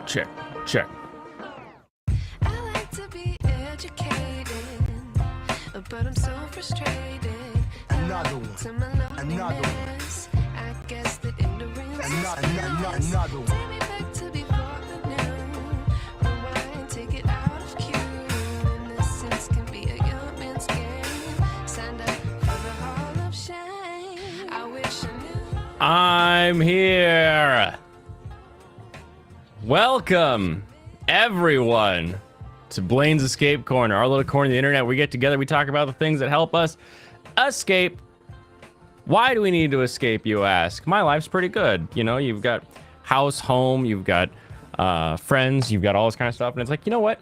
Check, check. I like to be educated, but I'm so frustrated. Another one. To my loneliness. I guess that ignorance is bliss. Another one. Take me back to before the new. Rewind, take it out of cue. Innocence can be a young man's game. Signed up for the hall of shame. I wish I knew. I'm here. Welcome, everyone, to Blaine's Escape Corner, our little corner of the internet. We get together, we talk about the things that help us escape. Why do we need to escape, you ask? My life's pretty good. You know, you've got house, home, you've got friends, you've got all this kind of stuff. And it's like, you know what?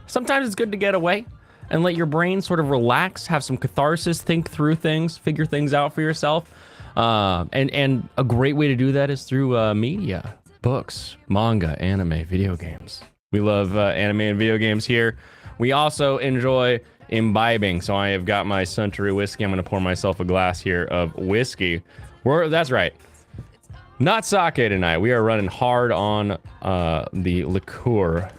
Sometimes it's good to get away and let your brain sort of relax, have some catharsis, think through things, figure things out for yourself. And a great way to do that is through media, books, manga, anime, video games. We love anime and video games here. We also enjoy imbibing. So I have got my Suntory whiskey. I'm going to pour myself a glass here of whiskey. That's right. Not sake tonight. We are running hard on the liqueur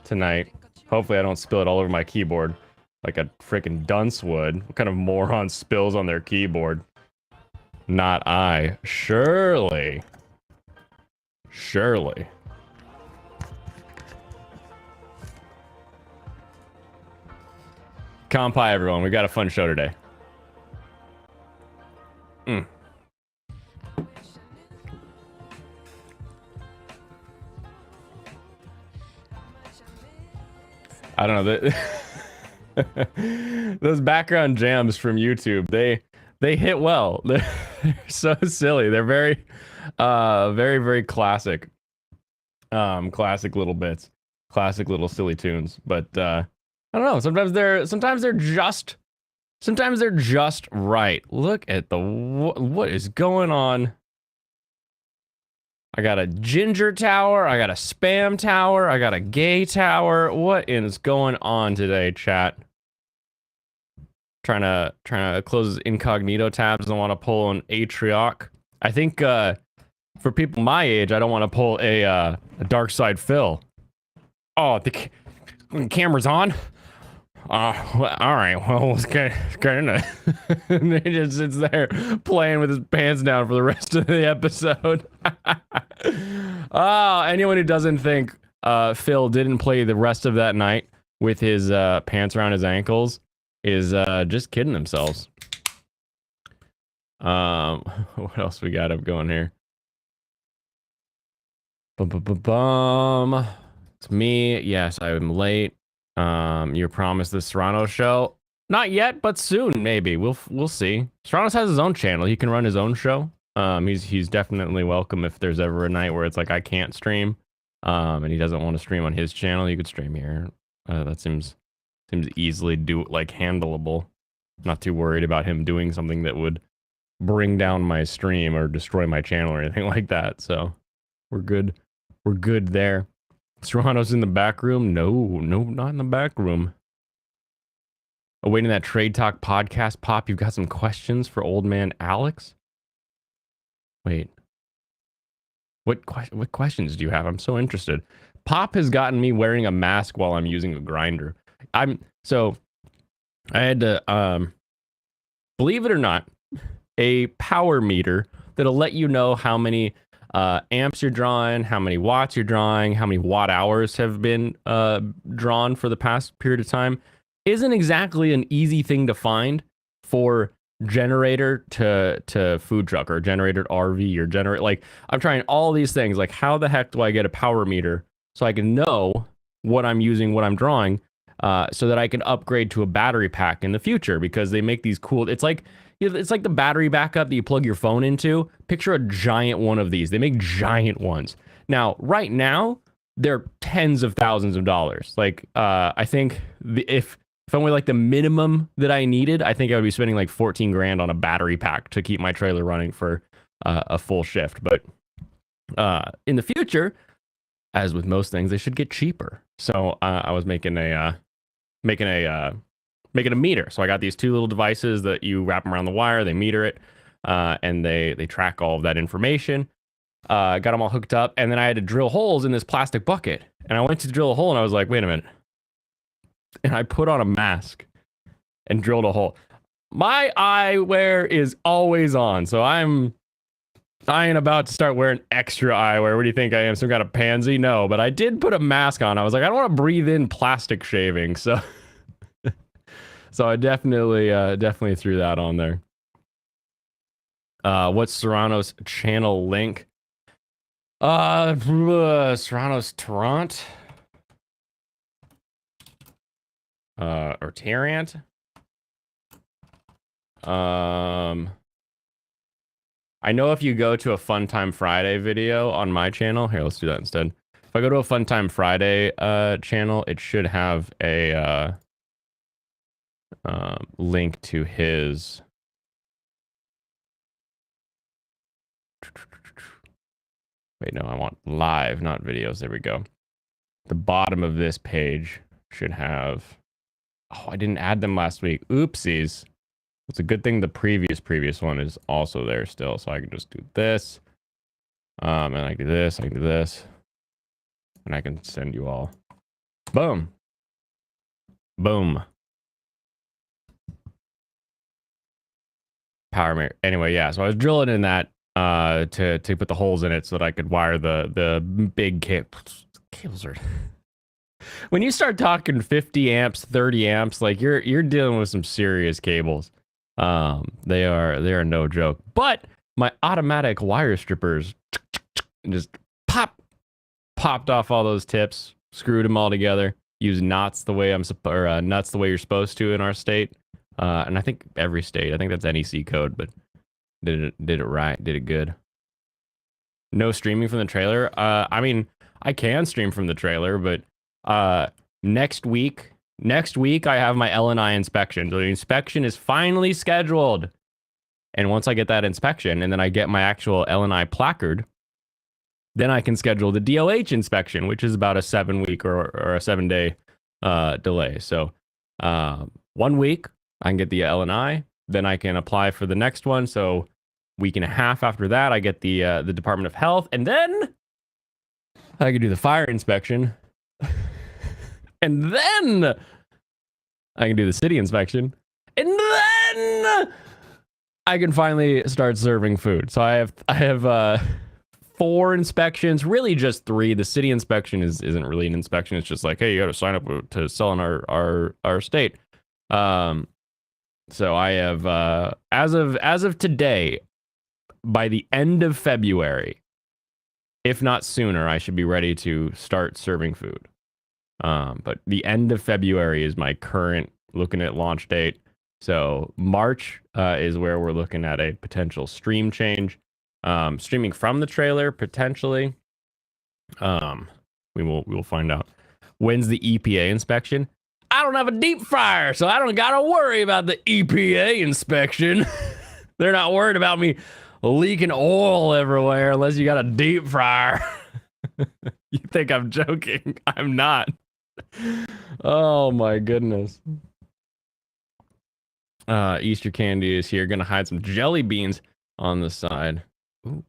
tonight. Hopefully I don't spill it all over my keyboard like a freaking dunce would. What kind of moron spills on their keyboard? Not I. Surely. Kampai, everyone. We got a fun show today. I don't know. Those background jams from YouTube, they hit well. They're so silly. They're very very classic. Classic little bits, classic little silly tunes. But I don't know. Sometimes they're just right. Look at what is going on. I got a ginger tower. I got a spam tower. I got a gay tower. What is going on today, chat? Trying to close incognito tabs. I want to pull an Atrioc. I think for people my age, I don't want to pull a Dark Side Phil. Oh, the camera's on. All right. Well, let's get into. And he just sits there playing with his pants down for the rest of the episode. Oh, anyone who doesn't think Phil didn't play the rest of that night with his pants around his ankles is just kidding themselves. What else we got up going here? Bum. It's me. Yes, I'm late. You promised the Serrano show. Not yet, but soon, maybe. We'll see. Serrano's has his own channel. He can run his own show. He's definitely welcome if there's ever a night where it's like I can't stream, and he doesn't want to stream on his channel. You could stream here. That seems easily handleable. Not too worried about him doing something that would bring down my stream or destroy my channel or anything like that. So we're good. We're good there. Serrano's in the back room? No, not in the back room. Awaiting that Trade Talk podcast pop. You've got some questions for old man Alex? Wait. What questions do you have? I'm so interested. Pop has gotten me wearing a mask while I'm using a grinder. I had to believe it or not, a power meter that'll let you know how many amps you're drawing, how many watts you're drawing, how many watt hours have been drawn for the past period of time isn't exactly an easy thing to find for generator to food truck or generator to RV or generator. Like, I'm trying all these things. Like, how the heck do I get a power meter so I can know what I'm using, what I'm drawing, so that I can upgrade to a battery pack in the future? Because they make these cool. It's like the battery backup that you plug your phone into. Picture a giant one of these. They make giant ones. Now, right now, they're tens of thousands of dollars. Like, I think if I went like the minimum that I needed, I think I would be spending like 14 grand on a battery pack to keep my trailer running for a full shift. But in the future, as with most things, they should get cheaper. So I was making a meter. So I got these two little devices that you wrap them around the wire, they meter it, and they track all of that information. got them all hooked up, and then I had to drill holes in this plastic bucket. And I went to drill a hole, and I was like, wait a minute. And I put on a mask and drilled a hole. My eyewear is always on, so I ain't about to start wearing extra eyewear. What do you think I am, some kind of pansy? No, but I did put a mask on. I was like, I don't want to breathe in plastic shaving, so so I definitely threw that on there. What's Serrano's channel link? Serrano's Tarrant. Or Tarrant. I know if you go to a Fun Time Friday video on my channel, here, let's do that instead. If I go to a Fun Time Friday channel, it should have a link to his. Wait, no, I want live, not videos. There we go. The bottom of this page should have. Oh, I didn't add them last week. Oopsies. It's a good thing the previous one is also there still, so I can just do this. And I can do this, I can do this. And I can send you all. Boom. Boom. Power mirror. Anyway, yeah, so I was drilling in that to put the holes in it so that I could wire the big cables. Cables are when you start talking 50 amps, 30 amps, like you're dealing with some serious cables. They are no joke. But my automatic wire strippers just popped off all those tips, screwed them all together, used knots the way nuts the way you're supposed to in our state. And I think every state, I think that's NEC code, but did it right, did it good. No streaming from the trailer. I mean, I can stream from the trailer, but next week I have my LNI inspection. So the inspection is finally scheduled. And once I get that inspection and then I get my actual LNI placard, then I can schedule the DLH inspection, which is about a 7-week or a 7-day delay. So 1 week I can get the LNI, then I can apply for the next one. So week and a half after that, I get the Department of Health, and then I can do the fire inspection. And then I can do the city inspection. And then I can finally start serving food. So I have 4 inspections, really just 3. The city inspection isn't really an inspection. It's just like, hey, you got to sign up to sell in our state. So I have as of today, by the end of February, if not sooner, I should be ready to start serving food. But the end of February is my current looking at launch date. So March is where we're looking at a potential stream change. Streaming from the trailer potentially. We will find out. When's the EPA inspection? I don't have a deep fryer, so I don't gotta worry about the EPA inspection. They're not worried about me leaking oil everywhere unless you got a deep fryer. You think I'm joking? I'm not. Oh my goodness. Easter candy is here. Gonna hide some jelly beans on the side. Ooh.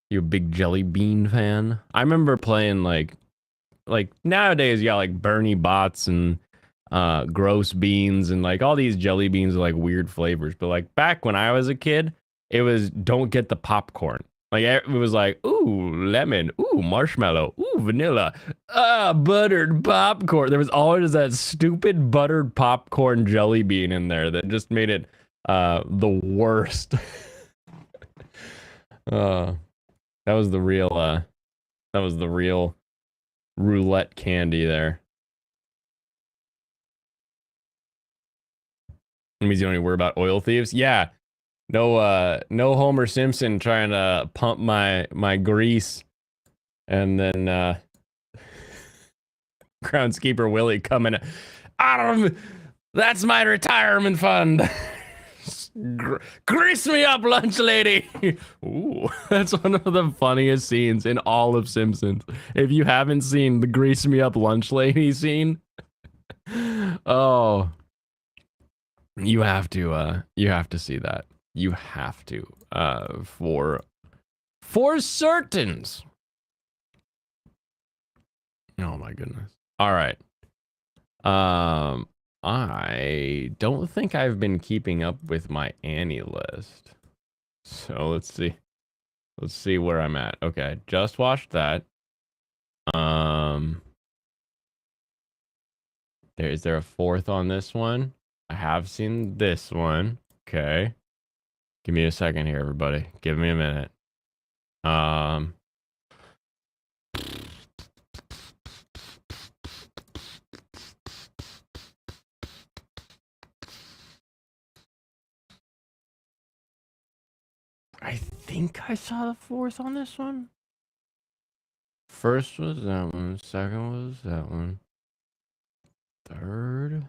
You a big jelly bean fan? I remember playing like nowadays you got like Bernie bots and gross beans and like all these jelly beans are like weird flavors. But like back when I was a kid, it was don't get the popcorn. Like it was like, ooh, lemon, ooh, marshmallow, ooh, vanilla, buttered popcorn. There was always that stupid buttered popcorn jelly bean in there that just made it the worst. That was the real roulette candy there. That means you don't need to worry about oil thieves. Yeah. No Homer Simpson trying to pump my grease and then groundskeeper Willie coming out. That's my retirement fund. Grease me up, lunch lady. Ooh, that's one of the funniest scenes in all of Simpsons. If you haven't seen the grease me up lunch lady scene, oh, you have to see that. You have to For certains. Oh my goodness. All right. I don't think I've been keeping up with my Annie list. So let's see. Let's see where I'm at. Okay, just watched that. Is there a fourth on this one? I have seen this one. Okay. Give me a second here, everybody. Give me a minute. I think I saw the fourth on this one. First was that one. Second was that one. Third.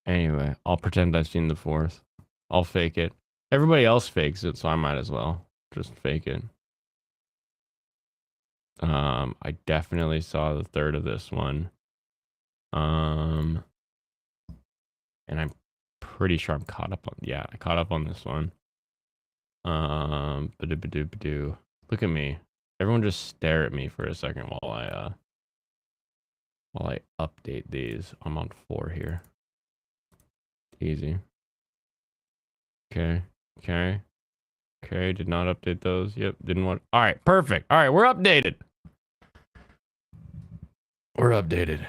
Anyway, I'll pretend I've seen the fourth. I'll fake it. Everybody else fakes it, so I might as well just fake it. I definitely saw the third of this one. And I'm pretty sure I'm caught up on. Yeah, I caught up on this one. Ba-do-ba-do-ba-do. Look at me. Everyone just stare at me for a second while I update these. I'm on 4 here. Easy. Okay. Okay. Okay. Did not update those. Yep. Didn't want. All right. Perfect. All right. We're updated. We're updated.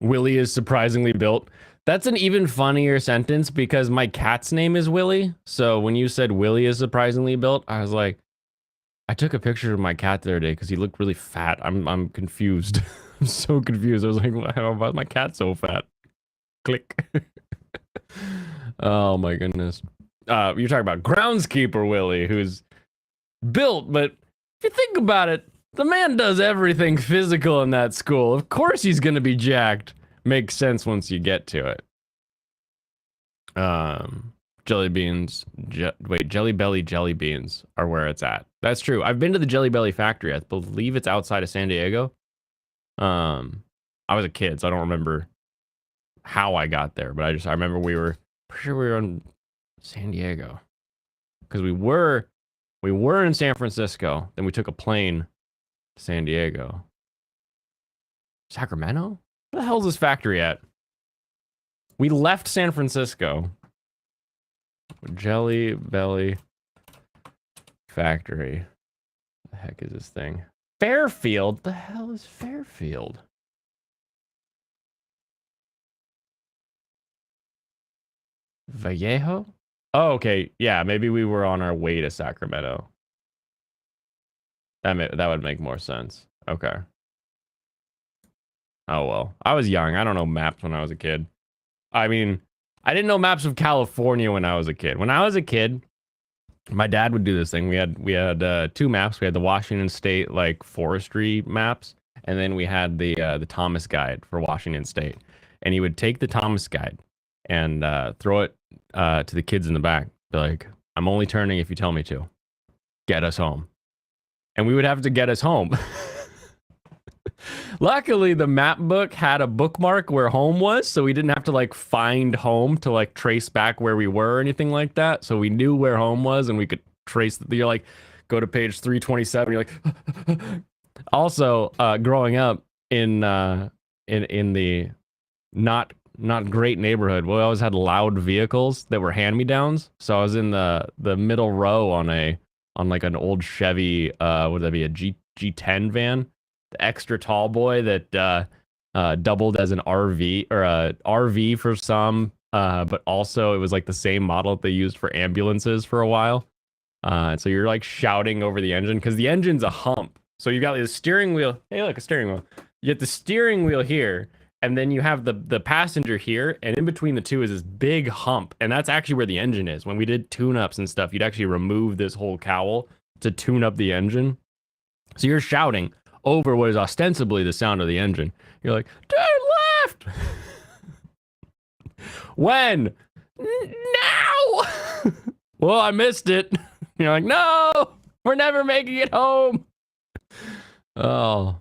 Willie is surprisingly built. That's an even funnier sentence because my cat's name is Willie. So when you said Willie is surprisingly built, I was like, I took a picture of my cat the other day because he looked really fat. I'm confused. I'm so confused. I was like, why is my cat so fat? Click. Oh my goodness. You're talking about groundskeeper Willie, who's built, but if you think about it, the man does everything physical in that school. Of course he's gonna be jacked. Makes sense once you get to it. Jelly beans. Jelly Belly jelly beans are where it's at. That's true. I've been to the Jelly Belly factory. I believe it's outside of San Diego. I was a kid, so I don't remember how I got there, but I remember pretty sure we were in San Diego because we were in San Francisco. Then we took a plane to San Diego. Sacramento? Where the hell is this factory at? We left San Francisco. Jelly Belly Factory. What the heck is this thing? Fairfield? The hell is Fairfield? Vallejo? Oh, okay. Yeah, maybe we were on our way to Sacramento. That would make more sense. Okay. Oh, well. I was young. I don't know maps when I was a kid. I mean, I didn't know maps of California when I was a kid. When I was a kid, my dad would do this thing. We had 2 maps. We had the Washington State like forestry maps, and then we had the Thomas Guide for Washington State. And he would take the Thomas Guide and throw it to the kids in the back. Be like, I'm only turning if you tell me to. Get us home. And we would have to get us home. Luckily, the map book had a bookmark where home was, so we didn't have to like find home to like trace back where we were or anything like that. So we knew where home was, and we could trace. You're like, go to page 327. You're like, also growing up in the not great neighborhood, we always had loud vehicles that were hand-me-downs. So I was in the middle row on like an old Chevy, would that be a G10 van? The extra tall boy that doubled as an RV or a RV for some, but also it was like the same model that they used for ambulances for a while. So you're like shouting over the engine because the engine's a hump. So you got the steering wheel. Hey, look, a steering wheel. You get the steering wheel here, and then you have the passenger here, and in between the two is this big hump, and that's actually where the engine is. When we did tune-ups and stuff, you'd actually remove this whole cowl to tune up the engine. So you're shouting over what is ostensibly the sound of the engine. You're like, turn left! When? Now! Well, I missed it. You're like, no! We're never making it home! Oh.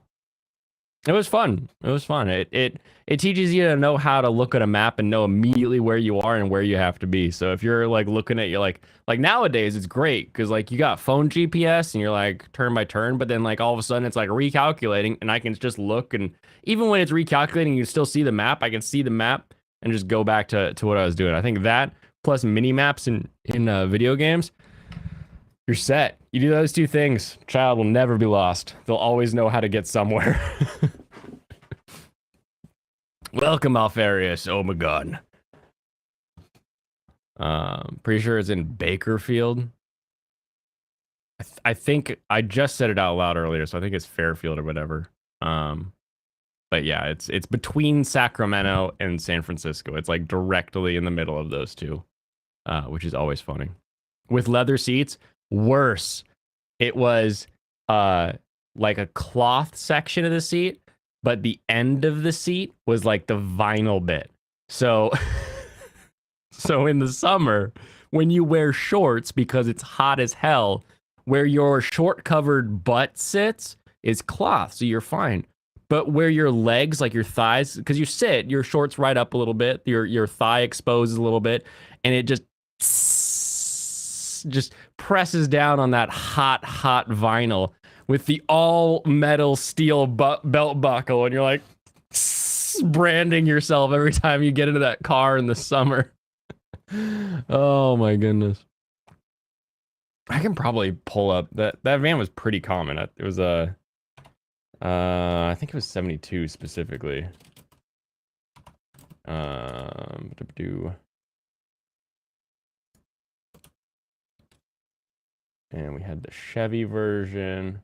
It was fun. It was fun. It teaches you to know how to look at a map and know immediately where you are and where you have to be. So if you're like looking at your like nowadays it's great because like you got phone GPS and you're like turn by turn, but then like all of a sudden it's like recalculating and I can just look, and even when it's recalculating you still see the map. I can see the map and just go back to what I was doing. I think that plus mini maps in video games, you're set. You do those two things, child will never be lost. They'll always know how to get somewhere. Welcome, Alfarius. Oh my god. Pretty sure it's in Bakerfield. I think I just said it out loud earlier, so I think it's Fairfield or whatever. But yeah, it's between Sacramento and San Francisco. It's like directly in the middle of those two, which is always funny. With leather seats, worse. It was like a cloth section of the seat, but the end of the seat was like the vinyl bit. So so in the summer, when you wear shorts because it's hot as hell, where your short covered butt sits is cloth, so you're fine. But where your legs, like your thighs, because you sit, your shorts right up a little bit, your thigh exposes a little bit, and it just presses down on that hot vinyl with the all metal steel belt buckle, and you're like branding yourself every time you get into that car in the summer. Oh my goodness. I can probably pull up that van was pretty common. It was a I think it was 72 specifically. And we had the Chevy version.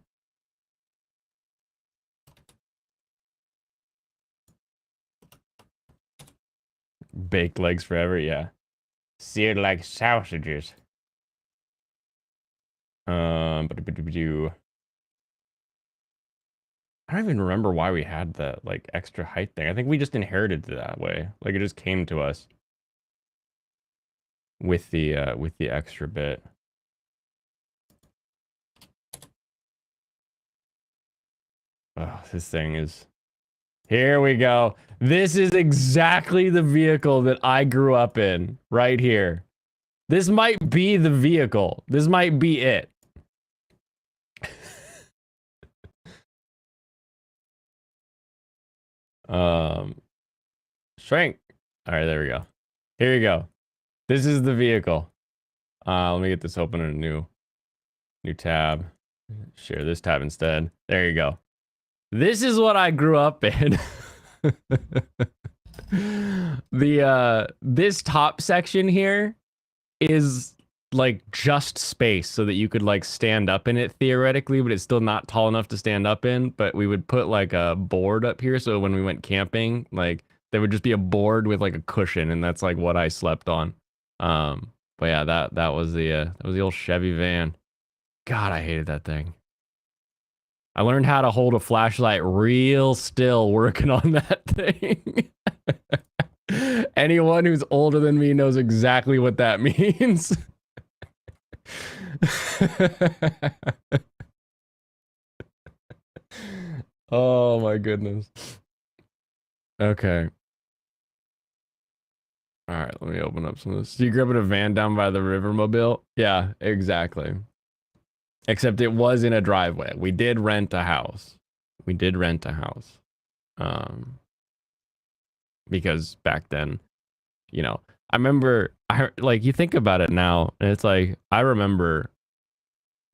Baked legs forever, yeah. Seared like sausages. I don't even remember why we had that like extra height thing. I think we just inherited it that way. Like it just came to us with the extra bit. Oh, this thing is. Here we go. This is exactly the vehicle that I grew up in, right here. This might be the vehicle. This might be it. Shrink. All right, there we go. Here you go. This is the vehicle. Let me get this open in a new tab. Share this tab instead. There you go. This is what I grew up in. This top section here is like just space so that you could like stand up in it theoretically, but it's still not tall enough to stand up in. But we would put like a board up here, so when we went camping, like there would just be a board with like a cushion, and that's like what I slept on. But yeah, that was the old Chevy van. God, I hated that thing. I learned how to hold a flashlight real still working on that thing. Anyone who's older than me knows exactly what that means. Oh my goodness. Okay. All right, let me open up some of this. So you grew up in a van down by the Rivermobile? Yeah, exactly. Except it was in a driveway. We did rent a house. Because back then, you know, I remember, like, you think about it now, and it's like, I remember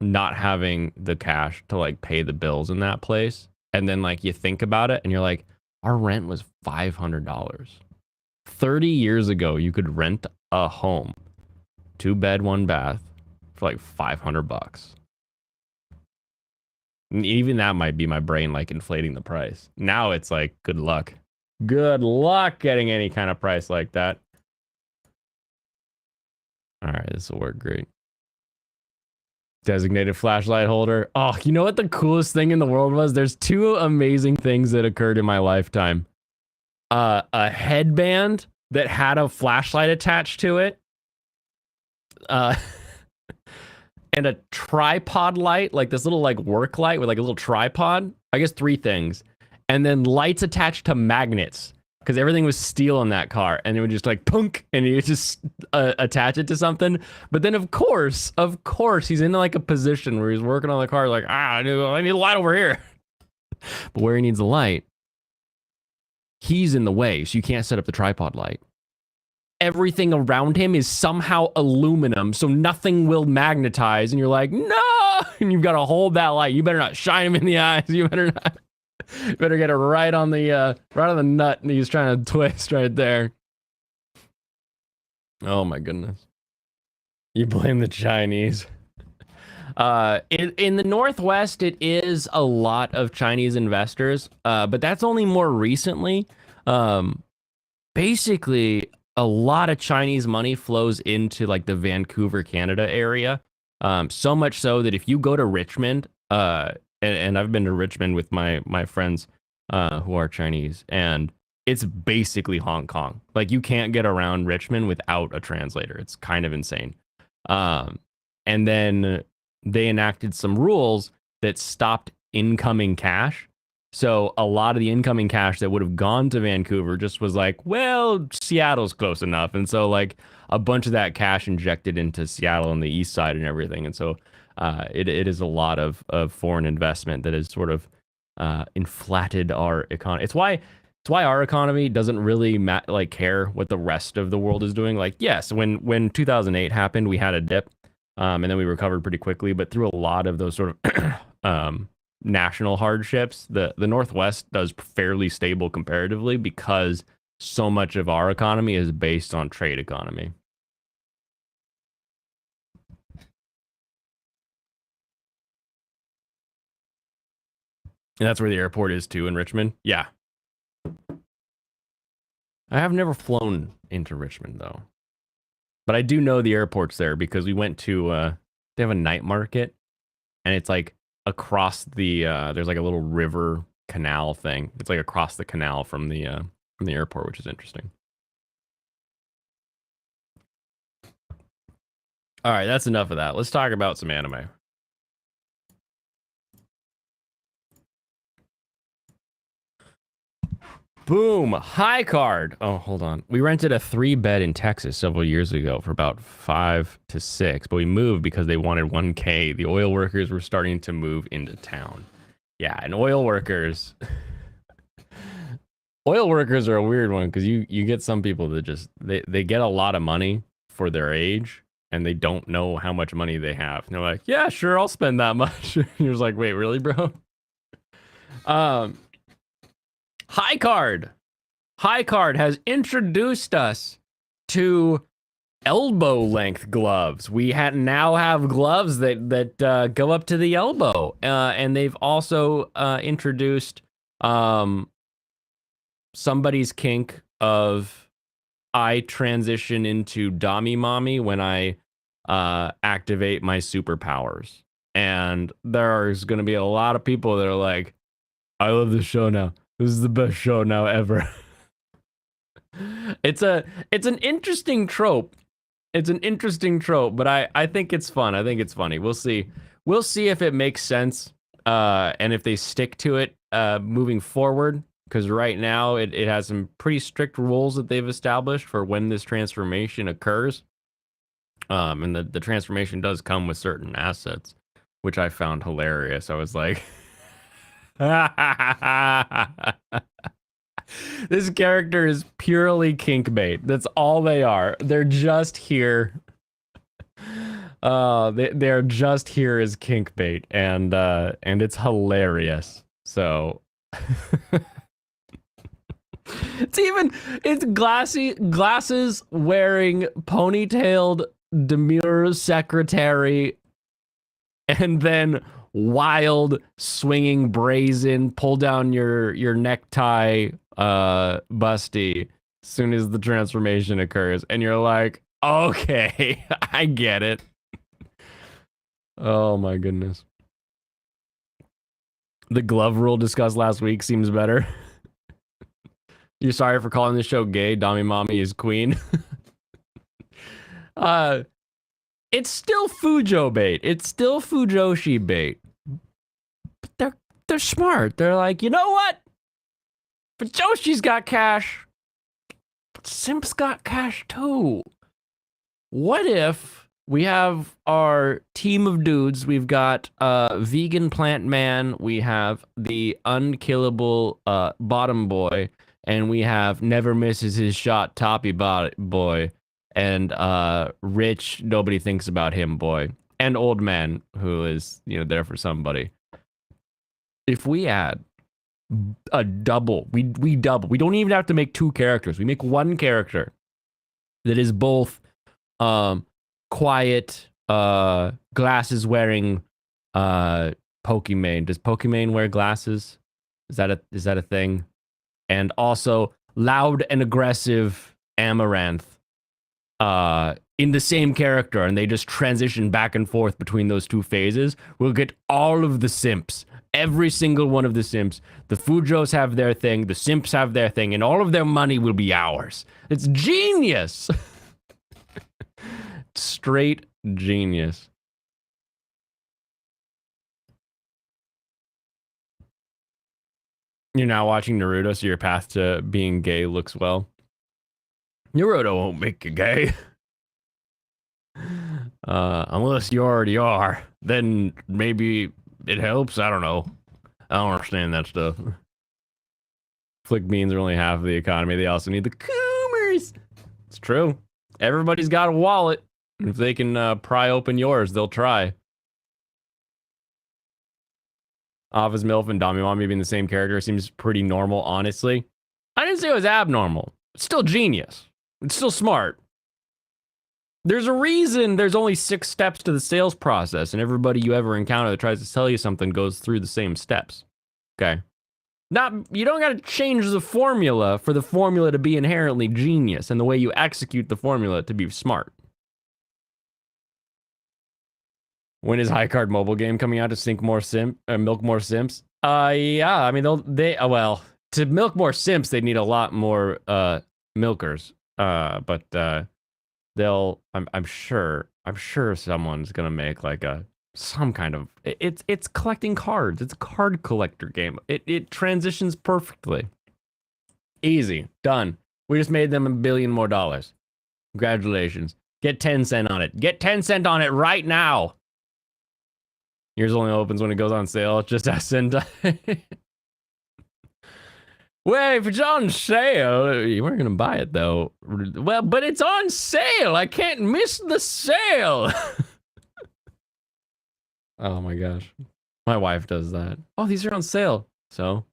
not having the cash to, like, pay the bills in that place. And then, like, you think about it, and you're like, our rent was $500. 30 years ago, you could rent a home, 2-bed, 1-bath, for, like, $500. Even that might be my brain like inflating the price. Now it's like, good luck. Good luck getting any kind of price like that. All right, this will work great. Designated flashlight holder. Oh, you know what the coolest thing in the world was? There's two amazing things that occurred in my lifetime. A headband that had a flashlight attached to it. And a tripod light, like this little like work light with like a little tripod. I guess 3 things. and then lights attached to magnets because everything was steel in that car, and it would just like punk, and you just attach it to something. But then of course, he's in like a position where he's working on the car, like I need a light over here. But where he needs the light, he's in the way, so you can't set up the tripod light. Everything around him is somehow aluminum, so nothing will magnetize, and you're like, no! And you've got to hold that light. You better not shine him in the eyes. You better not. You better get it right on the nut, and he's trying to twist right there. Oh my goodness. You blame the Chinese. In the Northwest, it is a lot of Chinese investors, but that's only more recently. Basically, a lot of Chinese money flows into like the Vancouver, Canada area. So much so that if you go to Richmond, and I've been to Richmond with my friends who are Chinese, and it's basically Hong Kong. Like you can't get around Richmond without a translator. It's kind of insane. And then they enacted some rules that stopped incoming cash. So a lot of the incoming cash that would have gone to Vancouver just was like, well, Seattle's close enough. And so like a bunch of that cash injected into Seattle and the east side and everything. And so it is a lot of foreign investment that has sort of inflated our economy. It's why our economy doesn't really like care what the rest of the world is doing. Like, yes, when 2008 happened, we had a dip, and then we recovered pretty quickly. But through a lot of those sort of national hardships, the Northwest does fairly stable comparatively because so much of our economy is based on trade economy. And that's where the airport is too in Richmond. Yeah. I have never flown into Richmond though. But I do know the airport's there because we went to they have a night market, and it's like across the there's like a little river canal thing. It's like across the canal from the airport, which is interesting. All right, that's enough of that. Let's talk about some anime. Boom, high card. Oh, hold on. We rented a 3-bed in Texas several years ago for about 5 to 6, but we moved because they wanted 1K. The oil workers were starting to move into town. Yeah, and oil workers are a weird one because you get some people that just they get a lot of money for their age and they don't know how much money they have. And they're like, yeah, sure, I'll spend that much. And you're just like, wait, really, bro? High Card has introduced us to elbow length gloves. We now have gloves that go up to the elbow, and they've also introduced somebody's kink of I transition into Dami Mommy when I activate my superpowers, and there's going to be a lot of people that are like, I love this show now. This is the best show now ever. It's an interesting trope. It's an interesting trope, but I think it's fun. I think it's funny. We'll see. We'll see if it makes sense, and if they stick to it moving forward. Because right now it has some pretty strict rules that they've established for when this transformation occurs. And the transformation does come with certain assets, which I found hilarious. I was like, this character is purely kink bait. That's all they are. They're just here. They're just here as kink bait, and it's hilarious. So it's glasses wearing ponytailed demure secretary, and then wild swinging brazen pull down your necktie busty as soon as the transformation occurs, and you're like, okay, I get it. Oh my goodness. The glove rule discussed last week seems better. You're sorry for calling the show gay. Dami Mommy is queen. It's still Fujo bait. It's still Fujoshi bait. But they're smart. They're like, you know what? But Joshi's got cash. But Simp's got cash too. What if we have our team of dudes? We've got vegan plant man, we have the unkillable bottom boy, and we have never misses his shot toppy boy, and rich nobody thinks about him boy, and old man who is there for somebody. If we add a double, we double. We don't even have to make two characters. We make one character that is both quiet, glasses wearing Pokimane. Does Pokimane wear glasses? Is that a thing? And also loud and aggressive Amaranth in the same character, and they just transition back and forth between those two phases. We'll get all of the simps. Every single one of the simps. The Fujos have their thing, the simps have their thing, and all of their money will be ours. It's genius. Straight genius. You're now watching Naruto, so your path to being gay looks well. Naruto won't make you gay. Unless you already are. Then maybe it helps. I don't know. I don't understand that stuff. Flick beans are only half of the economy. They also need the coomers. It's true. Everybody's got a wallet. If they can pry open yours, they'll try. Office MILF and Dami Mommy being the same character seems pretty normal, honestly. I didn't say it was abnormal. It's still genius. It's still smart. There's a reason there's only 6 steps to the sales process, and everybody you ever encounter that tries to sell you something goes through the same steps. Okay? You don't gotta change the formula for the formula to be inherently genius, and the way you execute the formula to be smart. When is High Card mobile game coming out to sink more milk more simps? Yeah, I mean well, to milk more simps they need a lot more milkers. But I'm sure someone's gonna make like some kind of it's collecting cards. It's a card collector game. It transitions perfectly. Easy, done. We just made them $1 billion more. Congratulations. Get 10 cent on it. Get 10 cent on it right now. Yours only opens when it goes on sale. Just send. Wait, if it's on sale, you weren't gonna buy it though. Well, but it's on sale. I can't miss the sale. Oh my gosh, my wife does that. Oh, these are on sale. So,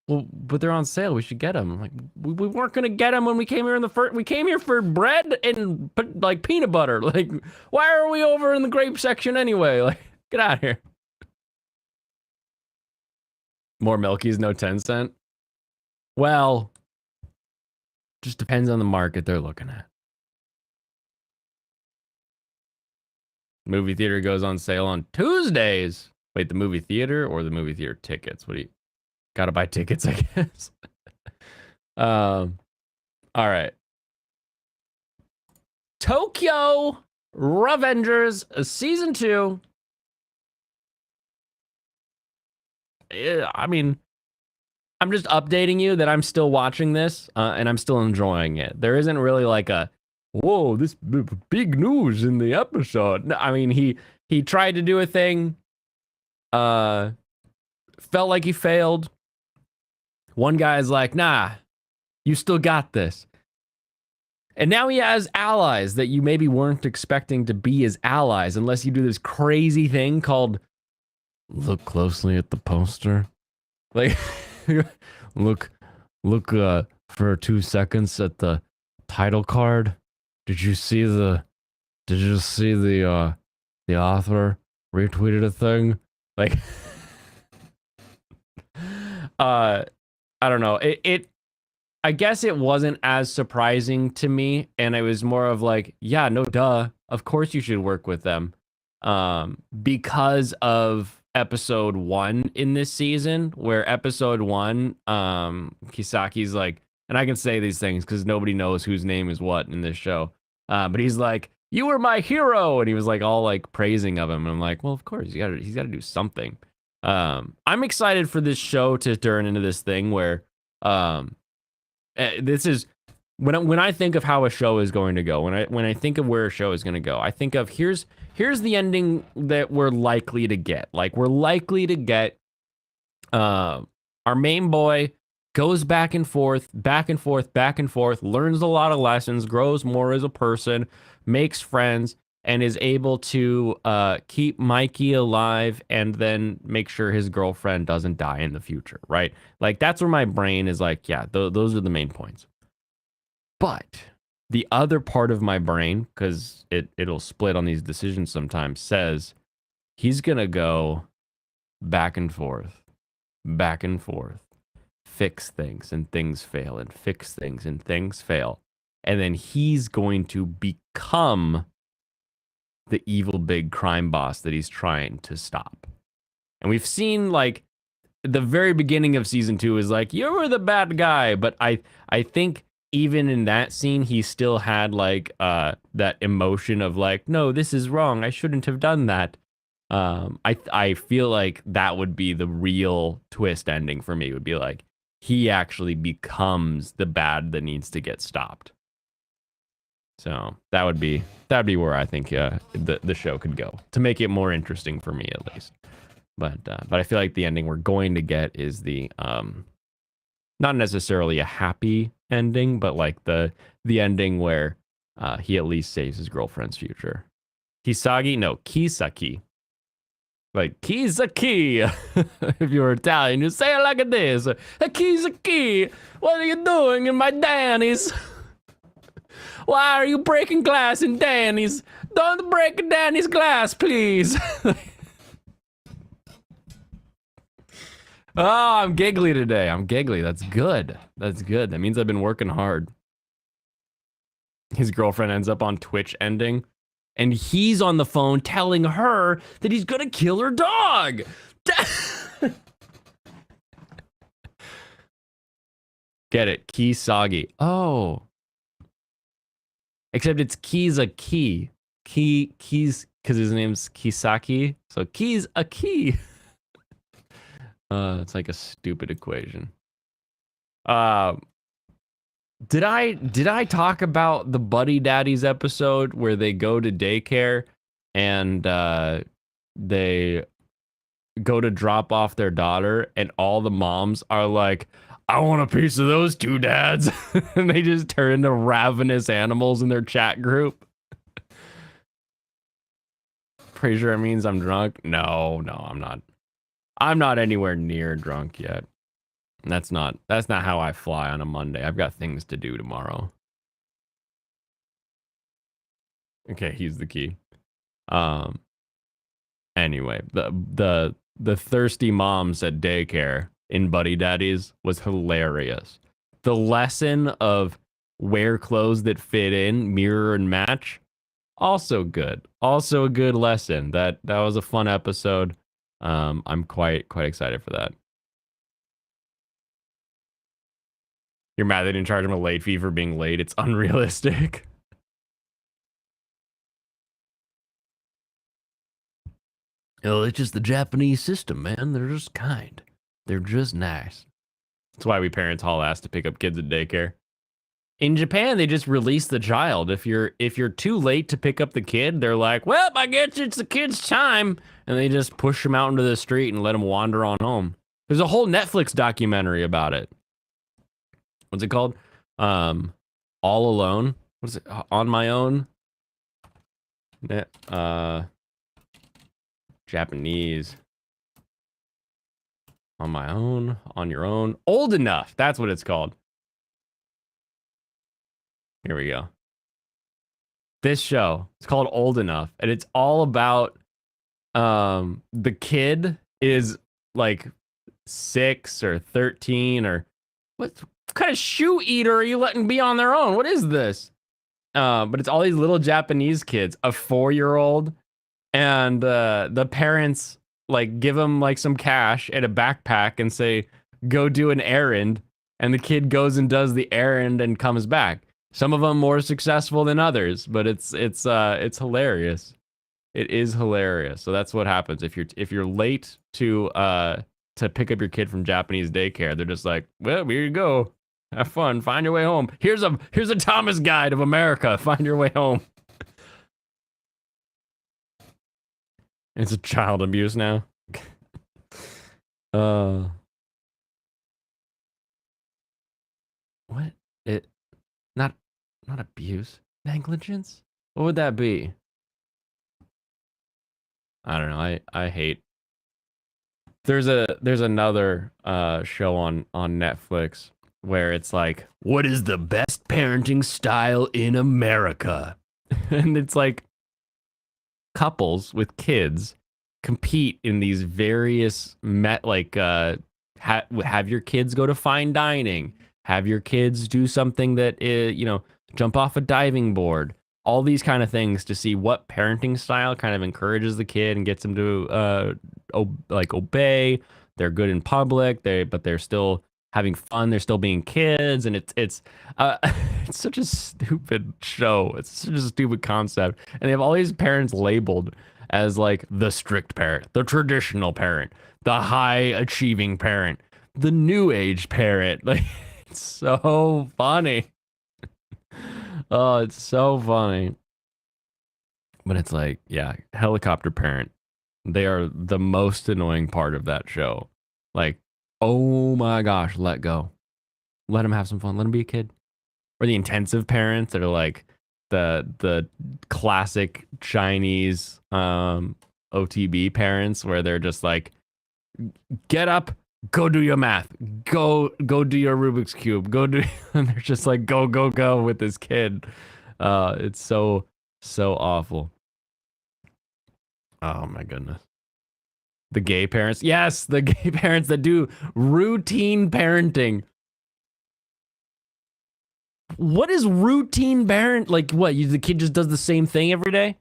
well, but they're on sale. We should get them. I'm like, we weren't gonna get them when we came here in the first. We came here for bread and like peanut butter. Like, why are we over in the grape section anyway? Like, get out of here. More Milkies, no 10 cent. Well, just depends on the market they're looking at. Movie theater goes on sale on Tuesdays. Wait, the movie theater or the movie theater tickets? What do you gotta buy tickets, I guess? All right. Tokyo Revengers Season 2. I mean, I'm just updating you that I'm still watching this and I'm still enjoying it. There isn't really like a, whoa, this big news in the episode. No, I mean, he tried to do a thing, felt like he failed. One guy's like, nah, you still got this. And now he has allies that you maybe weren't expecting to be his allies unless you do this crazy thing called look closely at the poster. Like, look for 2 seconds at the title card. Did you see the author retweeted a thing? Like, I don't know. I guess it wasn't as surprising to me, and it was more of like, yeah, no duh. Of course you should work with them. Because of episode 1 in this season, where episode 1, Kisaki's like, and I can say these things because nobody knows whose name is what in this show. But he's like, you were my hero, and he was like all like praising of him. And I'm like, well, of course, he's got to do something. I'm excited for this show to turn into this thing where This is when I think of how a show is going to go. When I think of where a show is going to go, I think of here's the ending that we're likely to get. Like we're likely to get our main boy goes back and forth, back and forth, back and forth, learns a lot of lessons, grows more as a person, makes friends, and is able to keep Mikey alive and then make sure his girlfriend doesn't die in the future, right? Like, that's where my brain is like, yeah, those are the main points. But the other part of my brain, because it'll split on these decisions sometimes, says he's going to go back and forth, fix things and things fail, and fix things and things fail. And then he's going to become the evil big crime boss that he's trying to stop. And we've seen, like, the very beginning of season 2 is like, you were the bad guy. But I think even in that scene, he still had like that emotion of like, no, this is wrong. I shouldn't have done that. I feel like that would be the real twist ending for me. It would be like, he actually becomes the bad that needs to get stopped. So that would be where I think the show could go, to make it more interesting for me at least. But I feel like the ending we're going to get is the not necessarily a happy ending, but like the ending where he at least saves his girlfriend's future. Kisagi? No, Kisaki. Like, key's a key. If you're Italian, you say it like this. A key's a key. What are you doing in my Danny's? Why are you breaking glass in Danny's? Don't break Danny's glass, please. Oh, I'm giggly today. I'm giggly. That's good. That's good. That means I've been working hard. His girlfriend ends up on Twitch ending, and he's on the phone telling her that he's gonna kill her dog. Get it? Kisagi. Oh. Except it's Key's a key. Key's, because his name's Kisaki. So Key's a key. It's like a stupid equation. Did I talk about the Buddy Daddies episode where they go to daycare and they go to drop off their daughter and all the moms are like, I want a piece of those two dads. And they just turn into ravenous animals in their chat group. Pretty sure it means I'm drunk. No, I'm not. I'm not anywhere near drunk yet. That's not how I fly on a Monday. I've got things to do tomorrow. Okay, he's the key. Anyway, the thirsty moms at daycare in Buddy Daddies was hilarious. The lesson of wear clothes that fit in, mirror and match, also good. Also a good lesson. That was a fun episode. I'm quite excited for that. You're mad they didn't charge him a late fee for being late. It's unrealistic. Oh, it's just the Japanese system, man. They're just kind. They're just nice. That's why we parents haul ass to pick up kids at daycare. In Japan, they just release the child. If you're too late to pick up the kid, they're like, well, I guess it's the kid's time. And they just push him out into the street and let him wander on home. There's a whole Netflix documentary about it. What's it called? All Alone. What is it? On My Own? Japanese. On My Own. On Your Own. Old Enough. That's what it's called. Here we go. This show, it's called Old Enough, and it's all about the kid is like 6 or 13 or what kind of shoe eater are you letting be on their own? What is this? But it's all these little Japanese kids, a 4-year-old, and the parents like give him like some cash and a backpack and say, go do an errand. And the kid goes and does the errand and comes back. Some of them more successful than others, but it's hilarious. It is hilarious. So that's what happens if you're late to to pick up your kid from Japanese daycare. They're just like, well, here you go. Have fun. Find your way home. Here's a Thomas Guide of America. Find your way home. It's a child abuse now. What? It not abuse. Negligence? What would that be? I don't know. I hate. There's another show on Netflix where it's like, what is the best parenting style in America? And it's like couples with kids compete in these various have your kids go to fine dining, have your kids do something that is, jump off a diving board, all these kind of things to see what parenting style kind of encourages the kid and gets them to obey. They're good in public, but they're still having fun, they're still being kids, and it's it's such a stupid show. It's such a stupid concept. And they have all these parents labeled as like the strict parent, the traditional parent, the high achieving parent, the new age parent. Like, it's so funny. Oh, it's so funny. But it's like, yeah, helicopter parent. They are the most annoying part of that show. Like, oh my gosh, let go. Let him have some fun. Let him be a kid. Or the intensive parents that are like the classic Chinese OTB parents where they're just like, get up, go do your math, go do your Rubik's Cube, go do, and they're just like, go with this kid. It's so awful. Oh my goodness. The gay parents. Yes, the gay parents that do routine parenting. What is routine parent? Like what? The kid just does the same thing every day?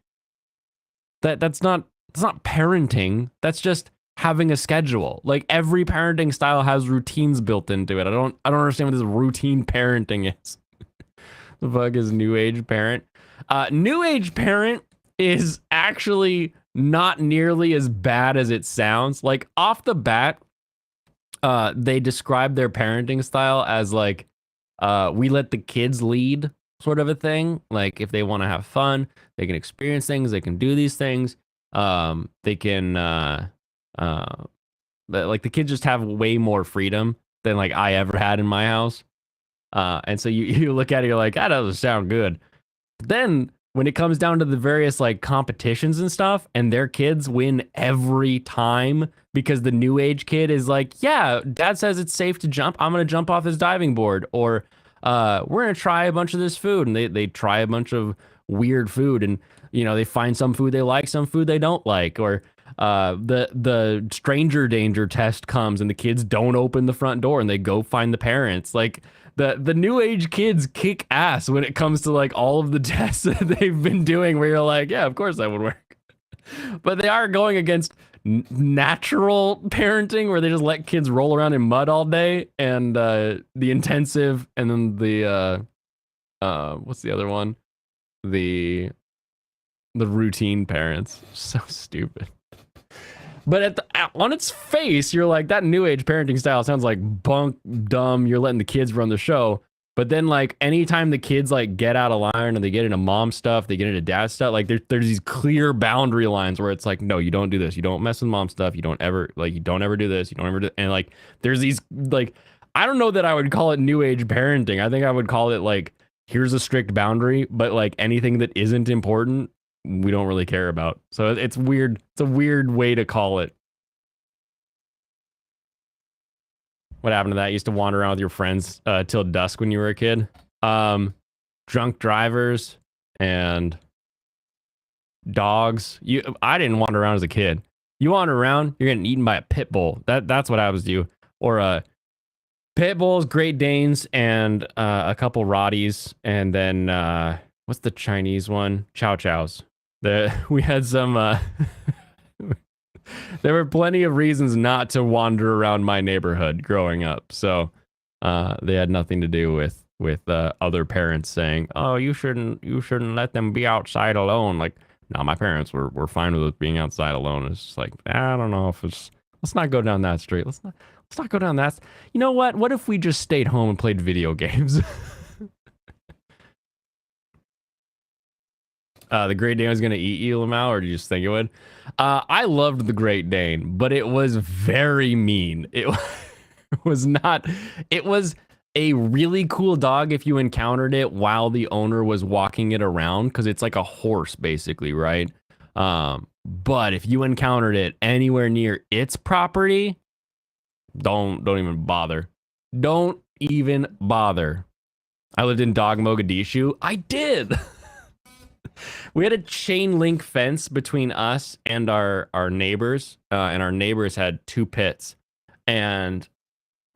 That's not parenting. That's just having a schedule. Like every parenting style has routines built into it. I don't understand what this routine parenting is. The fuck is new age parent? New age parent is actually not nearly as bad as it sounds. Like off the bat, they describe their parenting style as like, we let the kids lead sort of a thing. Like if they want to have fun, they can experience things, they can do these things. They can, like the kids just have way more freedom than like I ever had in my house. And so you look at it, you're like, that doesn't sound good. But then when it comes down to the various like competitions and stuff, and their kids win every time because the new age kid is like, yeah, dad says it's safe to jump, I'm gonna jump off this diving board, or we're gonna try a bunch of this food, and they try a bunch of weird food, and they find some food they like, some food they don't like, or the stranger danger test comes and the kids don't open the front door and they go find the parents. Like the new age kids kick ass when it comes to like all of the tests that they've been doing, where you're like, yeah, of course that would work. But they are going against natural parenting where they just let kids roll around in mud all day, and the intensive, and then the what's the other one, the routine parents. So stupid. But on its face, you're like, that new age parenting style sounds like bunk dumb. You're letting the kids run the show. But then, like, anytime the kids like get out of line and they get into mom stuff, they get into dad stuff, like there's these clear boundary lines where it's like, no, you don't do this. You don't mess with mom stuff. You don't ever do this. You don't ever do, and like there's these like, I don't know that I would call it new age parenting. I think I would call it like, here's a strict boundary, but like anything that isn't important, we don't really care about. So it's weird. It's a weird way to call it. What happened to that? You used to wander around with your friends till dusk when you were a kid. Drunk drivers and dogs. I didn't wander around as a kid. You wander around, you're getting eaten by a pit bull. That's what happens to you. Or pit bulls, Great Danes, and a couple Rotties, and then what's the Chinese one? Chow Chows. We had some. There were plenty of reasons not to wander around my neighborhood growing up, so they had nothing to do with other parents saying, "Oh, you shouldn't let them be outside alone." Like, no, my parents were fine with us being outside alone. It's just like, I don't know if it's Let's not go down that street. Let's not go down that. You know what? What if we just stayed home and played video games? The Great Dane was gonna eat you, Lamau, or do you just think it would? I loved the Great Dane, but it was very mean. It was not. It was a really cool dog if you encountered it while the owner was walking it around, because it's like a horse basically, right? But if you encountered it anywhere near its property, don't even bother. Don't even bother. I lived in Dog Mogadishu. I did. We had a chain link fence between us and our neighbors, and our neighbors had two pits, and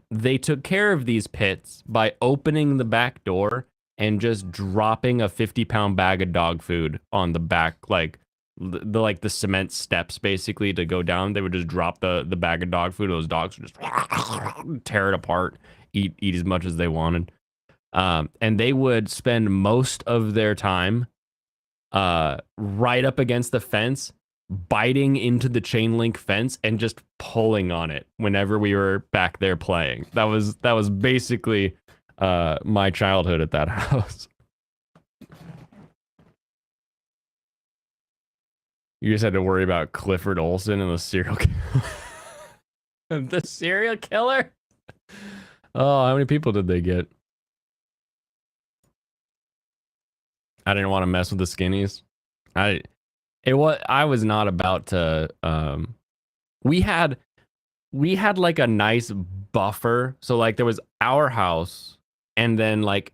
they took care of these pits by opening the back door and just dropping a 50-pound bag of dog food on the back, like the cement steps basically to go down. They would just drop the bag of dog food. Those dogs would just tear it apart, eat as much as they wanted. And they would spend most of their time right up against the fence, biting into the chain link fence and just pulling on it whenever we were back there playing. That was basically my childhood at that house. You just had to worry about Clifford Olson and the serial killer. The serial killer? Oh, how many people did they get? I didn't want to mess with the skinnies. I was not about to we had like a nice buffer. So like there was our house and then like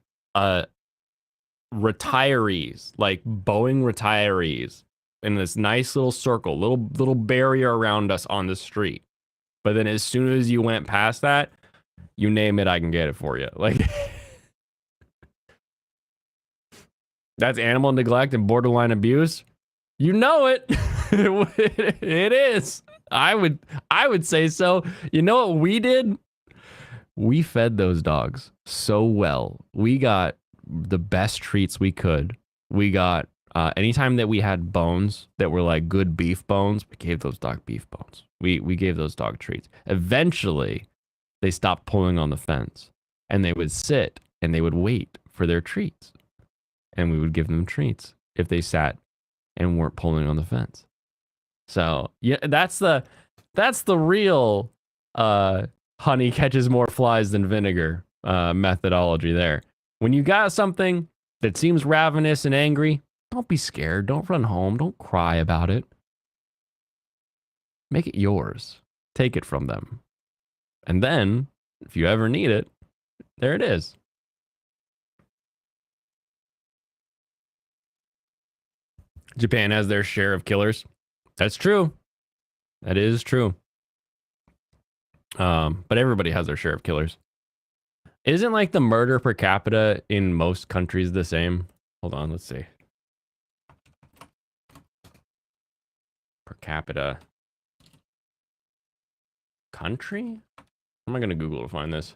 retirees, like Boeing retirees in this nice little circle, little barrier around us on the street. But then as soon as you went past that, you name it, I can get it for you. Like that's animal neglect and borderline abuse. You know it. It is. I would say so. You know what we did? We fed those dogs so well. We got the best treats we could. We got anytime that we had bones that were like good beef bones, we gave those dog beef bones. We gave those dog treats. Eventually, they stopped pulling on the fence and they would sit and they would wait for their treats. And we would give them treats if they sat and weren't pulling on the fence. So yeah, that's the real honey catches more flies than vinegar methodology there. When you got something that seems ravenous and angry, don't be scared. Don't run home. Don't cry about it. Make it yours. Take it from them. And then, if you ever need it, there it is. Japan has their share of killers. That's true. That is true. But everybody has their share of killers. Isn't like the murder per capita in most countries the same? Hold on, let's see. Per capita. Country? How am I going to Google to find this?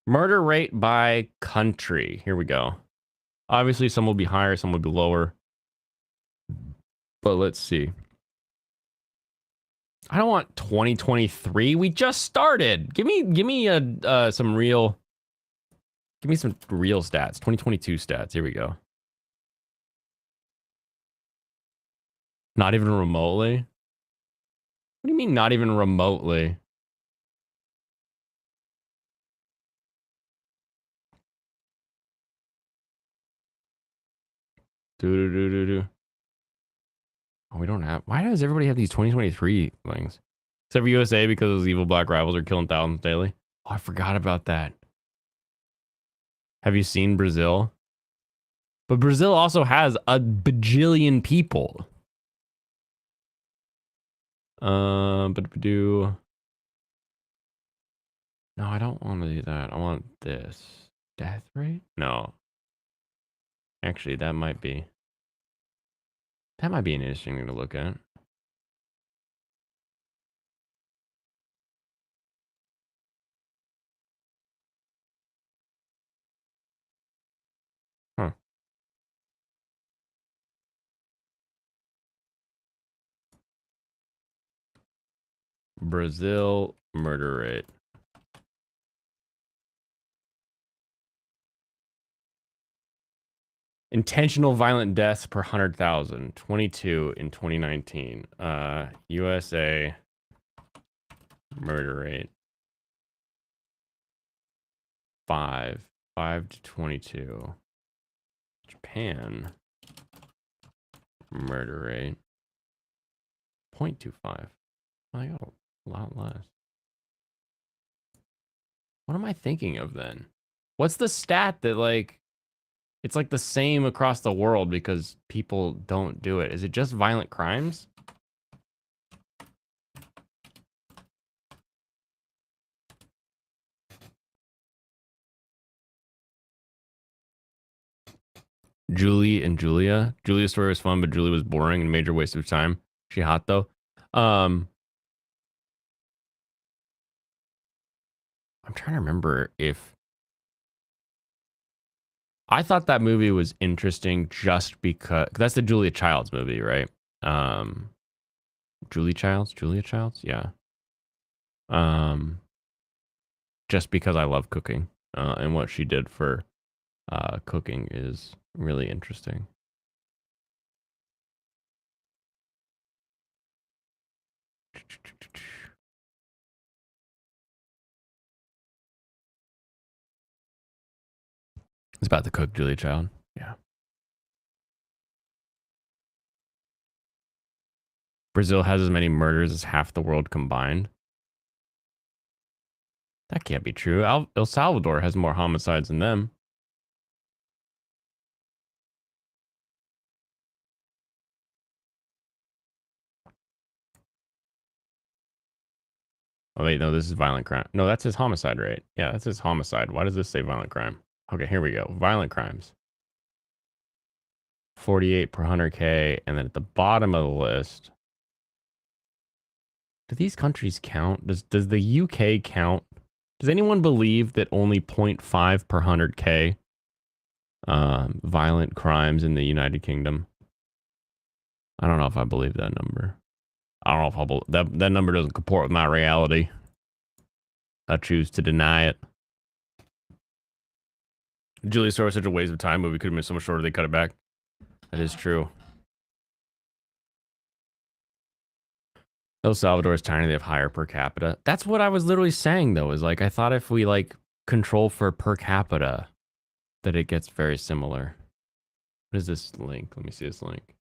Murder rate by country. Here we go. Obviously, some will be higher, some will be lower. But let's see. I don't want 2023. We just started. Give me some real stats. 2022 stats. Here we go. Not even remotely. What do you mean not even remotely? Do. Oh, we don't have. Why does everybody have these 2023 things? Except for USA because those evil black rivals are killing thousands daily. Oh, I forgot about that. Have you seen Brazil? But Brazil also has a bajillion people. But do. No, I don't want to do that. I want this. Death rate? No. Actually, that might be an interesting thing to look at. Huh. Brazil murder rate. Intentional violent deaths per 100,000. 22 in 2019. USA murder rate. 5 to 22. Japan murder rate 0.25. I got a lot less. What am I thinking of then? What's the stat that like it's like the same across the world because people don't do it? Is it just violent crimes? Julie and Julia. Julia's story was fun, but Julie was boring and major waste of time. She hot though. I'm trying to remember if I thought that movie was interesting just because that's the Julia Childs movie, right? Julia Childs, yeah. Just because I love cooking, and what she did for cooking is really interesting. It's about the cook, Julia Child. Yeah. Brazil has as many murders as half the world combined. That can't be true. El Salvador has more homicides than them. Oh, wait, no, this is violent crime. No, that's his homicide rate. Yeah, that's his homicide. Why does this say violent crime? Okay, here we go. Violent crimes. 48 per 100K. And then at the bottom of the list, do these countries count? Does the UK count? Does anyone believe that only 0.5 per 100K violent crimes in the United Kingdom? I don't know if I believe that number. I don't know if that number doesn't comport with my reality. I choose to deny it. Julia's story was such a waste of time. Movie could have been so much shorter. They cut it back. That is true. El Salvador is tiny. They have higher per capita. That's what I was literally saying, though, is like, I thought if we like control for per capita, that it gets very similar. What is this link? Let me see this link.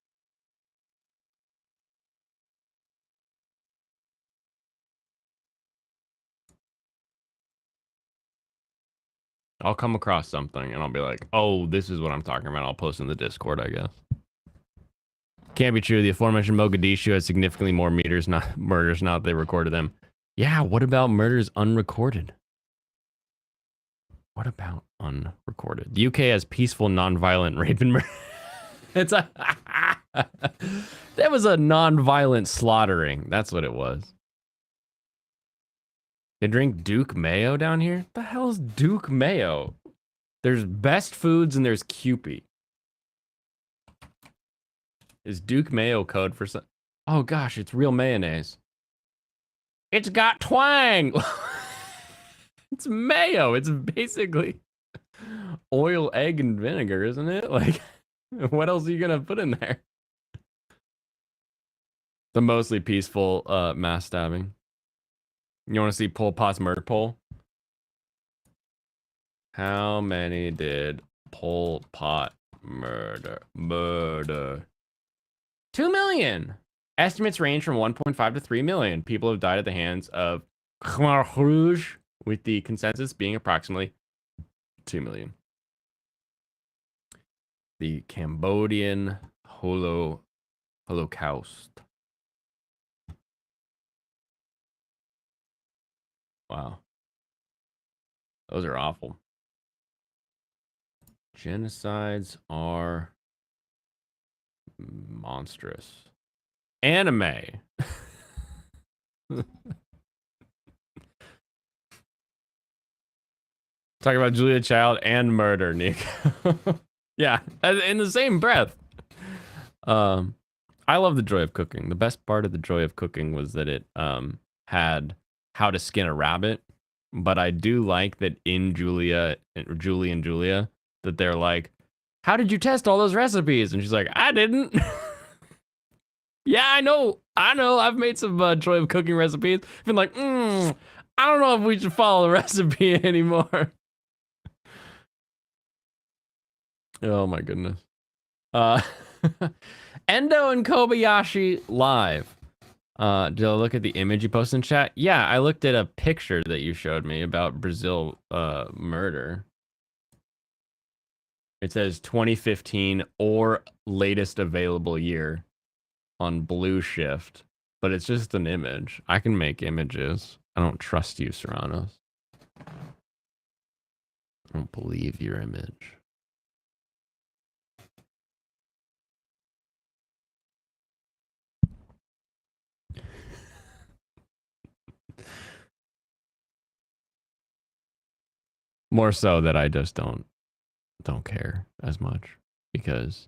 I'll come across something and I'll be like, oh, this is what I'm talking about. I'll post in the Discord, I guess. Can't be true. The aforementioned Mogadishu has significantly more murders now that they recorded them. Yeah, what about murders unrecorded? What about unrecorded? The UK has peaceful, non-violent rape and murder. It's a that was a non-violent slaughtering. That's what it was. They drink Duke Mayo down here? What the hell is Duke Mayo? There's Best Foods and there's Kewpie. Is Duke Mayo code for some? Oh gosh, it's real mayonnaise. It's got twang. It's mayo. It's basically oil, egg, and vinegar, isn't it? Like, what else are you gonna put in there? The mostly peaceful mass stabbing. You want to see Pol Pot's murder poll? How many did Pol Pot murder? 2 million. Estimates range from 1.5 to 3 million people have died at the hands of Khmer Rouge, with the consensus being approximately 2 million. The Cambodian Holocaust. Wow. Those are awful. Genocides are monstrous. Anime. Talk about Julia Child and murder, Nick. Yeah, in the same breath. I love the joy of cooking. The best part of the joy of cooking was that it had how to skin a rabbit, but I do like that in Julie and Julia, that they're like, how did you test all those recipes? And she's like, I didn't. Yeah, I know. I've made some choy cooking recipes. Been like, I don't know if we should follow the recipe anymore. Oh my goodness. Endo and Kobayashi live. Did I look at the image you posted in chat? Yeah, I looked at a picture that you showed me about Brazil murder. It says 2015 or latest available year on Blue Shift, but it's just an image. I can make images. I don't trust you, Serranos. I don't believe your image. More so that I just don't care as much because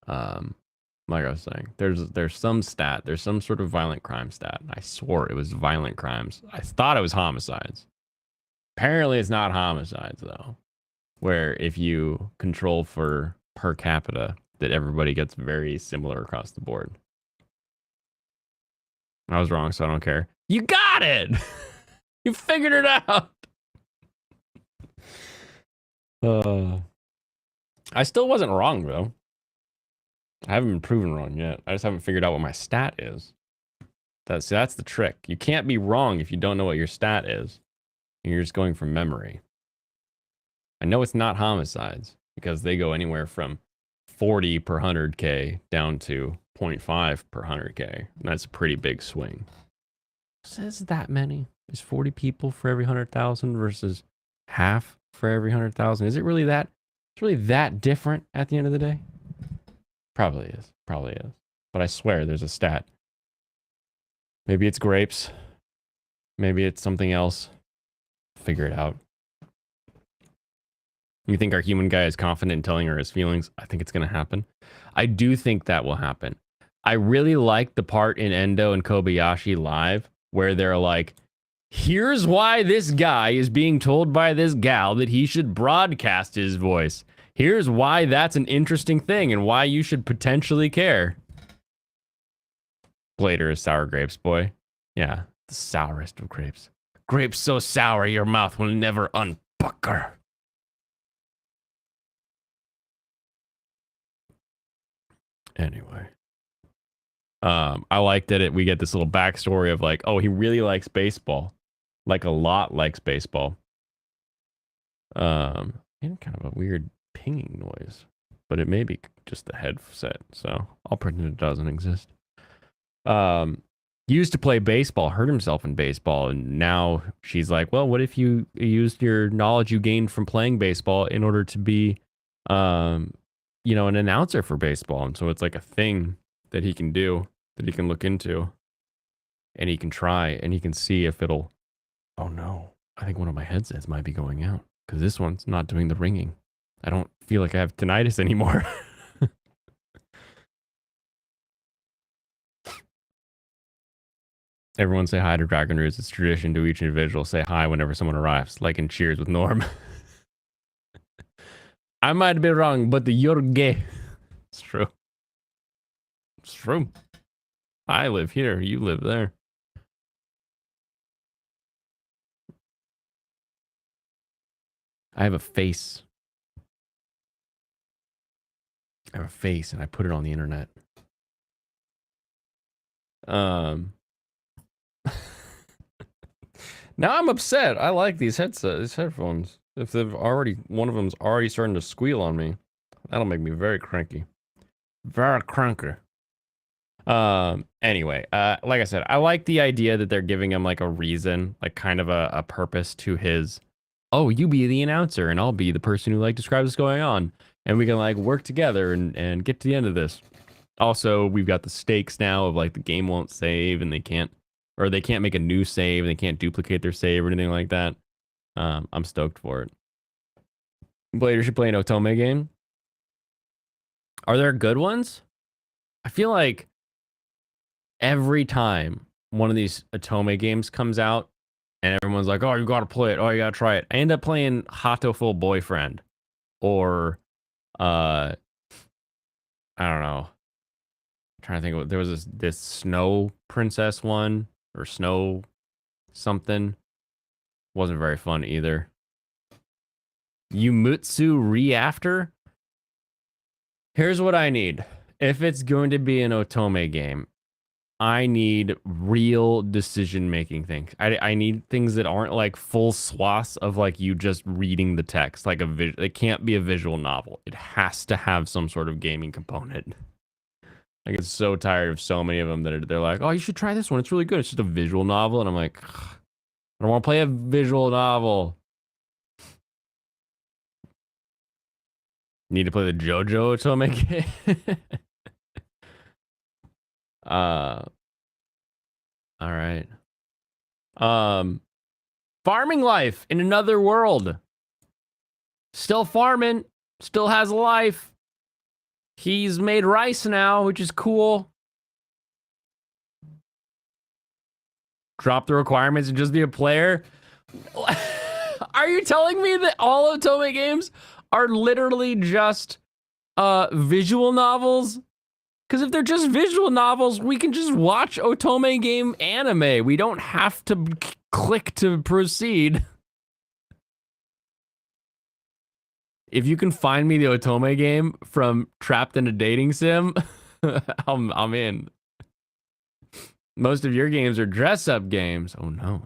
like I was saying, there's some stat, there's some sort of violent crime stat. I swore it was violent crimes. I thought it was homicides. Apparently it's not homicides though. Where if you control for per capita, that everybody gets very similar across the board. I was wrong, so I don't care. You got it! You figured it out! I still wasn't wrong though. I haven't been proven wrong yet. I just haven't figured out what my stat is. That's the trick. You can't be wrong if you don't know what your stat is. You're just going from memory. I know it's not homicides because they go anywhere from 40 per 100K down to 0.5 per 100K. And that's a pretty big swing. Says that many? Is 40 people for every 100,000 versus half for every 100,000? Is it really that? It's really that different at the end of the day? Probably is. Probably is. But I swear there's a stat. Maybe it's grapes. Maybe it's something else. Figure it out. You think our human guy is confident in telling her his feelings? I think it's going to happen. I do think that will happen. I really like the part in Endo and Kobayashi live where they're like, here's why this guy is being told by this gal that he should broadcast his voice. Here's why that's an interesting thing and why you should potentially care. Blader is sour grapes, boy. Yeah, the sourest of grapes. Grapes so sour your mouth will never unpucker. Anyway. I like that we get this little backstory of like, oh, he really likes baseball. Like a lot likes baseball. And kind of a weird pinging noise. But it may be just the headset, so I'll pretend it doesn't exist. Used to play baseball, hurt himself in baseball, and now she's like, well, what if you used your knowledge you gained from playing baseball in order to be an announcer for baseball? And so it's like a thing that he can do, that he can look into, and he can try, and he can see if it'll, oh no, I think one of my headsets might be going out because this one's not doing the ringing. I don't feel like I have tinnitus anymore. Everyone say hi to Dragon Roots. It's tradition to each individual say hi whenever someone arrives, like in Cheers with Norm. I might have been wrong, but you're gay. It's true. It's true. I live here. You live there. I have a face. I have a face, and I put it on the internet. Now I'm upset. I like these headphones. If one of them's already starting to squeal on me, that'll make me very cranky. Very cranky. Anyway, like I said, I like the idea that they're giving him like a reason, like kind of a purpose to his, oh, you be the announcer and I'll be the person who like describes what's going on. And we can like work together and get to the end of this. Also, we've got the stakes now of like the game won't save and they can't make a new save and they can't duplicate their save or anything like that. I'm stoked for it. Blader should play an Otome game. Are there good ones? I feel like every time one of these Otome games comes out and everyone's like, "Oh, you got to play it. Oh, you got to try it." I end up playing Hatoful Boyfriend or I don't know. I'm trying to think of, there was this Snow Princess one or Snow something. Wasn't very fun either. Yumutsu Reafter? Here's what I need. If it's going to be an Otome game, I need real decision-making things. I need things that aren't like full swaths of like you just reading the text. Like it can't be a visual novel. It has to have some sort of gaming component. I get so tired of so many of them that they're like, "Oh, you should try this one. It's really good. It's just a visual novel." And I'm like, "Ugh, I don't want to play a visual novel. Need to play the JoJo Otome game." All right. Farming life in another world. Still farming, still has a life. He's made rice now, which is cool. Drop the requirements and just be a player. Are you telling me that all Otome games are literally just visual novels? Because if they're just visual novels, we can just watch Otome game anime. We don't have to click to proceed. If you can find me the Otome game from Trapped in a Dating Sim, I'm in. Most of your games are dress-up games. Oh no.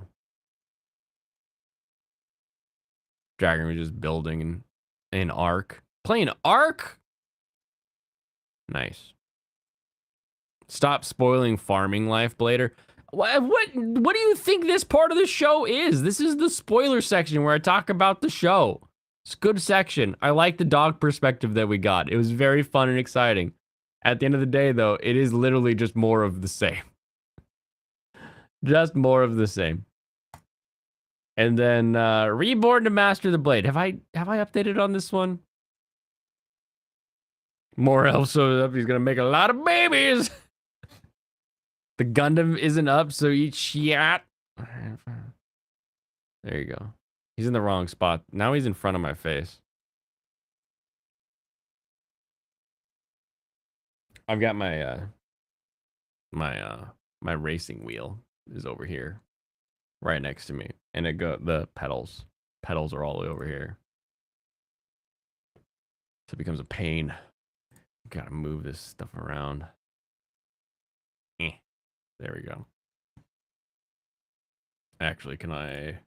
Dragon was just building an Ark. Playing Ark? Nice. Stop spoiling farming life, Blader. What do you think this part of the show is? This is the spoiler section where I talk about the show. It's a good section. I like the dog perspective that we got. It was very fun and exciting. At the end of the day, though, it is literally just more of the same. Just more of the same. And then Reborn to Master the Blade. Have I updated on this one? More elves, so he's gonna make a lot of babies. The Gundam isn't up, so eat shit. There you go. He's in the wrong spot. Now he's in front of my face. I've got my my racing wheel is over here, right next to me, and the pedals. Pedals are all the way over here, so it becomes a pain. Gotta move this stuff around. There we go. Actually, can I?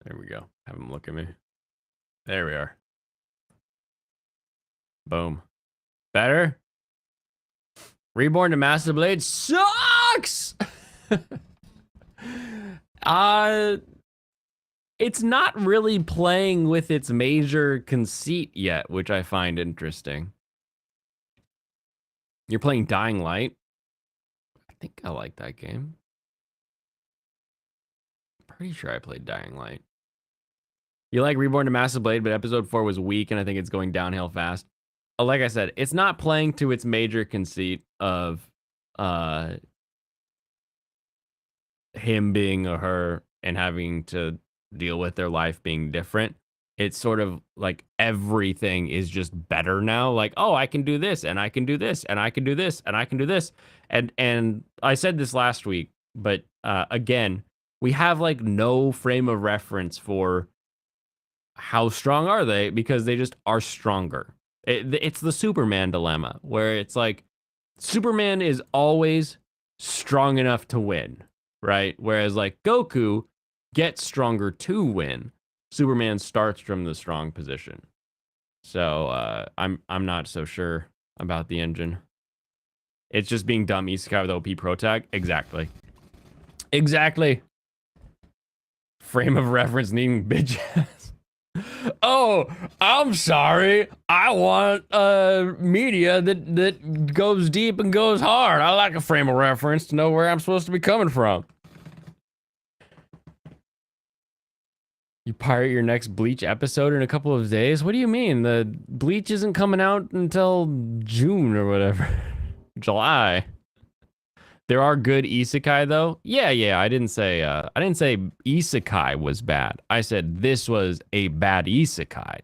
There we go. Have him look at me. There we are. Boom. Better? Reborn to Master Blade sucks! It's not really playing with its major conceit yet, which I find interesting. You're playing Dying Light? I think I like that game. Pretty sure I played Dying Light. You like Reborn to Master Blade, but episode 4 was weak, and I think it's going downhill fast. Like I said, it's not playing to its major conceit of him being a her and having to deal with their life being different. It's sort of like everything is just better now. Like, oh, I can do this, and I can do this, and I can do this, and I can do this. And I said this last week, but again, we have like no frame of reference for how strong are they, because they just are stronger. It's the Superman dilemma, where it's like Superman is always strong enough to win, right? Whereas like Goku gets stronger to win. Superman starts from the strong position. So I'm not so sure about the engine. It's just being dumb Isekai with OP Pro Tag. Exactly. Exactly. Frame of reference needing bitch ass. Oh, I'm sorry. I want media that goes deep and goes hard. I like a frame of reference to know where I'm supposed to be coming from. You pirate your next Bleach episode in a couple of days? What do you mean? The Bleach isn't coming out until June or whatever. July. There are good isekai though. Yeah. I didn't say isekai was bad. I said this was a bad isekai.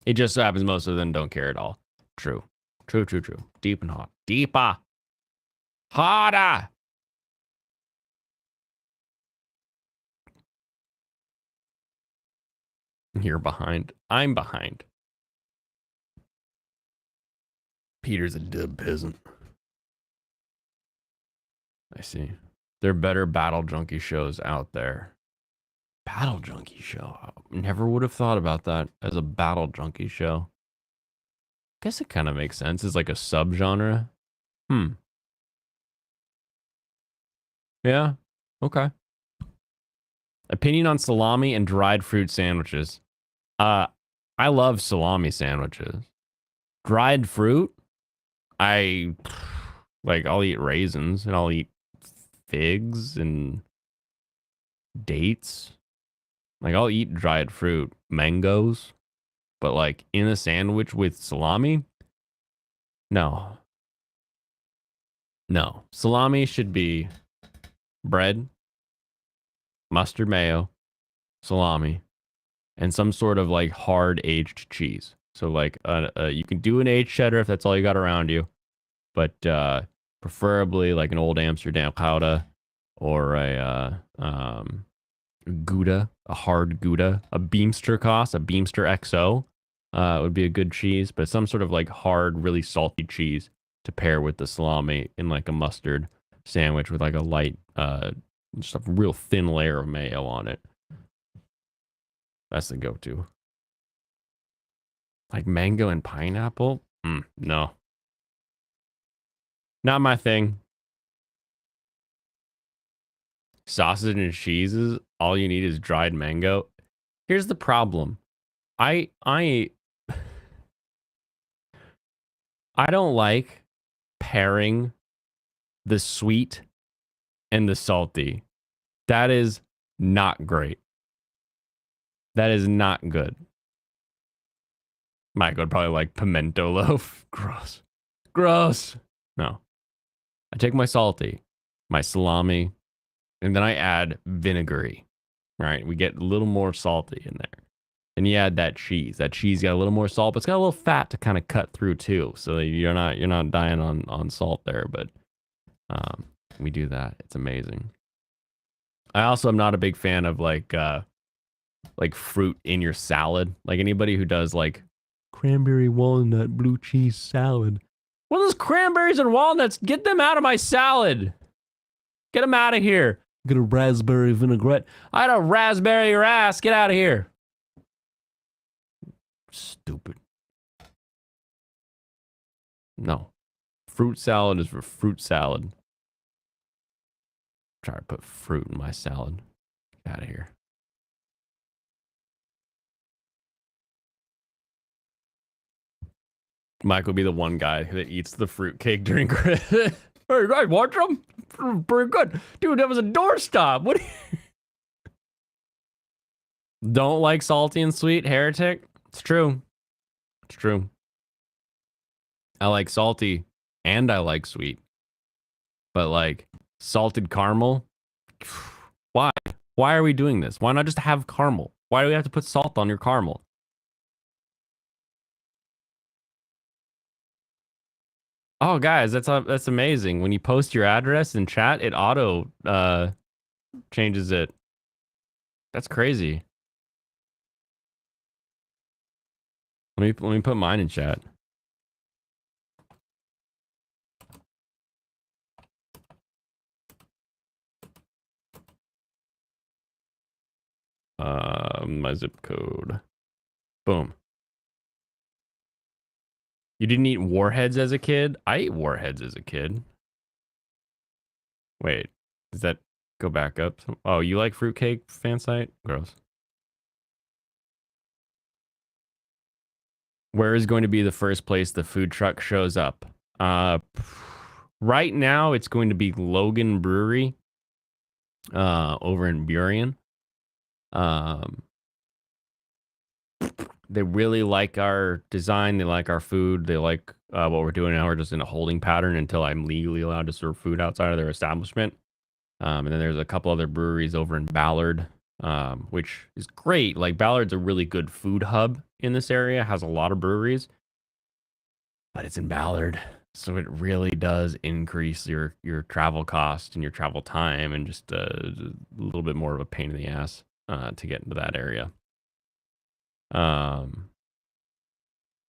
It just so happens most of them don't care at all. True. True. Deep and hot. Deeper. Harder. You're behind. I'm behind. Peter's a dub peasant. I see. There are better battle junkie shows out there. Battle junkie show. I never would have thought about that as a battle junkie show. Guess it kind of makes sense. It's like a subgenre. Yeah. Okay. Opinion on salami and dried fruit sandwiches. I love salami sandwiches. Dried fruit? I'll eat raisins and I'll eat figs and dates. Like I'll eat dried fruit, mangoes, but like in a sandwich with salami? No. No. Salami should be bread, mustard mayo, salami, and some sort of like hard aged cheese. So like you can do an aged cheddar if that's all you got around you, but preferably like an old Amsterdam Gouda or a Gouda, a hard Gouda, a Beemster Koss, a Beemster XO would be a good cheese, but some sort of like hard, really salty cheese to pair with the salami in like a mustard sandwich with like a light, just a real thin layer of mayo on it. That's the go-to. Like mango and pineapple? No. Not my thing. Sausage and cheeses, all you need is dried mango. Here's the problem. I don't like pairing the sweet and the salty. That is not great. That is not good. Mike would probably like pimento loaf. Gross. Gross. No. I take my salty, my salami, and then I add vinegary. Right? We get a little more salty in there. And you add that cheese. That cheese got a little more salt, but it's got a little fat to kind of cut through too. So you're not dying on salt there, but we do that. It's amazing. I also am not a big fan of like fruit in your salad. Like anybody who does like cranberry walnut blue cheese salad. What are those cranberries and walnuts? Get them out of my salad. Get them out of here. Get a raspberry vinaigrette. I had a raspberry your ass. Get out of here. Stupid. No. Fruit salad is for fruit salad. Try to put fruit in my salad. Get out of here. Mike will be the one guy that eats the fruitcake during Christmas. Hey guys, watch them. Pretty good. Dude, that was a doorstop. What? Don't like salty and sweet, heretic? It's true. It's true. I like salty and I like sweet. But like salted caramel? Why? Why are we doing this? Why not just have caramel? Why do we have to put salt on your caramel? Oh, guys, that's amazing. When you post your address in chat, it auto changes it. That's crazy. Let me put mine in chat. My zip code. Boom. You didn't eat warheads as a kid? I ate warheads as a kid. Wait, does that go back up? Oh, you like fruitcake fan site? Gross. Where is going to be the first place the food truck shows up? Right now, it's going to be Logan Brewery over in Burien. They really like our design. They like our food. They like what we're doing now. We're just in a holding pattern until I'm legally allowed to serve food outside of their establishment. And then there's a couple other breweries over in Ballard, which is great. Like Ballard's a really good food hub in this area, has a lot of breweries, but it's in Ballard. So it really does increase your travel cost and your travel time, and just a little bit more of a pain in the ass to get into that area.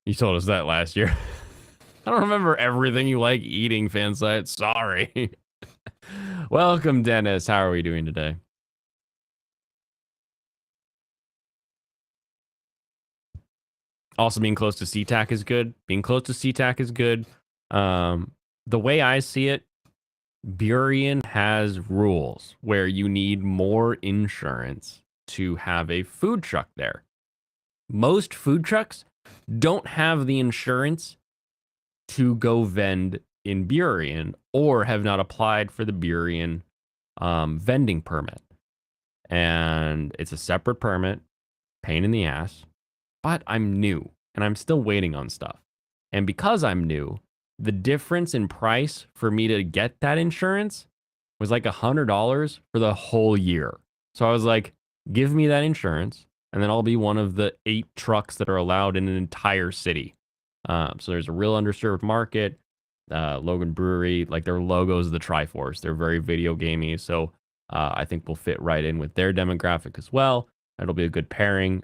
You told us that last year. I don't remember everything you like eating, Fansite. Sorry. Welcome, Dennis. How are we doing today? Also, being close to SeaTac is good. Being close to SeaTac is good. The way I see it, Burien has rules where you need more insurance to have a food truck there. Most food trucks don't have the insurance to go vend in Burien, or have not applied for the Burien vending permit. And it's a separate permit, pain in the ass, but I'm new and I'm still waiting on stuff. And because I'm new, the difference in price for me to get that insurance was like $100 for the whole year. So I was like, give me that insurance, and then I'll be one of the 8 trucks that are allowed in an entire city. So there's a real underserved market. Logan Brewery, like their logo is the Triforce. They're very video gamey. So I think we'll fit right in with their demographic as well. It'll be a good pairing.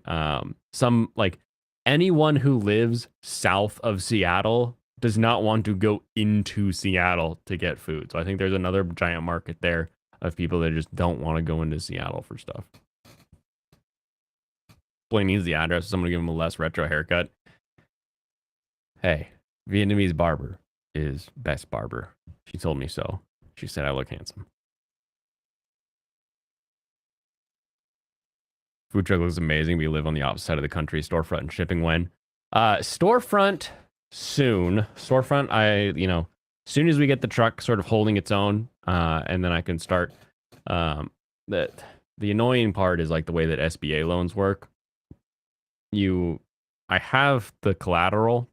Some like anyone who lives south of Seattle does not want to go into Seattle to get food. So I think there's another giant market there of people that just don't want to go into Seattle for stuff. Blaine needs the address. So I'm gonna give him a less retro haircut. Hey, Vietnamese barber is best barber. She told me so. She said I look handsome. Food truck looks amazing. We live on the opposite side of the country. Storefront and shipping when? Storefront soon. Storefront, as soon as we get the truck sort of holding its own, and then I can start. The annoying part is like the way that SBA loans work. I have the collateral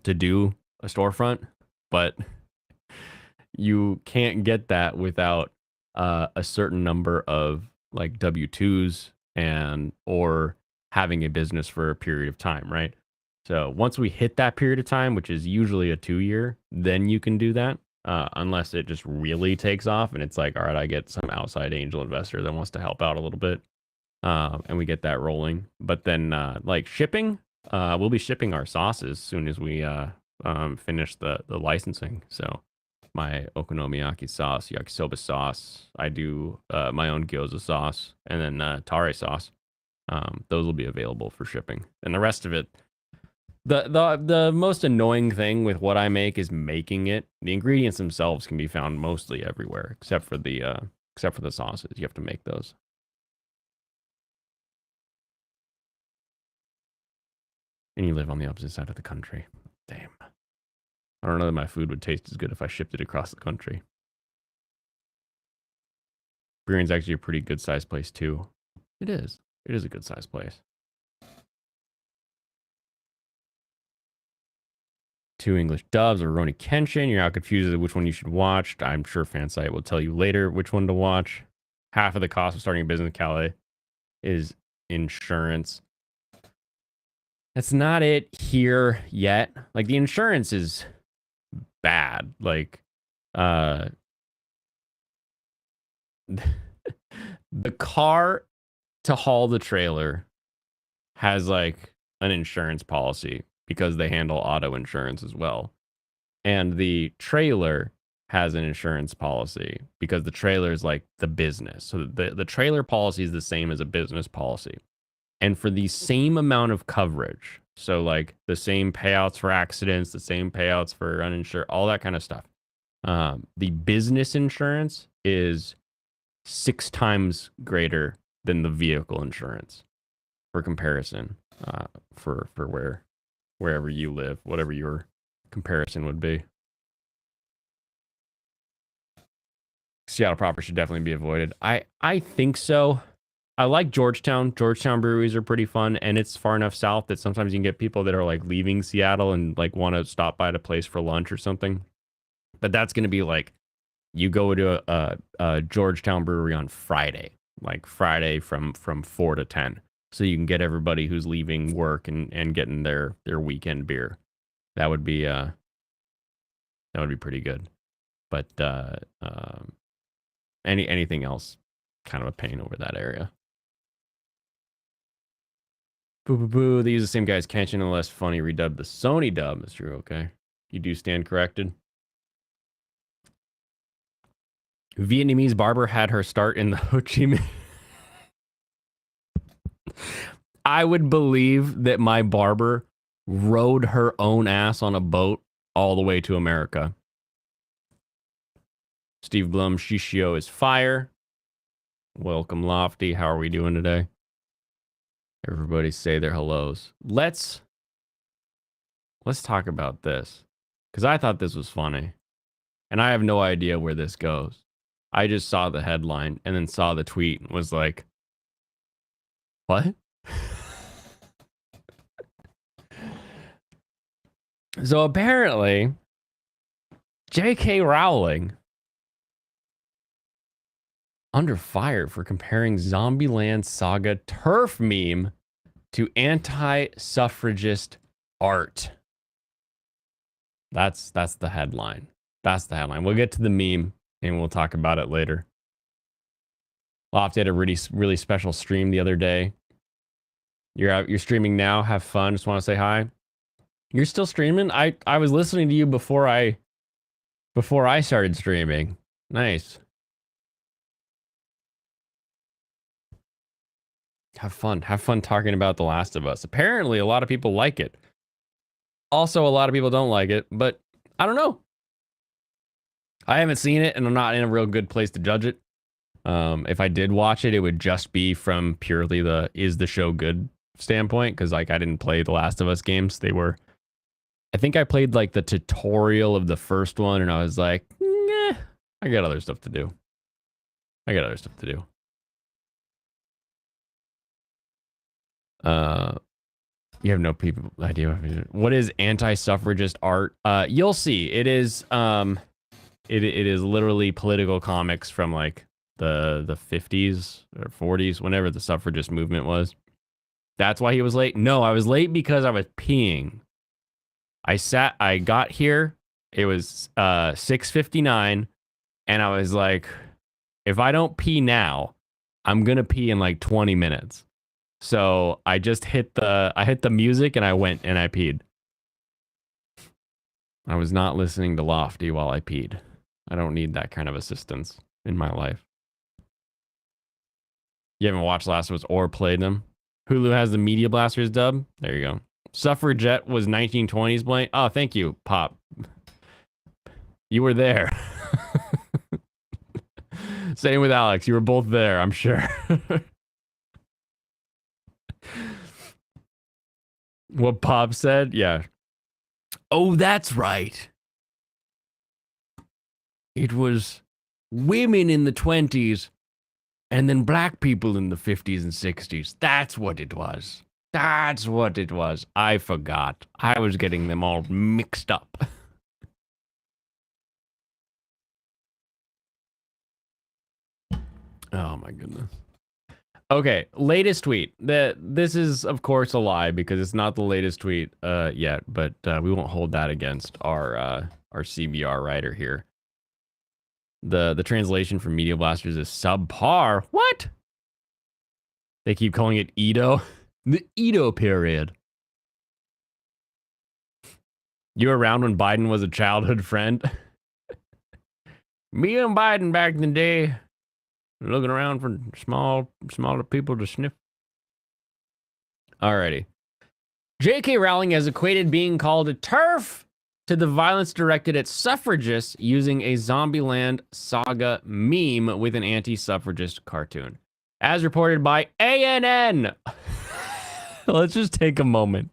to do a storefront, but you can't get that without a certain number of like W-2s or having a business for a period of time, right? So once we hit that period of time, which is usually a 2-year, then you can do that, unless it just really takes off and it's like, all right, I get some outside angel investor that wants to help out a little bit, and we get that rolling. But then like shipping, we'll be shipping our sauces as soon as we finish the licensing. So my okonomiyaki sauce, yakisoba sauce, I do my own gyoza sauce, and then tare sauce. Those will be available for shipping. And the rest of it, the most annoying thing with what I make is making it. The ingredients themselves can be found mostly everywhere, except for the sauces. You have to make those. And you live on the opposite side of the country. Damn. I don't know that my food would taste as good if I shipped it across the country. Burien's actually a pretty good sized place too. It is. It is a good sized place. 2 English dubs of Rurouni Kenshin. You're now confused as to which one you should watch. I'm sure Fansite will tell you later which one to watch. Half of the cost of starting a business in Calais is insurance. That's not it here yet. Like the insurance is bad. Like the car to haul the trailer has like an insurance policy because they handle auto insurance as well. And the trailer has an insurance policy because the trailer is like the business. So the trailer policy is the same as a business policy. And for the same amount of coverage, so like the same payouts for accidents, the same payouts for uninsured, all that kind of stuff, the business insurance is 6 times greater than the vehicle insurance. For comparison, for wherever you live, whatever your comparison would be. Seattle proper should definitely be avoided. I think so. I like Georgetown. Georgetown breweries are pretty fun, and it's far enough south that sometimes you can get people that are like leaving Seattle and like want to stop by at a place for lunch or something. But that's going to be like you go to a Georgetown brewery on Friday, like Friday from 4 to 10, so you can get everybody who's leaving work and getting their weekend beer. That would be pretty good. But anything else, kind of a pain over that area. Boo boo boo. They use the same guy as Kenshin, unless funny redub the Sony dub. That's true. Okay, you do stand corrected. Vietnamese barber had her start in the Ho Chi Minh. I would believe that my barber rode her own ass on a boat all the way to America. Steve Blum, Shishio is fire. Welcome, Lofty. How are we doing today? Everybody say their hellos. Let's talk about this, because I thought this was funny, and I have no idea where this goes. I just saw the headline and then saw the tweet and was like, what? So apparently, J.K. Rowling under fire for comparing Zombieland Saga turf meme to anti-suffragist art. That's the headline. That's the headline. We'll get to the meme and we'll talk about it later. Loft had a really special stream the other day. You're streaming now. Have fun. Just want to say hi. You're still streaming? I was listening to you before I started streaming. Nice. Have fun. Have fun talking about The Last of Us. Apparently, a lot of people like it. Also, a lot of people don't like it, but I don't know. I haven't seen it, and I'm not in a real good place to judge it. If I did watch it, it would just be from purely the is the show good standpoint, because like I didn't play The Last of Us games. I think I played like the tutorial of the first one, and I was like, nah, I got other stuff to do. You have no idea what is anti-suffragist art. You'll see. It is it is literally political comics from like the 50s or 40s, whenever the suffragist movement was. That's why he was late. No, I was late because I was peeing. I got here. It was 6:59, and I was like, if I don't pee now, I'm gonna pee in like 20 minutes. So I just hit the music and I went and I peed. I was not listening to Lofty while I peed. I don't need that kind of assistance in my life. You haven't watched Last of Us or played them? Hulu has the Media Blasters dub. There you go. Suffragette was 1920s blank. Oh, thank you, Pop. You were there. Same with Alex. You were both there, I'm sure. What Pop said? Yeah. Oh, that's right. It was women in the 20s and then black people in the 50s and 60s. That's what it was. I forgot. I was getting them all mixed up. Oh my goodness. Okay, latest tweet. This is of course a lie because it's not the latest tweet yet, but we won't hold that against our CBR writer here. The translation from Media Blasters is subpar. What? They keep calling it Edo. The Edo period. You were around when Biden was a childhood friend? Me and Biden back in the day, looking around for smaller people to sniff. Alrighty. J.K. Rowling has equated being called a TERF to the violence directed at suffragists using a Zombieland Saga meme with an anti-suffragist cartoon. As reported by ANN. Let's just take a moment.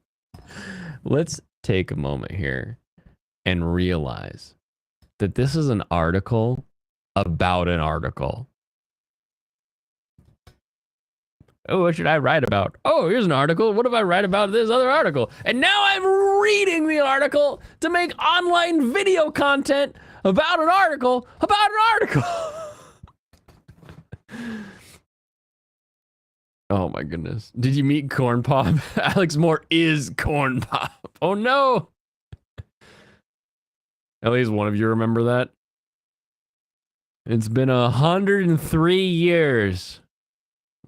Let's take a moment here and realize that this is an article about an article. Oh, what should I write about? Oh, here's an article. What if I write about this other article? And now I'm reading the article to make online video content about an article about an article. Oh my goodness. Did you meet Corn Pop? Alex Moore is Corn Pop. Oh no. At least one of you remember that. It's been 103 years.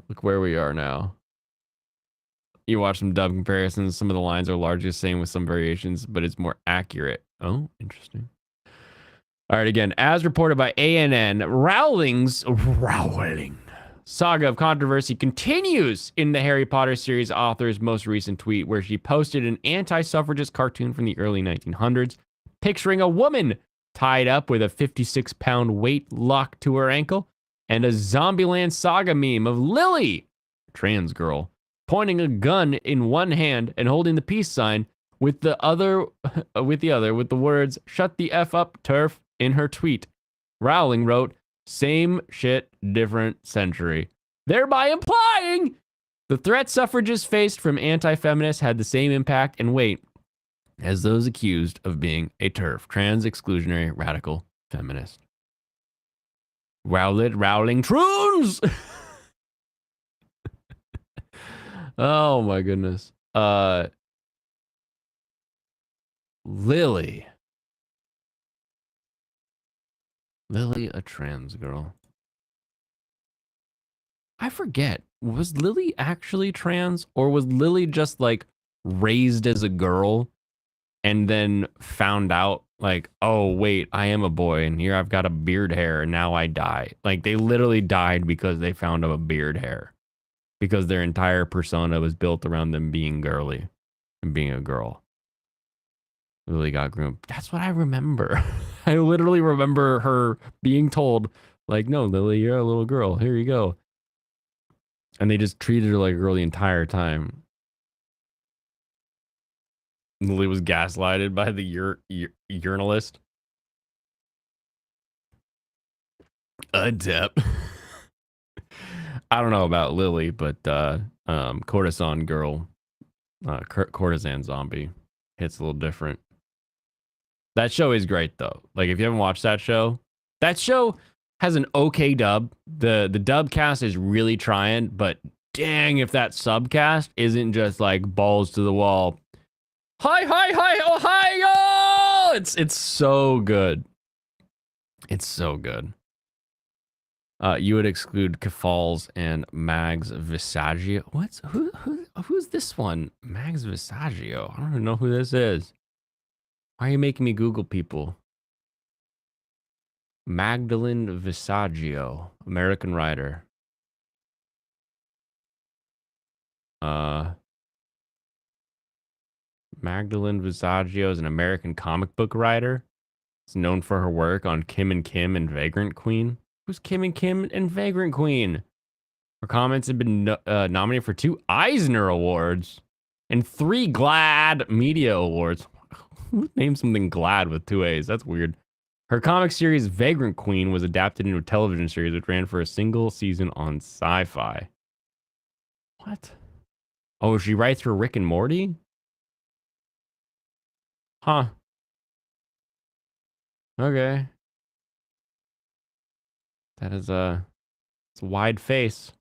Look where we are now. You watch some dub comparisons. Some of the lines are largely the same with some variations, but it's more accurate. Oh, interesting. All right, again, as reported by ANN, Rowling's saga of controversy continues in the Harry Potter series author's most recent tweet, where she posted an anti-suffragist cartoon from the early 1900s, picturing a woman tied up with a 56-pound weight locked to her ankle, and a Zombieland Saga meme of Lily, trans girl, pointing a gun in one hand and holding the peace sign with the other, with the words "Shut the F up, TERF" in her tweet. Rowling wrote, "Same shit, different century," thereby implying the threat suffragists faced from anti-feminists had the same impact and weight as those accused of being a TERF, trans exclusionary radical feminist. Rowling troons. Oh my goodness. Lily, a trans girl. I forget. Was Lily actually trans, or was Lily just like raised as a girl and then found out like, oh wait, I am a boy and here I've got a beard hair and now I die. Like they literally died because they found a beard hair, because their entire persona was built around them being girly and being a girl. Lily got groomed. That's what I remember. I literally remember her being told like, no, Lily, you're a little girl. Here you go. And they just treated her like a girl the entire time. Lily was gaslighted by the journalist. Adept. I don't know about Lily, but courtesan girl, courtesan zombie hits a little different. That show is great though. Like if you haven't watched that show has an okay dub. The dub cast is really trying, but dang if that subcast isn't just like balls to the wall. Hi, Ohio! It's so good. It's so good. You would exclude Kefals and Mags Visaggio. Who's this one? Mags Visaggio. I don't even know who this is. Why are you making me Google people? Magdalene Visaggio, American writer. Magdalene Visaggio is an American comic book writer. It's known for her work on Kim and Kim and Vagrant Queen. Who's Kim and Kim and Vagrant Queen? Her comments have been nominated for 2 Eisner Awards and 3 GLAAD Media Awards. Who named something GLAAD with 2 A's? That's weird. Her comic series Vagrant Queen was adapted into a television series which ran for a single season on Sci-Fi. What? Oh, she writes for Rick and Morty? Huh. Okay. That is it's a wide face.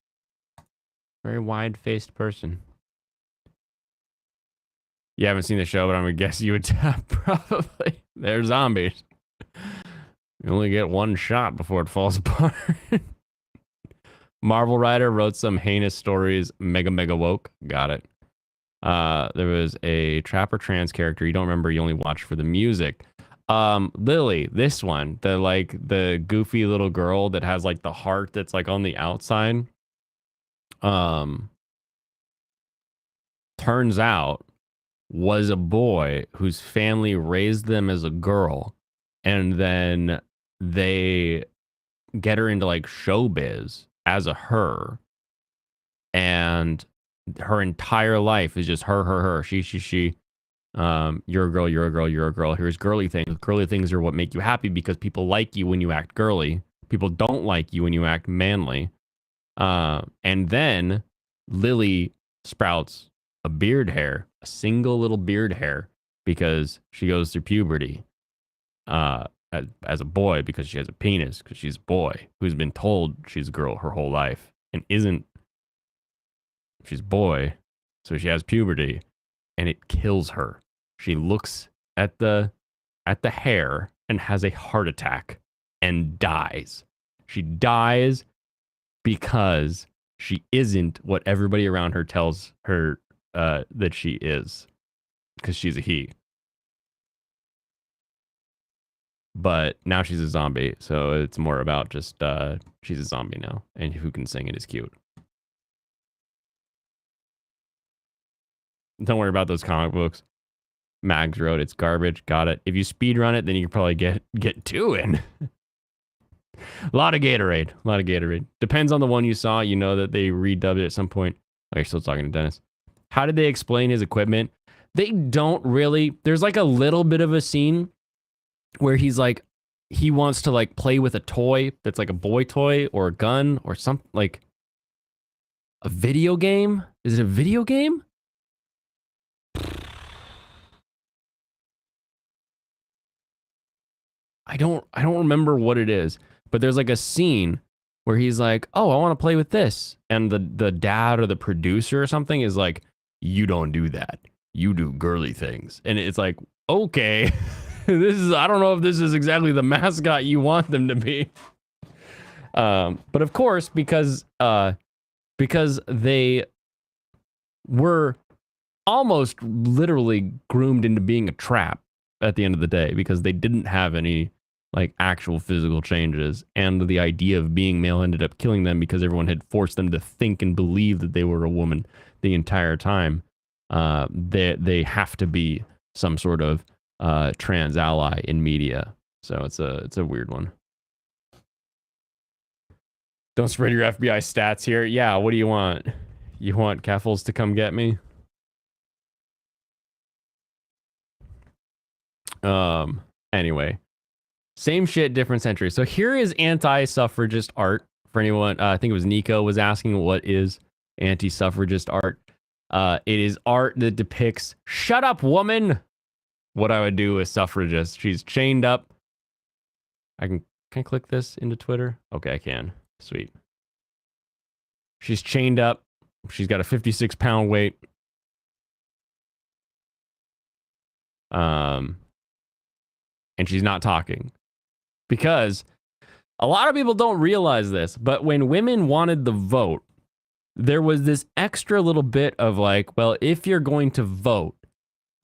Very wide-faced person. You haven't seen the show, but I'm gonna guess you would tap probably. They're zombies. You only get one shot before it falls apart. Marvel writer wrote some heinous stories. Mega woke. Got it. There was a trapper trans character you don't remember. You only watched for the music. Lily, this one, the goofy little girl that has like the heart that's like on the outside. Turns out was a boy whose family raised them as a girl, and then they get her into like showbiz as a her, and her entire life is just her, she. You're a girl, you're a girl, you're a girl. Here's girly things. Girly things are what make you happy because people like you when you act girly. People don't like you when you act manly. And then Lily sprouts a beard hair, a single little beard hair, because she goes through puberty. As a boy, because she has a penis, because she's a boy who's been told she's a girl her whole life and isn't. She's a boy, so she has puberty, and it kills her. She looks at the hair and has a heart attack and dies. She dies because she isn't what everybody around her tells her that she is, because she's a he. But now she's a zombie, so it's more about just she's a zombie now, and who can sing it is cute. Don't worry about those comic books. Mags wrote it's garbage. Got it. If you speed run it, then you can probably get two in. A lot of Gatorade. A lot of Gatorade. Depends on the one you saw. You know that they redubbed it at some point. Oh, you're still talking to Dennis. How did they explain his equipment? They don't really. There's like a little bit of a scene where he's like, he wants to like play with a toy that's like a boy toy or a gun or something, like a video game. Is it a video game? I don't remember what it is, but there's like a scene where he's like, "Oh, I want to play with this," and the dad or the producer or something is like, "You don't do that. You do girly things," and it's like, okay. This is, I don't know if this is exactly the mascot you want them to be. But of course, because they were almost literally groomed into being a trap at the end of the day, because they didn't have any like actual physical changes, and the idea of being male ended up killing them because everyone had forced them to think and believe that they were a woman the entire time. They have to be some sort of trans ally in media, so it's a weird one. Don't spread your FBI stats here. Yeah, what do you want? You want Keffels to come get me? Anyway, same shit, different century. So here is anti-suffragist art for anyone. I think it was Nico was asking, what is anti-suffragist art? It is art that depicts, shut up, woman, what I would do with suffragists. She's chained up. Can I click this into Twitter? Okay, I can. Sweet. She's chained up. She's got a 56-pound weight. And she's not talking. Because a lot of people don't realize this, but when women wanted the vote, there was this extra little bit of like, well, if you're going to vote,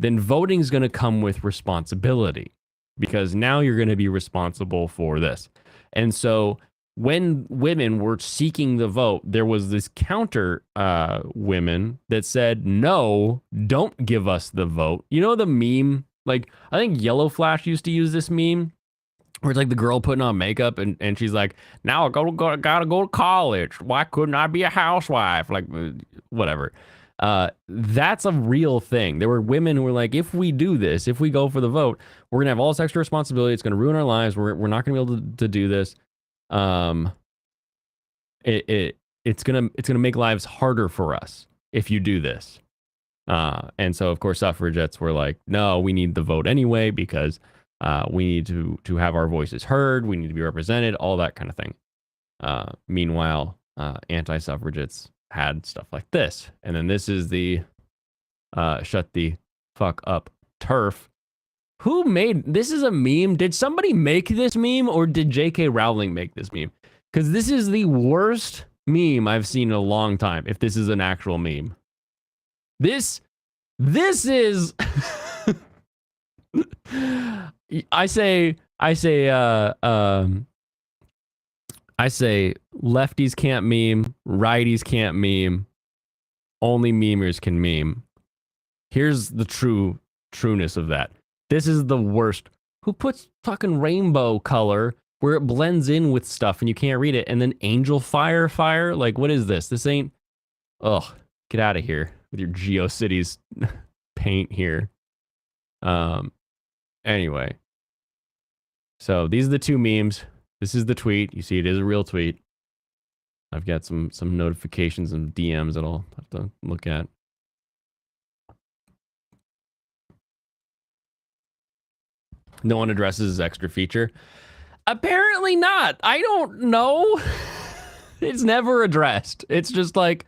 then voting is going to come with responsibility, because now you're going to be responsible for this. And so when women were seeking the vote, there was this counter women that said, no, don't give us the vote. You know the meme? Like, I think Yellow Flash used to use this meme where it's like the girl putting on makeup and she's like, now I gotta go to college. Why couldn't I be a housewife? Like, whatever. That's a real thing. There were women who were like, if we do this, if we go for the vote, we're gonna have all this extra responsibility. It's gonna ruin our lives. We're not gonna be able to do this. It's gonna make lives harder for us if you do this. And so of course suffragettes were like, no, we need the vote anyway, because we need to have our voices heard. We need to be represented, all that kind of thing. Meanwhile, anti-suffragettes had stuff like this. And then this is the shut the fuck up turf. Who made this? Is a meme? Did somebody make this meme, or did J.K. Rowling make this meme? Because this is the worst meme I've seen in a long time, if this is an actual meme. This is I say lefties can't meme, righties can't meme, only memers can meme. Here's the trueness of that. This is the worst. Who puts fucking rainbow color where it blends in with stuff and you can't read it, and then angel fire? Like, what is this? This ain't. Ugh, get out of here with your GeoCities paint here. Anyway, so these are the two memes. This is the tweet. You see, it is a real tweet. I've got some notifications and DMs that I'll have to look at. No one addresses this extra feature. Apparently not. I don't know. It's never addressed. It's just like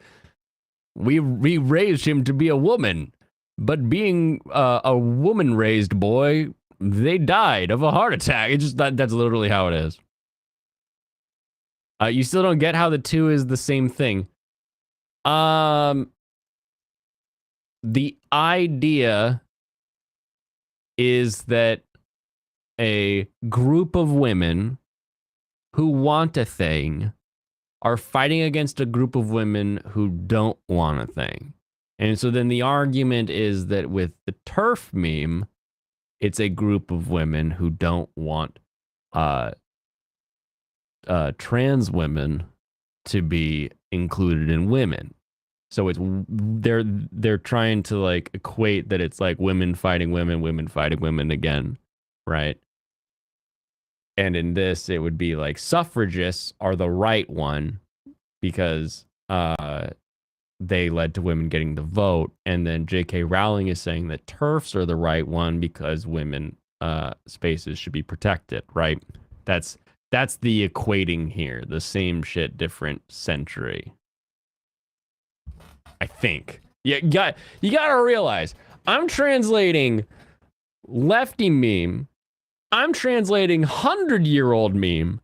we raised him to be a woman, but being a woman-raised boy, they died of a heart attack. It's just that's literally how it is. You still don't get how the two is the same thing. The idea is that a group of women who want a thing are fighting against a group of women who don't want a thing. And so then the argument is that with the TERF meme, it's a group of women who don't want trans women to be included in women. So it's they're trying to like equate that it's like women fighting women again, right? And in this, it would be like suffragists are the right one because they led to women getting the vote, and then J.K. Rowling is saying that TERFs are the right one because women spaces should be protected, right? That's the equating here. The same shit, different century. I think. Yeah, you gotta realize I'm translating lefty meme. I'm translating 100-year-old meme.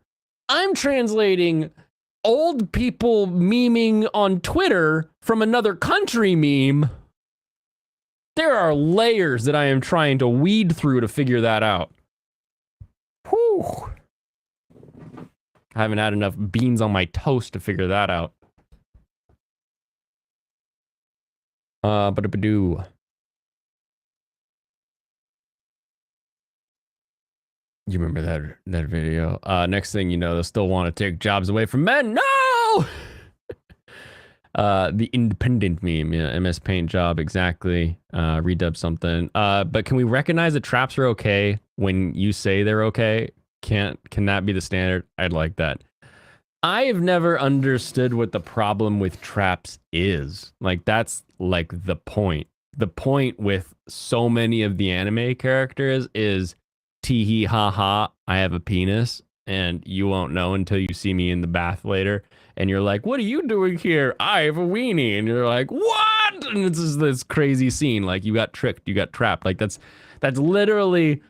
I'm translating old people memeing on Twitter from another country meme. There are layers that I am trying to weed through to figure that out. Whew. I haven't had enough beans on my toast to figure that out. Ba-da-ba-doo. You remember that video? Next thing you know, they'll still want to take jobs away from men. No! The independent meme, yeah, MS Paint job, exactly. Redub something. But can we recognize that traps are okay when you say they're okay? Can that be the standard? I'd like that. I have never understood what the problem with traps is. Like, that's like the point. The point with so many of the anime characters is tee hee ha ha, I have a penis, and you won't know until you see me in the bath later. And you're like, what are you doing here? I have a weenie. And you're like, what? And it's just this crazy scene. Like, you got tricked, you got trapped. Like, that's literally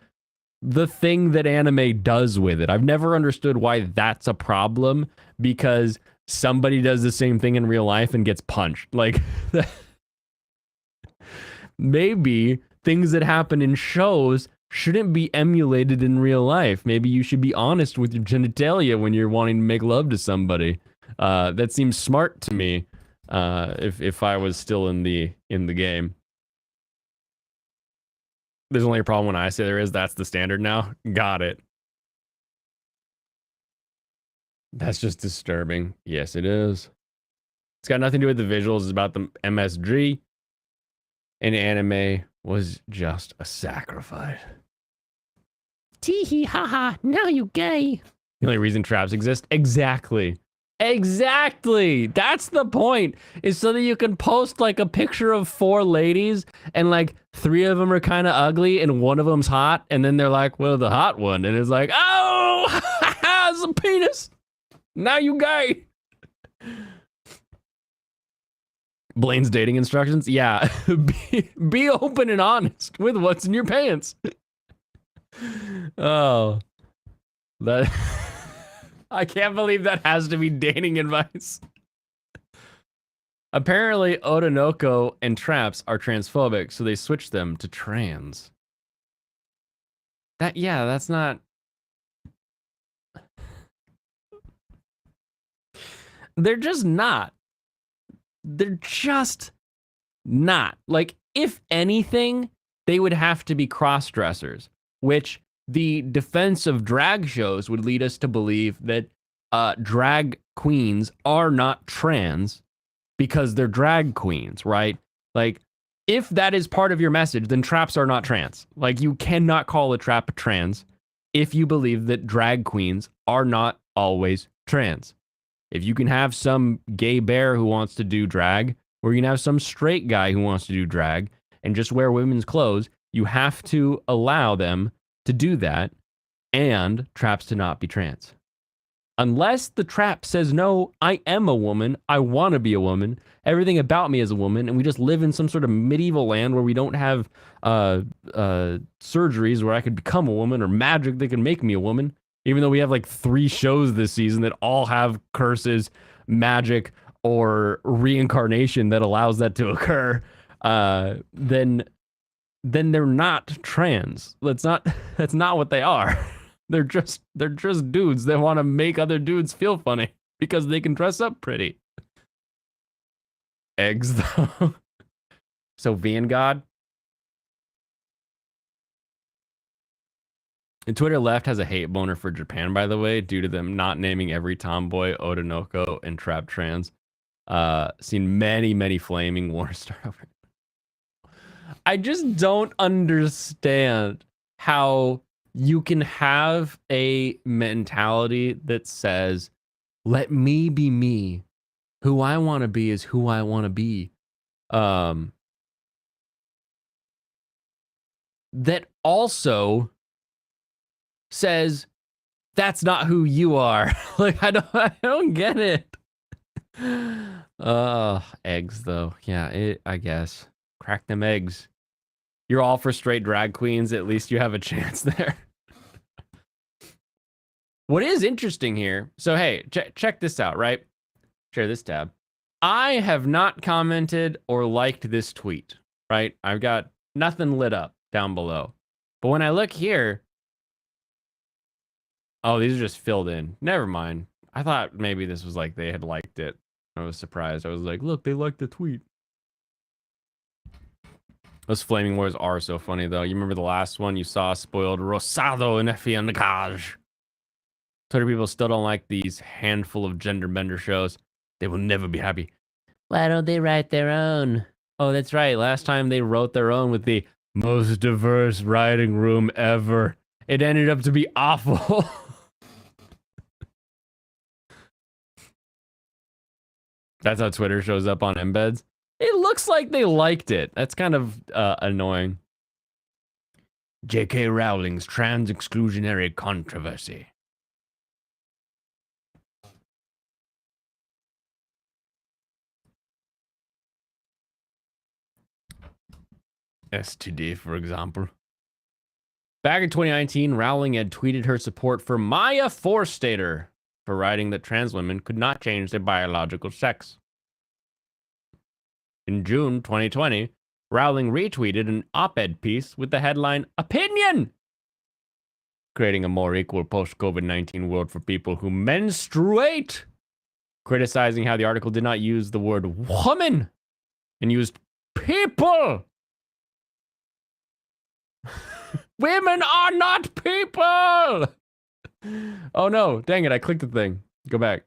the thing that anime does with it. I've never understood why that's a problem, because somebody does the same thing in real life and gets punched. Like, maybe things that happen in shows shouldn't be emulated in real life. Maybe you should be honest with your genitalia when you're wanting to make love to somebody. That seems smart to me. If I was still in the game. There's only a problem when I say there is. That's the standard now. Got it. That's just disturbing. Yes, it is. It's got nothing to do with the visuals. It's about the MSG. And anime was just a sacrifice. Tee hee ha ha, now you gay. The only reason traps exist? Exactly. Exactly. That's the point. Is so that you can post like a picture of 4 ladies and like 3 of them are kind of ugly and 1 of them's hot. And then they're like, well, the hot one. And it's like, oh, it's a penis. Now you gay. Blaine's dating instructions? Yeah. Be open and honest with what's in your pants. Oh. That... I can't believe that has to be dating advice. Apparently, Odonoko and traps are transphobic, so they switched them to trans. That's not... They're just not. They're just not. Like, if anything, they would have to be cross-dressers, which the defense of drag shows would lead us to believe that drag queens are not trans because they're drag queens, right? Like, if that is part of your message, then traps are not trans. Like, you cannot call a trap trans if you believe that drag queens are not always trans. If you can have some gay bear who wants to do drag, or you can have some straight guy who wants to do drag and just wear women's clothes, you have to allow them to do that and traps to not be trans. Unless the trap says, no, I am a woman, I want to be a woman, everything about me is a woman, and we just live in some sort of medieval land where we don't have surgeries where I could become a woman or magic that can make me a woman, even though we have like 3 shows this season that all have curses, magic, or reincarnation that allows that to occur, then they're not trans. That's not what they are. They're just dudes that want to make other dudes feel funny because they can dress up pretty. Eggs though. So Vanguard. And Twitter left has a hate boner for Japan, by the way, due to them not naming every tomboy Odinoko and trap trans. Seen many flaming wars start over. I just don't understand how you can have a mentality that says, let me be me. Who I want to be is who I want to be. That also says, that's not who you are. Like, I don't get it. Eggs though. Yeah, I guess. Crack them eggs. You're all for straight drag queens. At least you have a chance there. What is interesting here, so hey, check this out, right? Share this tab. I have not commented or liked this tweet, right? I've got nothing lit up down below. But when I look here, oh, these are just filled in. Never mind. I thought maybe this was like they had liked it. I was surprised. I was like, look, they liked the tweet. Those flaming wars are so funny, though. You remember the last one? You saw spoiled Rosado and Effie and the Cage. Twitter people still don't like these handful of gender bender shows. They will never be happy. Why don't they write their own? Oh, that's right. Last time they wrote their own with the most diverse writing room ever. It ended up to be awful. That's how Twitter shows up on embeds. It looks like they liked it. That's kind of annoying. J.K. Rowling's trans exclusionary controversy. STD, for example. Back in 2019, Rowling had tweeted her support for Maya Forstater for writing that trans women could not change their biological sex. In June 2020, Rowling retweeted an op-ed piece with the headline, Opinion! Creating a more equal post-COVID-19 world for people who menstruate, criticizing how the article did not use the word woman and used people. Women are not people! Oh no, dang it, I clicked the thing. Go back.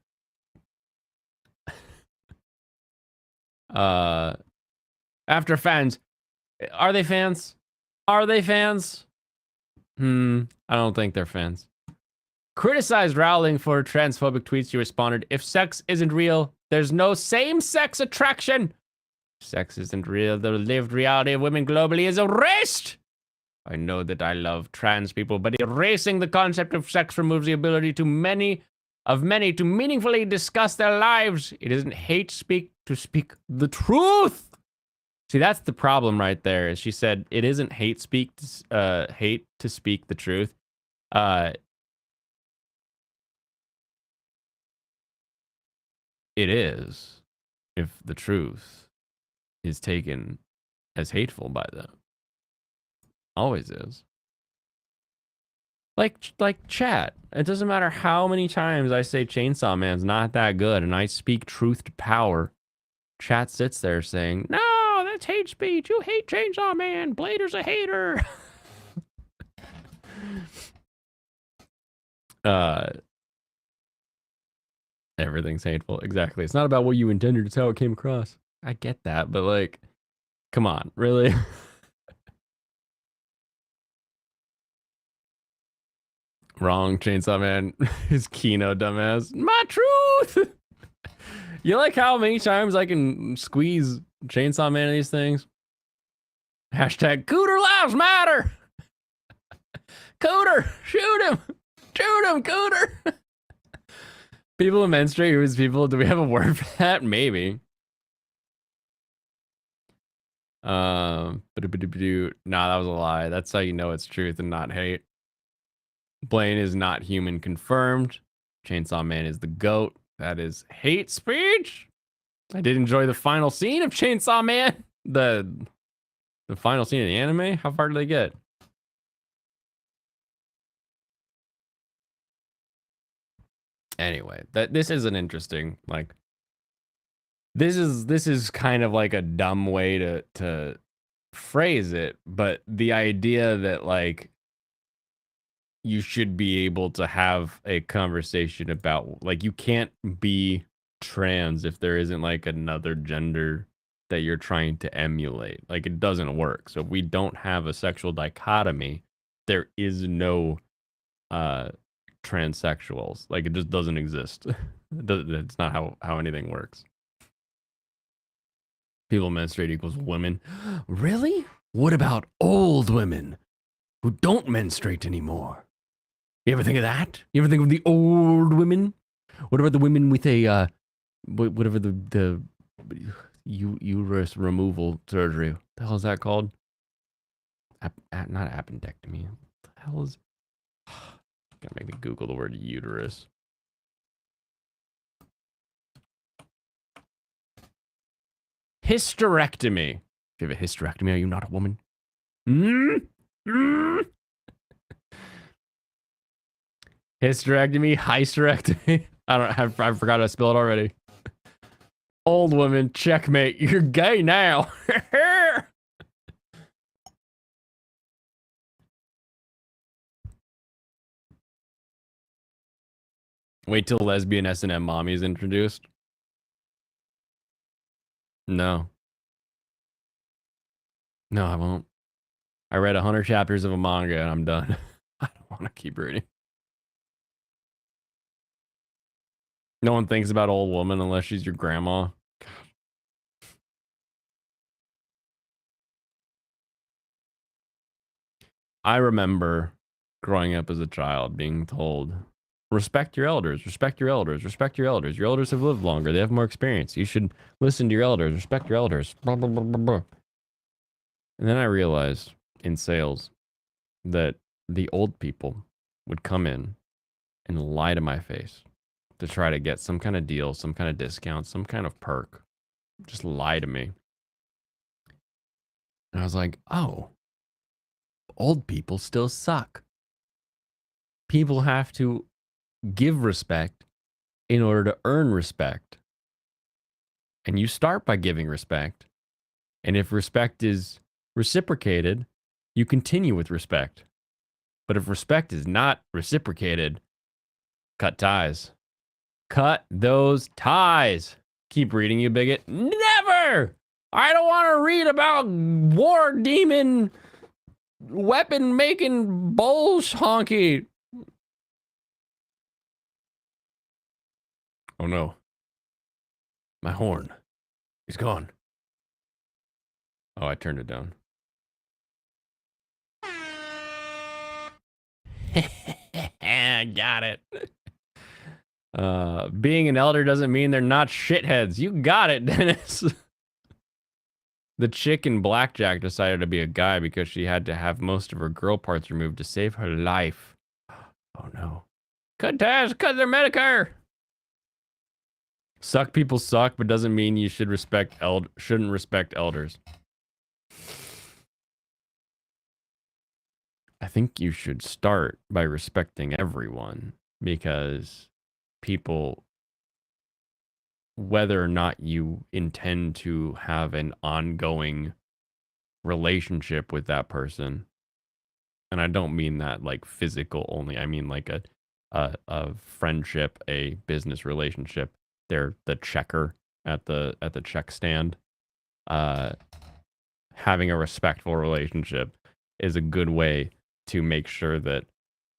After fans. Are they fans? Are they fans? I don't think they're fans. Criticized Rowling for transphobic tweets. She responded, if sex isn't real, there's no same-sex attraction. Sex isn't real. The lived reality of women globally is erased. I know that I love trans people, but erasing the concept of sex removes the ability to many to meaningfully discuss their lives. It isn't hate speak to speak the truth. See, that's the problem right there. Is she said it isn't hate to speak the truth. It is if the truth is taken as hateful by them. Always is. Like chat. It doesn't matter how many times I say Chainsaw Man's not that good and I speak truth to power. Chat sits there saying, no, that's hate speech. You hate Chainsaw Man. Blader's a hater. Everything's hateful. Exactly. It's not about what you intended. It's how it came across. I get that, but like, come on, really? Wrong, Chainsaw Man. His Kino, dumbass. My truth! You like how many times I can squeeze Chainsaw Man in these things? Hashtag Cooter Lives Matter. Cooter, shoot him. Shoot him, Cooter. People who menstruate, who's people? Do we have a word for that? Maybe. Nah, that was a lie. That's how you know it's truth and not hate. Blaine is not human confirmed. Chainsaw Man is the GOAT. That is hate speech. I did enjoy the final scene of Chainsaw Man. The final scene of the anime. How far did they get? Anyway, this is an interesting, like, this is kind of like a dumb way to phrase it, but the idea that like you should be able to have a conversation about, like, you can't be trans if there isn't like another gender that you're trying to emulate. Like, it doesn't work. So if we don't have a sexual dichotomy, there is no transsexuals. Like, it just doesn't exist. It's not how anything works. People menstruate equals women. Really? What about old women who don't menstruate anymore? You ever think of that? You ever think of the old women? What about the women with a whatever the uterus removal surgery? What the hell is that called? Not appendectomy. What the hell is? Gotta make me Google the word uterus. Hysterectomy. If you have a hysterectomy, are you not a woman? Hysterectomy, hysterectomy. I forgot to spell it already. Old woman, checkmate. You're gay now. Wait till lesbian S&M mommy is introduced. No. No, I won't. I read 100 chapters of a manga and I'm done. I don't want to keep reading. No one thinks about old woman unless she's your grandma. God. I remember growing up as a child being told, respect your elders, respect your elders, respect your elders. Your elders have lived longer. They have more experience. You should listen to your elders, respect your elders. Blah, blah, blah, blah, blah. And then I realized in sales that the old people would come in and lie to my face to try to get some kind of deal, some kind of discount, some kind of perk. Just lie to me. And I was like, oh, old people still suck. People have to give respect in order to earn respect. And you start by giving respect. And if respect is reciprocated, you continue with respect. But if respect is not reciprocated, cut ties. Cut those ties. Keep reading, you bigot. Never! I don't want to read about war demon weapon making bulls honky. Oh no. My horn. He's gone. Oh, I turned it down. Got it. Being an elder doesn't mean they're not shitheads. You got it, Dennis. The chick in Blackjack decided to be a guy because she had to have most of her girl parts removed to save her life. Oh no. Cut ties, cut their Medicare. Suck people suck, but doesn't mean you should shouldn't respect elders. I think you should start by respecting everyone, because people, whether or not you intend to have an ongoing relationship with that person, and I don't mean that like physical only, I mean like a friendship, a business relationship. They're the checker at the check stand. Having a respectful relationship is a good way to make sure that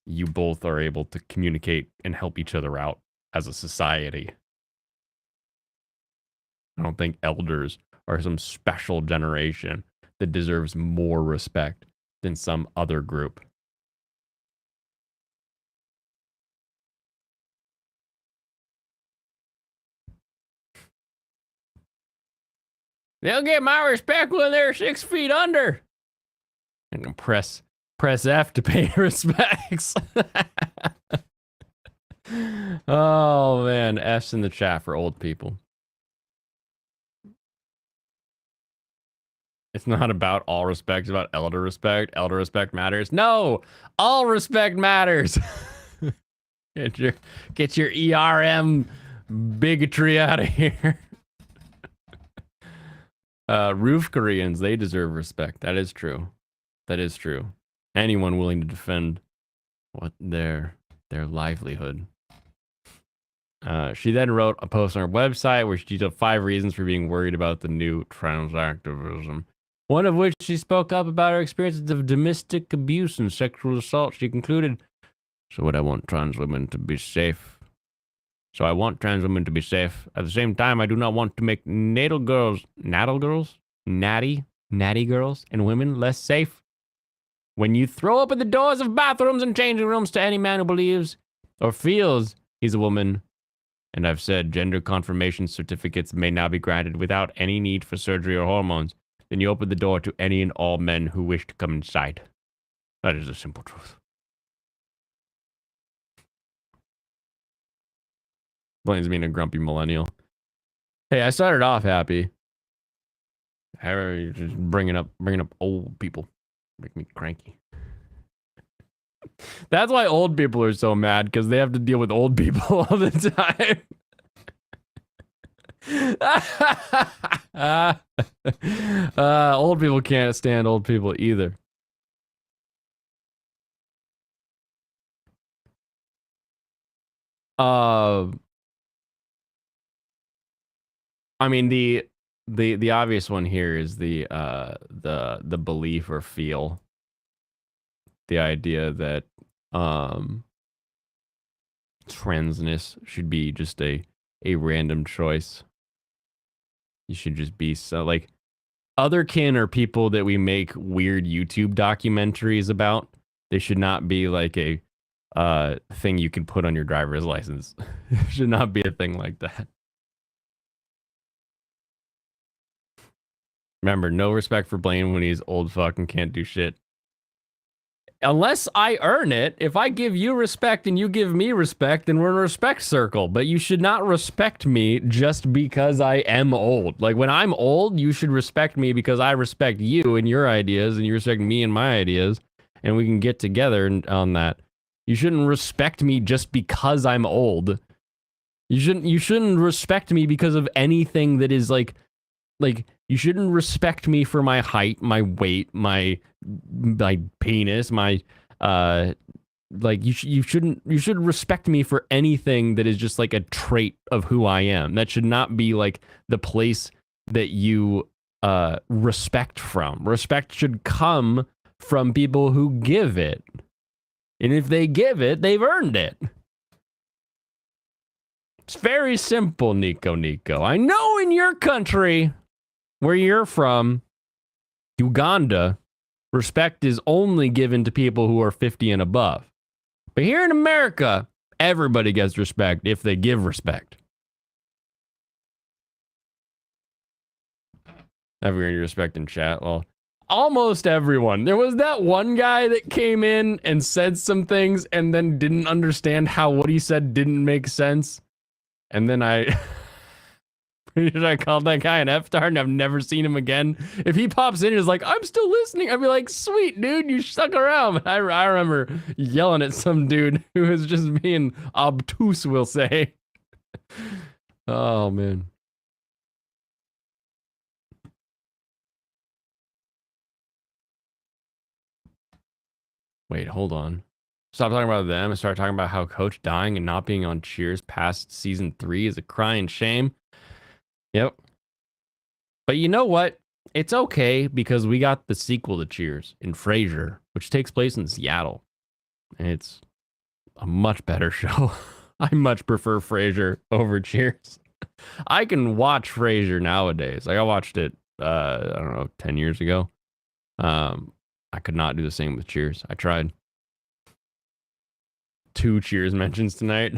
you both are able to communicate and help each other out as a society. I don't think elders are some special generation that deserves more respect than some other group. They'll get my respect when they're 6 feet under. I can press F to pay respects. Oh man, F's in the chat for old people. It's not about all respect, it's about elder respect. Elder respect matters. No, all respect matters. Get your ERM bigotry out of here. Roof Koreans, they deserve respect. That is true. That is true. Anyone willing to defend what their livelihood. She then wrote a post on her website where she detailed 5 reasons for being worried about the new trans activism. One of which she spoke up about her experiences of domestic abuse and sexual assault. She concluded, So I want trans women to be safe. At the same time, I do not want to make natty girls, and women less safe. When you throw open the doors of bathrooms and changing rooms to any man who believes or feels he's a woman, and I've said gender confirmation certificates may now be granted without any need for surgery or hormones, then you open the door to any and all men who wish to come inside. That is the simple truth. Blaine's being a grumpy millennial. Hey, I started off happy. Just bringing up old people. Make me cranky. That's why old people are so mad, because they have to deal with old people all the time. Old people can't stand old people either. I mean, the obvious one here is the belief or feel. The idea that transness should be just a random choice. You should just be so, like, otherkin are people that we make weird YouTube documentaries about. They should not be like a thing you can put on your driver's license. It should not be a thing like that. Remember, no respect for Blaine when he's old fuck and can't do shit. Unless I earn it, if I give you respect and you give me respect, then we're in a respect circle. But you should not respect me just because I am old. Like, when I'm old, you should respect me because I respect you and your ideas, and you respect me and my ideas, and we can get together on that. You shouldn't respect me just because I'm old. You shouldn't respect me because of anything that is like you shouldn't respect me for my height, my weight, my penis, my like you should respect me for anything that is just like a trait of who I am. That should not be like the place that you respect from. Respect should come from people who give it. And if they give it, they've earned it. It's very simple, Nico. I know in your country, where you're from, Uganda, respect is only given to people who are 50 and above. But here in America, everybody gets respect if they give respect. Everyone you respect in chat. Well, almost everyone. There was that one guy that came in and said some things and then didn't understand how what he said didn't make sense. And then I called that guy an F-star and I've never seen him again. If he pops in and is like, I'm still listening, I'd be like, sweet, dude, you stuck around. But I remember yelling at some dude who was just being obtuse, we'll say. Oh, man. Wait, hold on. Stop talking about them and start talking about how Coach dying and not being on Cheers past season 3 is a crying shame. Yep. But you know what? It's okay because we got the sequel to Cheers in Frasier, which takes place in Seattle. And it's a much better show. I much prefer Frasier over Cheers. I can watch Frasier nowadays. Like I watched it, I don't know, 10 years ago. I could not do the same with Cheers. I tried. 2 Cheers mentions tonight.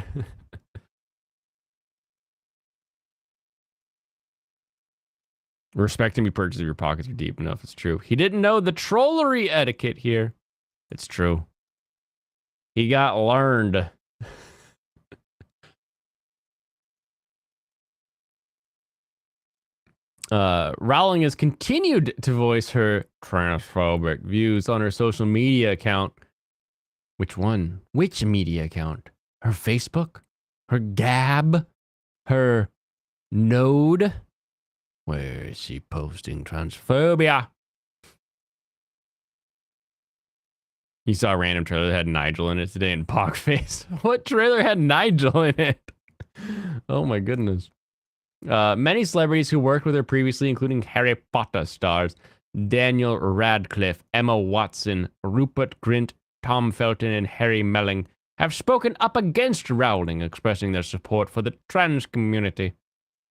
Respecting me purchase if your pockets are deep enough. It's true. He didn't know the trollery etiquette here. It's true. He got learned. Rowling has continued to voice her transphobic views on her social media account. Which one? Which media account? Her Facebook? Her Gab? Her Node? Where is she posting transphobia? You saw a random trailer that had Nigel in it today in Pogface. What trailer had Nigel in it? Oh my goodness. Many celebrities who worked with her previously, including Harry Potter stars Daniel Radcliffe, Emma Watson, Rupert Grint, Tom Felton, and Harry Melling, have spoken up against Rowling, expressing their support for the trans community,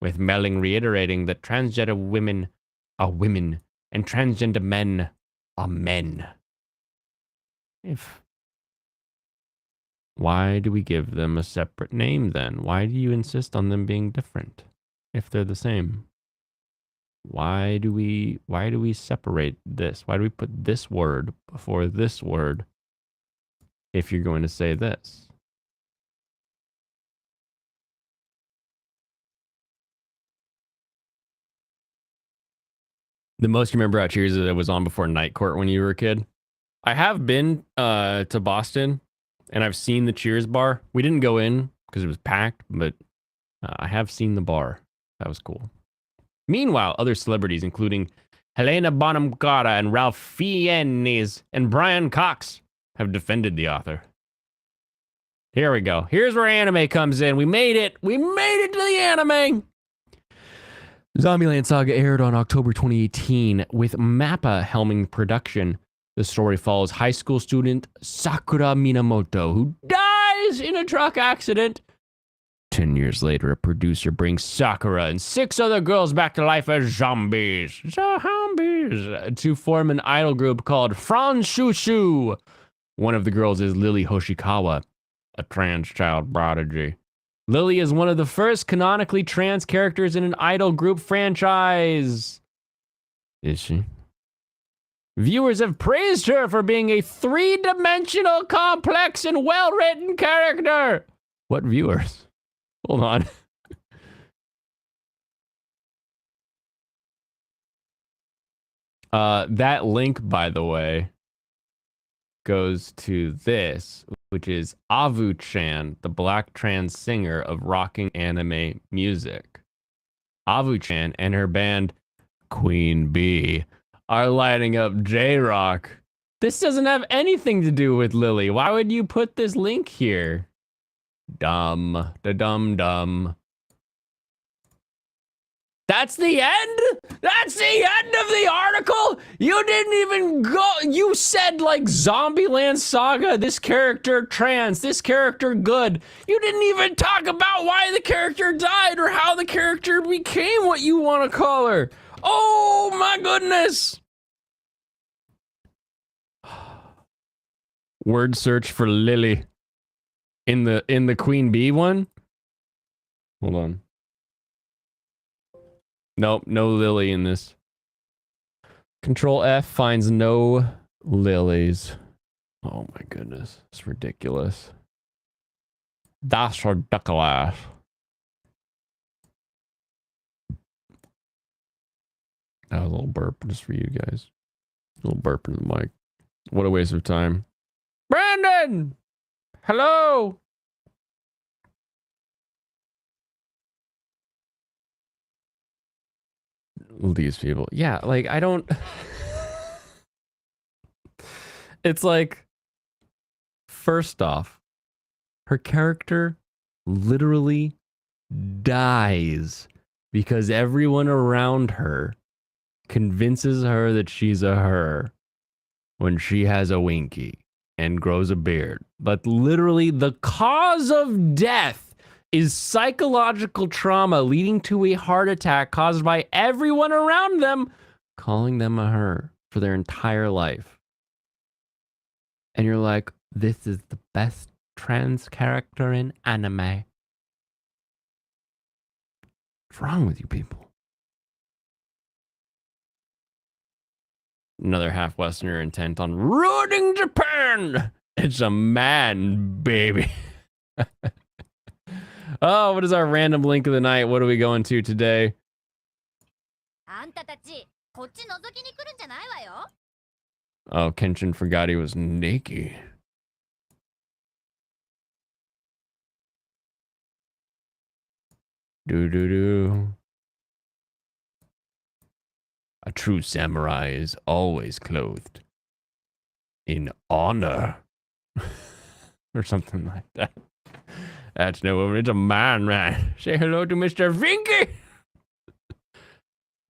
with Melling reiterating that transgender women are women and transgender men are men. Why do we give them a separate name then? Why do you insist on them being different if they're the same? Why do we separate this? Why do we put this word before this word if you're going to say this? The most you remember about Cheers is that it was on before Night Court when you were a kid. I have been to Boston and I've seen the Cheers bar. We didn't go in because it was packed, but I have seen the bar. That was cool. Meanwhile, other celebrities, including Helena Bonham Carter and Ralph Fiennes and Brian Cox, have defended the author. Here we go. Here's where anime comes in. We made it. We made it to the anime. Zombieland Saga aired on October 2018 with MAPPA helming production. The story follows high school student Sakura Minamoto, who dies in a truck accident. 10 years later, a producer brings Sakura and 6 other girls back to life as zombies. To form an idol group called Franshushu. One of the girls is Lily Hoshikawa, a trans child prodigy. Lily is one of the first canonically trans characters in an idol group franchise. Is she? Viewers have praised her for being a 3-dimensional, complex, and well-written character. What viewers? Hold on. That link, by the way, goes to this, which is Avu-chan, the black trans singer of rocking anime music. Avu-chan and her band Queen Bee are lighting up J-Rock. This doesn't have anything to do with Lily. Why would you put this link here? Dumb. The dumb. That's the end? That's the end of the article? You didn't even go. You said like Zombieland Saga, this character trans, this character good. You didn't even talk about why the character died or how the character became what you want to call her. Oh my goodness. Word search for Lily in the Queen Bee one. Hold on. Nope, no Lily in this. Control F finds no lilies. Oh my goodness, it's ridiculous. That's ridiculous. That was a little burp just for you guys. A little burp in the mic. What a waste of time. Brandon! Hello! These people. Yeah, like, I don't... It's like, first off, her character literally dies because everyone around her convinces her that she's a her when she has a winky and grows a beard. But literally, the cause of death is psychological trauma leading to a heart attack caused by everyone around them calling them a her for their entire life. And you're like, this is the best trans character in anime. What's wrong with you people? Another half Westerner intent on ruining Japan. It's a man, baby. Oh, what is our random link of the night? What are we going to today? Oh, Kenshin forgot he was naked. Do. A true samurai is always clothed in honor. Or something like that. That's no woman, it's a man. Say hello to Mr. Vinky.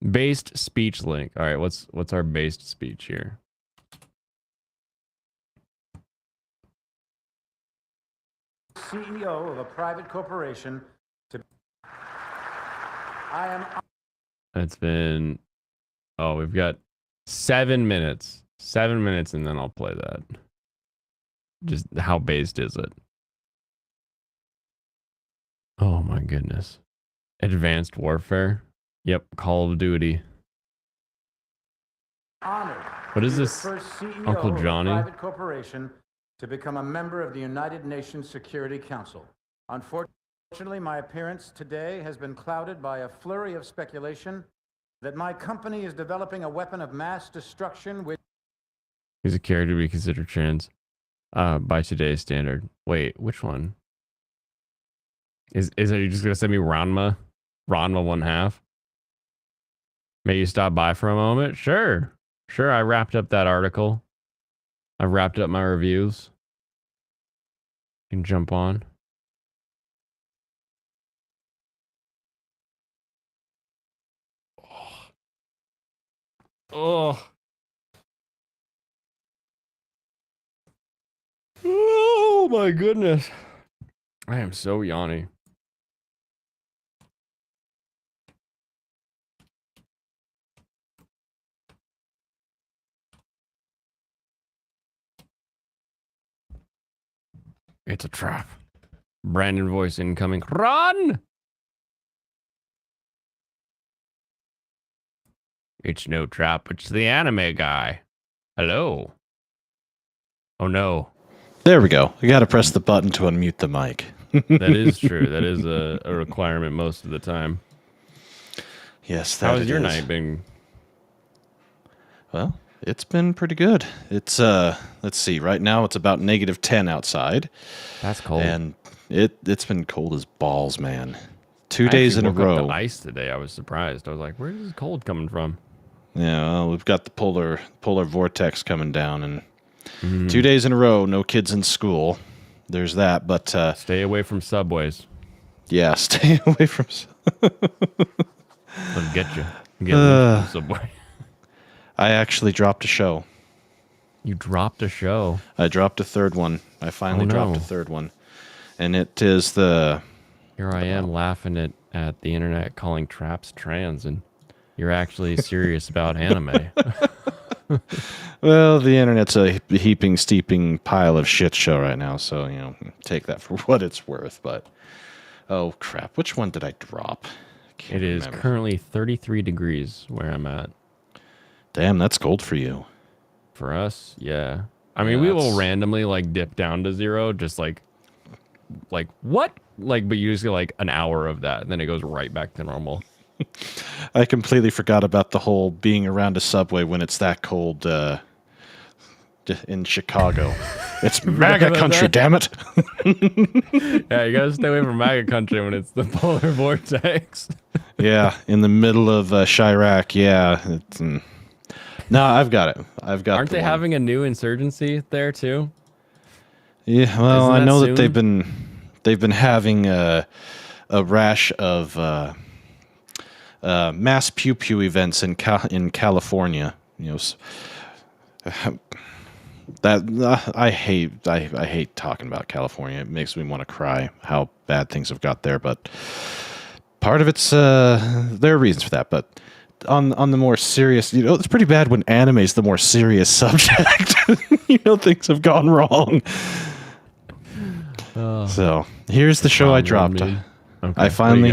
Based speech link. All right, what's our based speech here? CEO of a private corporation It's been, we've got 7 minutes. 7 minutes and then I'll play that. Just how based is it? Oh my goodness. Advanced Warfare. Yep, Call of Duty. honored. What is this? First CEO Uncle Johnny? of a private corporation to become a member of the United Nations Security Council. Unfortunately, my appearance today has been clouded by a flurry of speculation that my company is developing a weapon of mass destruction which... He's a character to be considered trans by today's standard. Wait, which one? Is it you just gonna send me Ranma? Ranma 1/2? May you stop by for a moment? Sure. I wrapped up that article. I wrapped up my reviews. You can jump on. Oh. Oh my goodness. I am so yawny. It's a trap. Brandon voice incoming. Run! It's no trap. It's the anime guy. Hello. Oh no. There we go. You got to press the button to unmute the mic. That is true. That is a requirement most of the time. Yes, How has your night been? Well, it's been pretty good. It's let's see. Right now it's about -10 outside. That's cold. And it's been cold as balls, man. 2 days in a row. Up the ice today. I was surprised. I was like, "Where's this cold coming from?" Yeah, well, we've got the polar vortex coming down, and 2 days in a row, no kids in school. There's that, but stay away from subways. Yeah, stay away from. They'll get you. Get from subway. I actually dropped a show. You dropped a show? I dropped a third one. I finally dropped a third one, and it is the. Here I am laughing at the internet calling traps trans, and you're actually serious about anime. Well, the internet's a heaping, steeping pile of shit show right now, so, take that for what it's worth. But, oh, crap. Which one did I drop? It is currently 33 degrees where I'm at. Damn, that's cold for you. For us, yeah. I mean, we will randomly, dip down to 0, just like what? But you just get, an hour of that, and then it goes right back to normal. I completely forgot about the whole being around a subway when it's that cold in Chicago. It's MAGA country, damn it. Yeah, you gotta stay away from MAGA country when it's the polar vortex. Yeah, in the middle of Chirac, yeah. No, I've got it. Aren't they having a new insurgency there too? Yeah, well, I know that they've been having a rash of mass pew pew events in California. that I hate talking about California. It makes me want to cry how bad things have got there. But part of it's there are reasons for that. But on the more serious, it's pretty bad when anime is the more serious subject. Things have gone wrong. So here's the show I dropped. Okay, I finally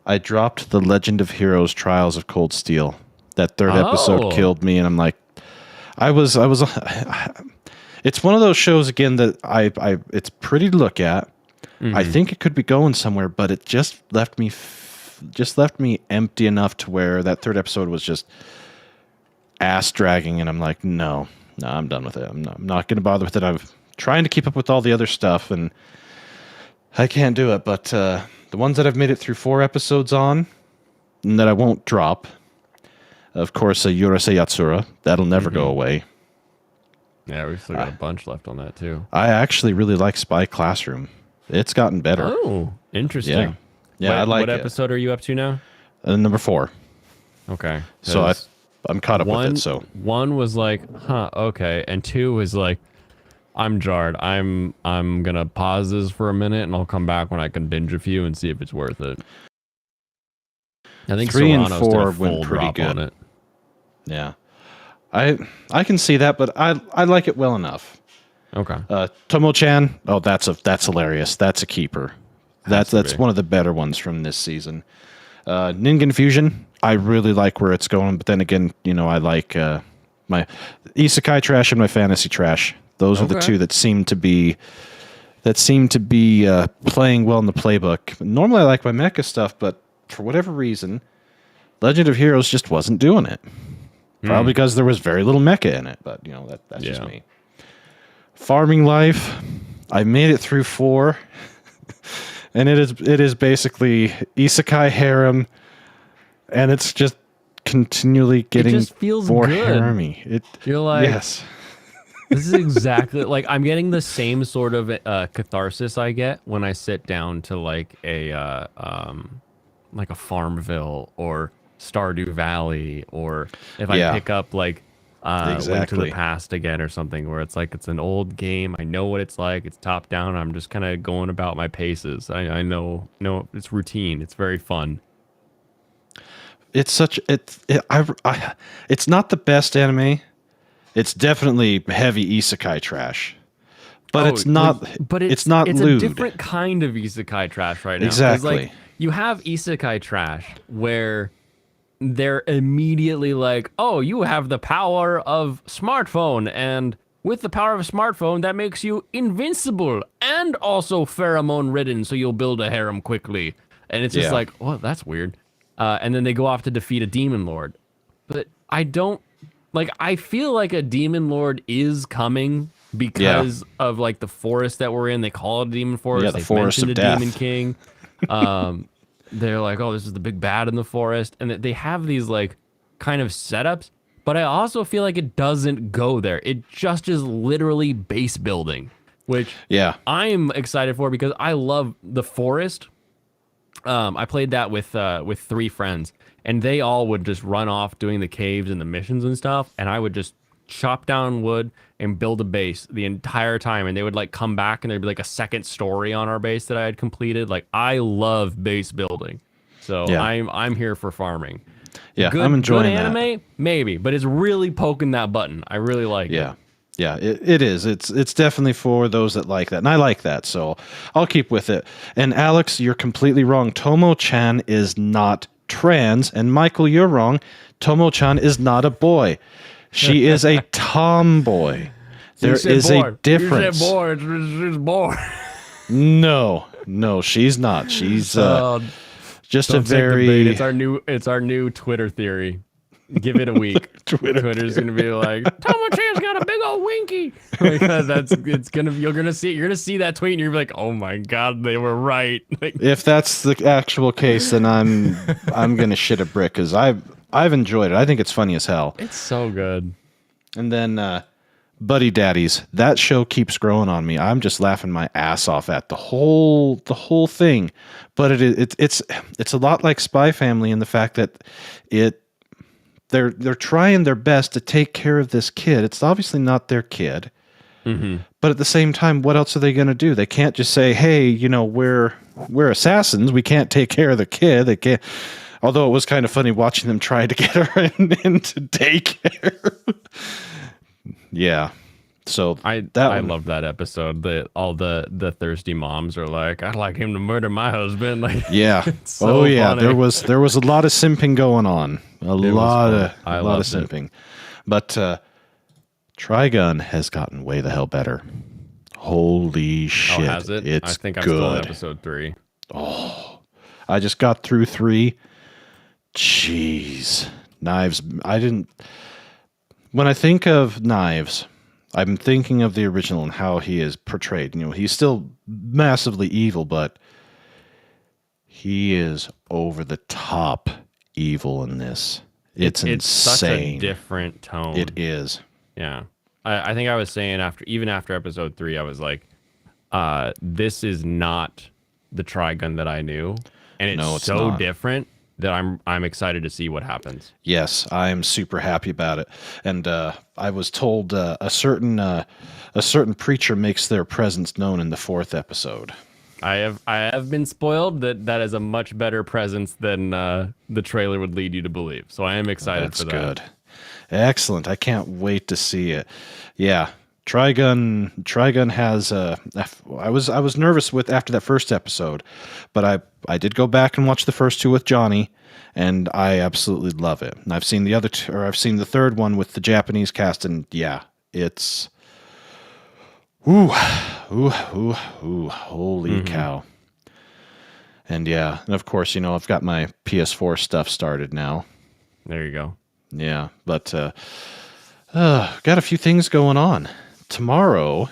I dropped The Legend of Heroes: Trials of Cold Steel. That third episode killed me, and I'm like, I was. It's one of those shows again that it's pretty to look at. Mm-hmm. I think it could be going somewhere, but it just left me empty enough to where that third episode was just ass dragging, and I'm like, no, I'm done with it. I'm not going to bother with it. I'm trying to keep up with all the other stuff, and I can't do it. But the ones that I've made it through 4 episodes on, and that I won't drop, of course, Urusei Yatsura. That'll never go away. Yeah, we've still got a bunch left on that too. I actually really like Spy Classroom. It's gotten better. Oh, interesting. Yeah, I like what it. episode are you up to now? Number 4. Okay. So I'm caught up with it. So 1 was like, okay, and 2 was like, I'm jarred. I'm gonna pause this for a minute, and I'll come back when I can binge a few and see if it's worth it. I think 3 and Serrano's 4 did a full went pretty drop good on it. Yeah, I can see that, but I like it well enough. Okay. Tomo-chan, that's hilarious. That's a keeper. That's one of the better ones from this season. Ningen Fusion, I really like where it's going, but then again, I like my isekai trash and my fantasy trash. Those are the two that seem to be playing well in the playbook. Normally, I like my mecha stuff, but for whatever reason, Legend of Heroes just wasn't doing it. Probably because there was very little mecha in it, but that's just me. Farming Life, I made it through 4, and it is basically isekai harem, and it's just continually getting more harem-y. You're like, yes. This is exactly like I'm getting the same sort of catharsis I get when I sit down to like a Farmville or Stardew Valley, or if I pick up like Link to the Past again or something, where it's like it's an old game. I know what it's like. It's top down. I'm just kind of going about my paces. I know it's routine. It's very fun. It's it's not the best anime. It's definitely heavy isekai trash, but it's not. But it's not. It's lewd. A different kind of isekai trash right now. Exactly. Like, you have isekai trash where they're immediately like, "Oh, you have the power of smartphone, and with the power of a smartphone, that makes you invincible and also pheromone ridden, so you'll build a harem quickly." And it's just like, "Oh, that's weird." And then they go off to defeat a demon lord, but I don't. Like, I feel like a demon lord is coming because of like the forest that we're in. They call it a demon forest. The forest of death. Demon king. They're like, oh, this is the big bad in the forest, and they have these like kind of setups. But I also feel like it doesn't go there. It just is literally base building, which I'm excited for because I love the forest. I played that with 3 friends. And they all would just run off doing the caves and the missions and stuff. And I would just chop down wood and build a base the entire time. And they would like come back and there'd be like a second story on our base that I had completed. Like, I love base building. So I'm here for farming. Yeah, I'm enjoying good anime, that. Maybe, but it's really poking that button. I really like it. Yeah, it is. It's definitely for those that like that. And I like that, so I'll keep with it. And Alex, you're completely wrong. Tomo-chan is not trans, and Michael, you're wrong. Tomo-chan is not a boy. She is a tomboy. There is a difference. You said boy. She's boy. No, she's not. She's just a very. It's our new Twitter theory. Give it a week. Twitter's gonna be like, Tomo-chan's got a big old winky. Like, you're gonna see that tweet and you're like, oh my god, they were right. Like, if that's the actual case, then I'm gonna shit a brick because I've enjoyed it. I think it's funny as hell. It's so good. And then Buddy Daddies, that show keeps growing on me. I'm just laughing my ass off at the whole thing. But it's a lot like Spy Family in the fact that they're trying their best to take care of this kid. It's obviously not their kid. Mm-hmm. But at the same time, what else are they going to do? They can't just say, "Hey, you know, we're assassins. We can't take care of the kid." They can't. Although it was kind of funny watching them try to get her into daycare. Yeah. So I love that episode. All the thirsty moms are like, "I'd like him to murder my husband." Like, yeah. so oh yeah. funny. There was a lot of simping going on. A lot of loved it. simping. But Trigun has gotten way the hell better. Holy shit! Oh, has it? It's I think I'm good. still in episode 3. Oh, I just got through 3. Jeez, Knives. I didn't. When I think of Knives, I'm thinking of the original and how he is portrayed. You know, he's still massively evil, but he is over the top evil in this. It's insane. Such a different tone. It is. Yeah. I think I was saying after episode 3, I was like, this is not the Trigun that I knew. And it's so not. different that I'm excited to see what happens. Yes, I'm super happy about it. And I was told a certain preacher makes their presence known in the 4th episode. I have been spoiled that is a much better presence than the trailer would lead you to believe. So I am excited for that. That's good. Excellent. I can't wait to see it. Yeah. Trigun has I was nervous with after that first episode, but I did go back and watch the first 2 with Johnny, and I absolutely love it. And I've seen the other two, or I've seen the third one with the Japanese cast, and yeah, it's holy cow. And yeah, and of course, you know, I've got my PS4 stuff started now. There you go. Yeah, but got a few things going on. Tomorrow,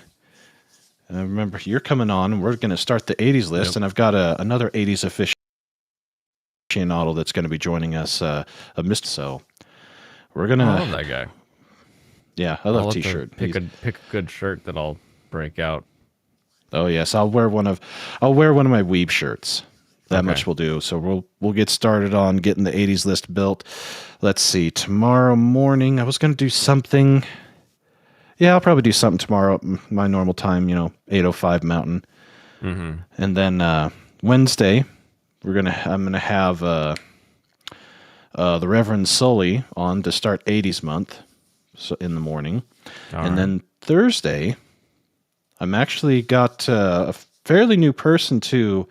remember, you're coming on, and we're going to start the 80s list, and I've got another 80s aficionado that's going to be joining us, so we're going to... I love that guy. Yeah, I love T-shirt. Pick a good shirt that I'll break out. Oh, yes, I'll wear one of my Weeb shirts. That much will do. So we'll get started on getting the 80s list built. Let's see. Tomorrow morning, I was going to do something. Yeah, I'll probably do something tomorrow at my normal time, 8:05 Mountain. Mm-hmm. And then Wednesday, I'm gonna have the Reverend Sully on to start 80s month, so in the morning. And then Thursday, I'm actually got a fairly new person to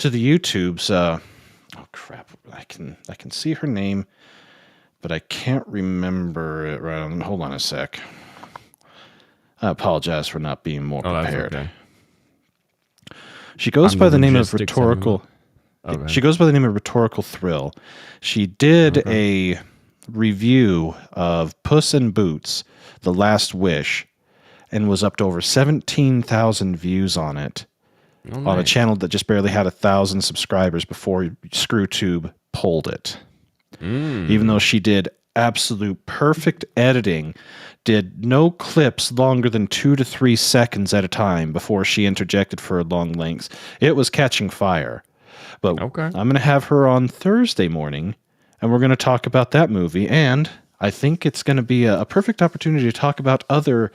the YouTubes. Oh crap! I can see her name, but I can't remember it right on. Hold on a sec. I apologize for not being more prepared. That's okay. She goes by the name of Rhetorical. She goes by the name of Rhetorical Thrill. She did a review of Puss in Boots: The Last Wish, and was up to over 17,000 views on it. On a channel that just barely had 1,000 subscribers before ScrewTube pulled it. Even though she did absolute perfect editing, did no clips longer than 2 to 3 seconds at a time before she interjected for long lengths. It was catching fire. But I'm going to have her on Thursday morning, and we're going to talk about that movie, and I think it's going to be a perfect opportunity to talk about other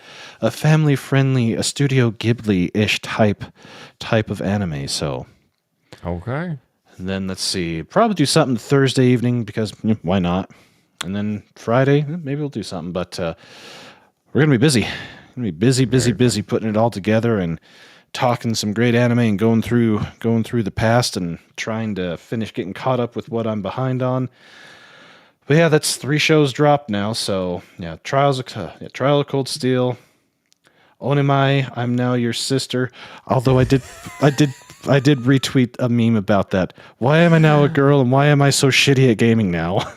family-friendly, Studio Ghibli-ish type of anime. So, okay. And then let's see, probably do something Thursday evening because why not? And then Friday, maybe we'll do something. But we're going to be busy. We're going to be busy putting it all together and talking some great anime and going through the past and trying to finish getting caught up with what I'm behind on. But yeah, that's 3 shows dropped now. So yeah, Trial of Cold Steel, Onemai, I'm Now Your Sister. Although I did retweet a meme about that. Why am I now a girl, and why am I so shitty at gaming now?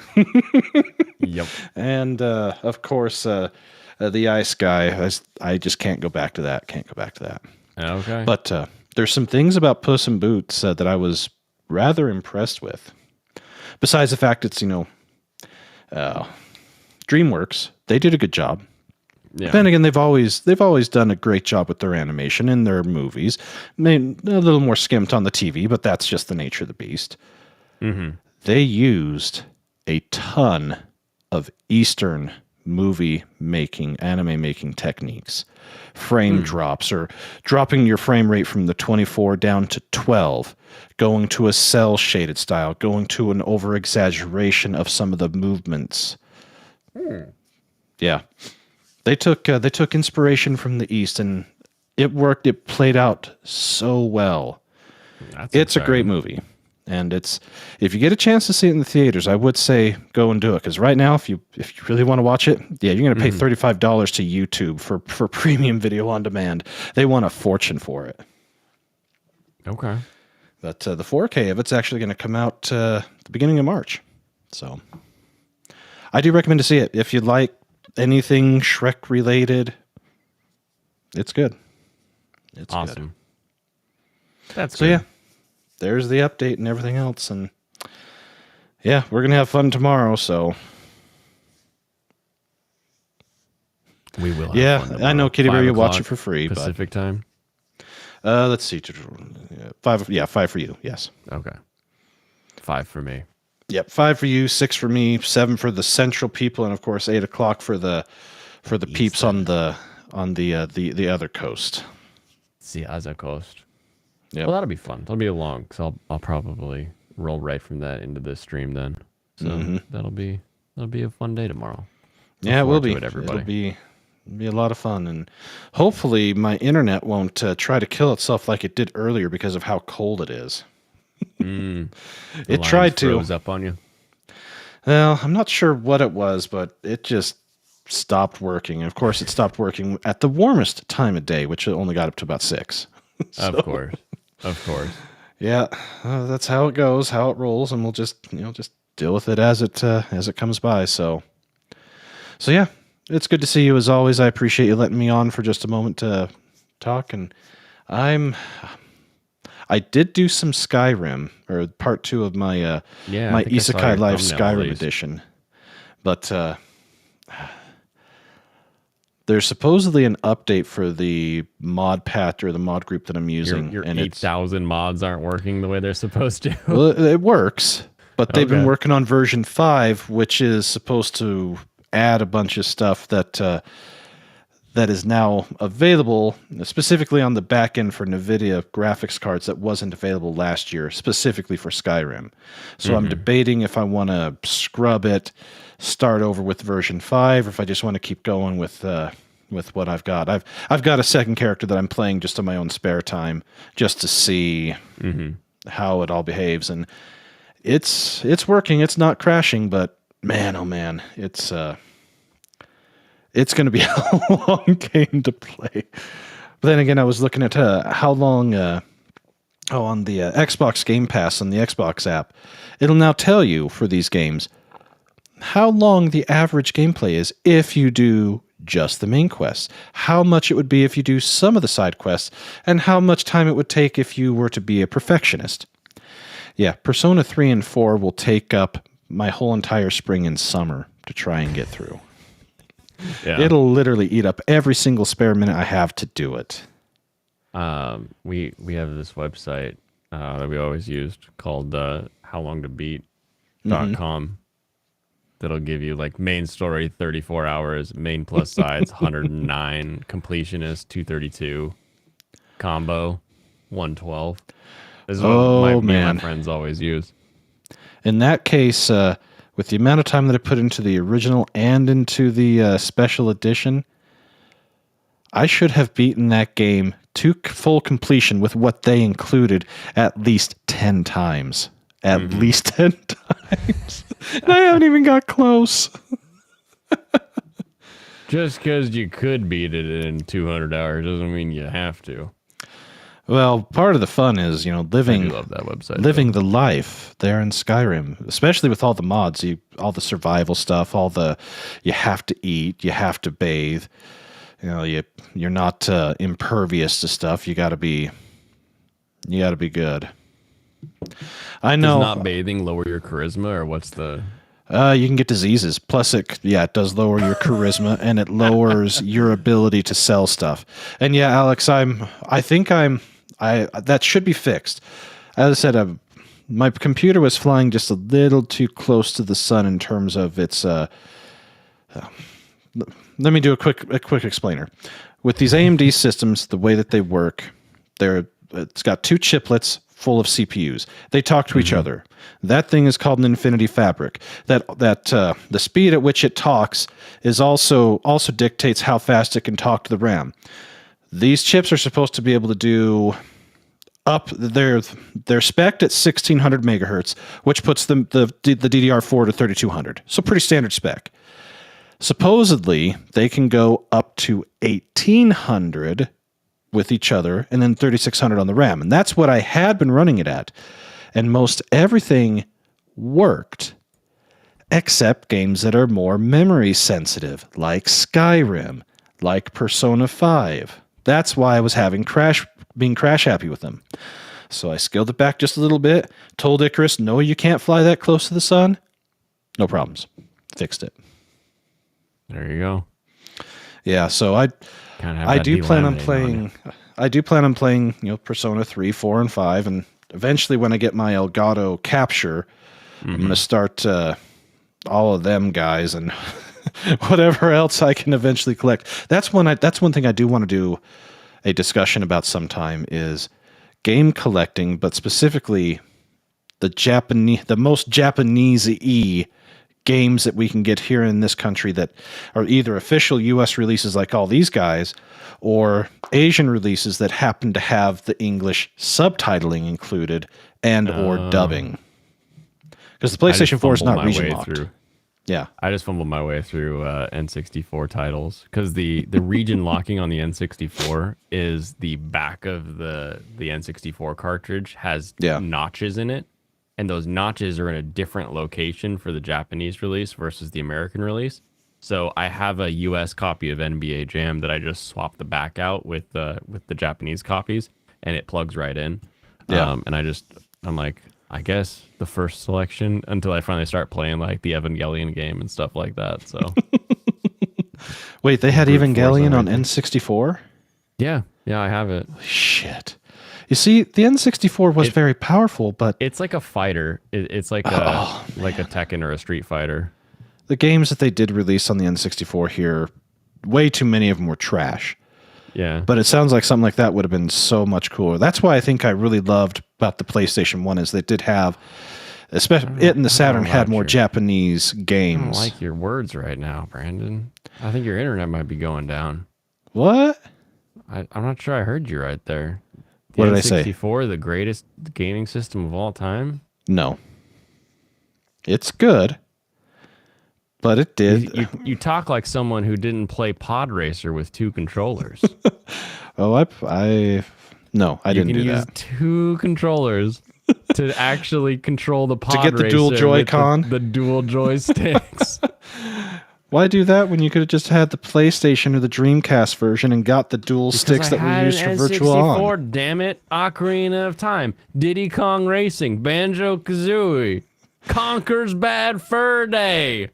Yep. And of course, the Ice Guy. I just can't go back to that. Okay. But there's some things about Puss in Boots that I was rather impressed with. Besides the fact it's DreamWorks, they did a good job. Yeah. Then again, they've always done a great job with their animation in their movies. Maybe a little more skimped on the TV, but that's just the nature of the beast. Mm-hmm. They used a ton of Eastern movie making, anime making techniques. Frame drops, or dropping your frame rate from the 24 down to 12, going to a cell shaded style, going to an over exaggeration of some of the movements. Yeah, they took inspiration from the East, and it worked. It played out so well. It's a great movie, and if you get a chance to see it in the theaters, I would say go and do it, because right now, if you really want to watch it, yeah, you're going to pay $35 to YouTube for premium video on demand. They want a fortune for it. Okay. But the 4K of it's actually going to come out the beginning of March, so I do recommend to see it if you'd like anything Shrek related. It's good. It's awesome. Good. That's so good. Yeah. There's the update and everything else, and yeah, we're gonna have fun tomorrow. So we will. Have fun tomorrow. I know, Kitty Bear, you watch it for free. Pacific time. Let's see, 5. Yeah, 5 for you. Yes. Okay. 5 for me. Yep, 5 for you, 6 for me, 7 for the central people, and of course 8 o'clock for the peeps on the other coast. It's the other coast. Yep. Well, that'll be fun. That'll be long, because I'll probably roll right from that into this stream then. So that'll be a fun day tomorrow. Yeah, it will be. Everybody. It'll be a lot of fun, and hopefully my internet won't try to kill itself like it did earlier because of how cold it is. It tried to. Froze up on you. Well, I'm not sure what it was, but it just stopped working. And of course, it stopped working at the warmest time of day, which only got up to about 6. Of course. Yeah, that's how it goes, how it rolls, and we'll just deal with it as it comes by. So yeah, it's good to see you as always. I appreciate you letting me on for just a moment to talk, and I did do some Skyrim, or part 2 of my my Isekai Live Skyrim edition, but there's supposedly an update for the mod patch, or the mod group that I'm using. Your 8,000 mods aren't working the way they're supposed to. Well, it works, but they've been working on version 5, which is supposed to add a bunch of stuff that is now available, specifically on the back end for NVIDIA graphics cards that wasn't available last year, specifically for Skyrim. So I'm debating if I want to scrub it, start over with version 5, or if I just want to keep going with what I've got. I've got a second character that I'm playing just on my own spare time, just to see how it all behaves, and it's working. It's not crashing, but man, oh man, it's going to be a long game to play. But then again, I was looking at how long on the Xbox Game Pass on the Xbox app, it'll now tell you for these games how long the average gameplay is if you do just the main quests, how much it would be if you do some of the side quests, and how much time it would take if you were to be a perfectionist. Yeah, Persona 3 and 4 will take up my whole entire spring and summer to try and get through. Yeah. It'll literally eat up every single spare minute I have to do it. We have this website that we always used called howlongtobeat.com. That'll give you like main story 34 hours, main plus sides 109, completionist 232, combo 112. This is what my friends always use. In that case, with the amount of time that I put into the original and into the special edition, I should have beaten that game to full completion with what they included at least 10 times. At least 10 times. And I haven't even got close. Just because you could beat it in 200 hours doesn't mean you have to. Well, part of the fun is, living. I do love that website. Living the life there in Skyrim, especially with all the mods, all the survival stuff, you have to eat, you have to bathe. You're not impervious to stuff. You got to be good. I know. Does not bathing lower your charisma, or what's the? You can get diseases. Plus, it does lower your charisma, and it lowers your ability to sell stuff. And yeah, Alex, that should be fixed. As I said, my computer was flying just a little too close to the sun in terms of its. Let me do a quick explainer. With these AMD systems, the way that they work, it's got 2 chiplets full of CPUs. They talk to each other. That thing is called an infinity fabric. The speed at which it talks is also dictates how fast it can talk to the RAM. These chips are supposed to be able to do they're spec'd at 1600 megahertz, which puts the DDR4 to 3200. So pretty standard spec. Supposedly, they can go up to 1800 with each other and then 3600 on the RAM. And that's what I had been running it at. And most everything worked except games that are more memory sensitive, like Skyrim, like Persona 5. That's why I was being crash happy with them. So I scaled it back just a little bit, told Icarus, no, you can't fly that close to the sun. No problems. Fixed it. There you go. Yeah, so I do plan on playing, Persona 3, 4, and 5, and eventually when I get my Elgato capture, I'm going to start all of them guys and whatever else I can eventually collect. That's one thing I do want to do a discussion about sometime is game collecting, but specifically the most Japanese-y games that we can get here in this country that are either official US releases like all these guys or Asian releases that happen to have the English subtitling included and or dubbing. Because the PlayStation 4 is not region locked. Yeah. I just fumbled my way through N64 titles because the region locking on the N64 is the back of the N64 cartridge has notches in it. And those notches are in a different location for the Japanese release versus the American release. So I have a US copy of NBA Jam that I just swapped the back out with the Japanese copies, and it plugs right in. Yeah. And I'm like, I guess the first selection until I finally start playing like the Evangelion game and stuff like that. So wait, they had Evangelion on N64? Yeah, I have it. Shit. You see, the N64 was very powerful, but it's like a fighter. It's like a Tekken or a Street Fighter. The games that they did release on the N64 here, way too many of them were trash. Yeah. But it sounds like something like that would have been so much cooler. That's why I think I really loved about the PlayStation 1 is they did have, especially it and the Saturn had more Japanese games. I don't like your words right now, Brandon. I think your internet might be going down. What? I'm not sure I heard you right there. What did I say? N64, the greatest gaming system of all time? No. It's good. But it did. You talk like someone who didn't play Pod Racer with 2 controllers. Oh, I didn't do that. You can use 2 controllers to actually control the Pod Racer. To get the dual Joy-Con? The dual joysticks. Why do that when you could have just had the PlayStation or the Dreamcast version and got the dual sticks that we used for Virtual On? Damn it. Ocarina of Time. Diddy Kong Racing. Banjo-Kazooie. Conker's Bad Fur Day.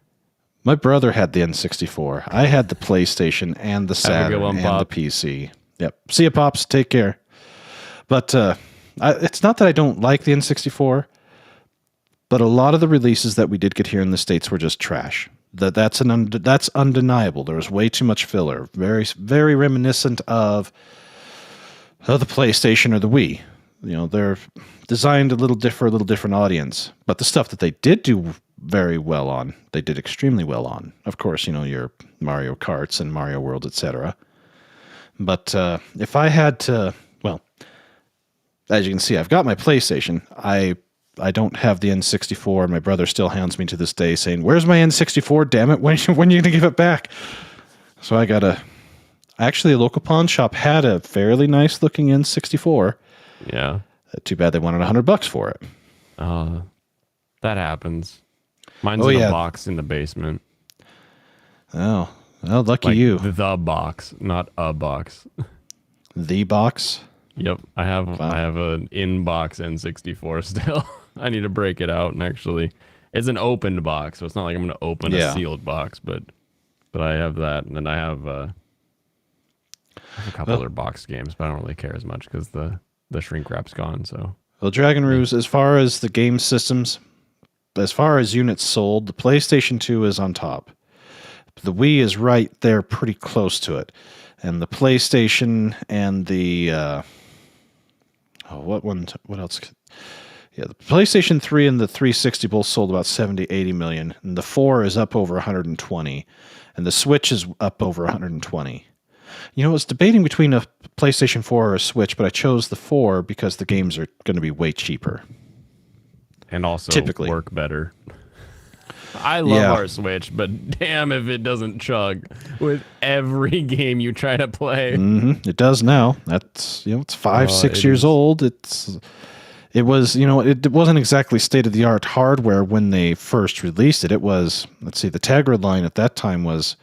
My brother had the N64. I had the PlayStation and the Saturn and Pop. the PC. Yep. See ya, Pops. Take care. But it's not that I don't like the N64, but a lot of the releases that we did get here in the States were just trash. That's undeniable. There was way too much filler. Very, very reminiscent of the PlayStation or the Wii. You know, they're designed a little different audience. But the stuff that they did do very well on, they did extremely well on. Of course, you know, your Mario Karts and Mario World, etc. But if I had to, well, as you can see, I've got my PlayStation. I don't have the N64. My brother still hounds me to this day saying, "Where's my N64? Damn it! When are you going to give it back?" So I got actually, a local pawn shop had a fairly nice looking N64. Yeah. Too bad they wanted $100 for it. That happens. Mine's in a box in the basement. Oh, well, lucky like you. The box, not a box. The box? Yep, I have an in-box N64 still. I need to break it out and actually, it's an opened box, so it's not like I'm going to open a sealed box, but I have that, and then I have a couple other box games, but I don't really care as much because the shrink wrap's gone. So Well, Dragon Ruse, as far as the game systems, as far as units sold, the PlayStation 2 is on top. The Wii is right there, pretty close to it. And the PlayStation and the what else? Yeah, the PlayStation 3 and the 360 both sold about 70, 80 million. And the 4 is up over 120. And the Switch is up over 120. You know, I was debating between a PlayStation 4 or a Switch, but I chose the 4 because the games are going to be way cheaper. And also typically work better. I love our Switch, but damn if it doesn't chug with every game you try to play. Mm-hmm. It does now. That's, it's 5-6 years old. It wasn't exactly state-of-the-art hardware when they first released it. It was, let's see, the Tegra line at that time was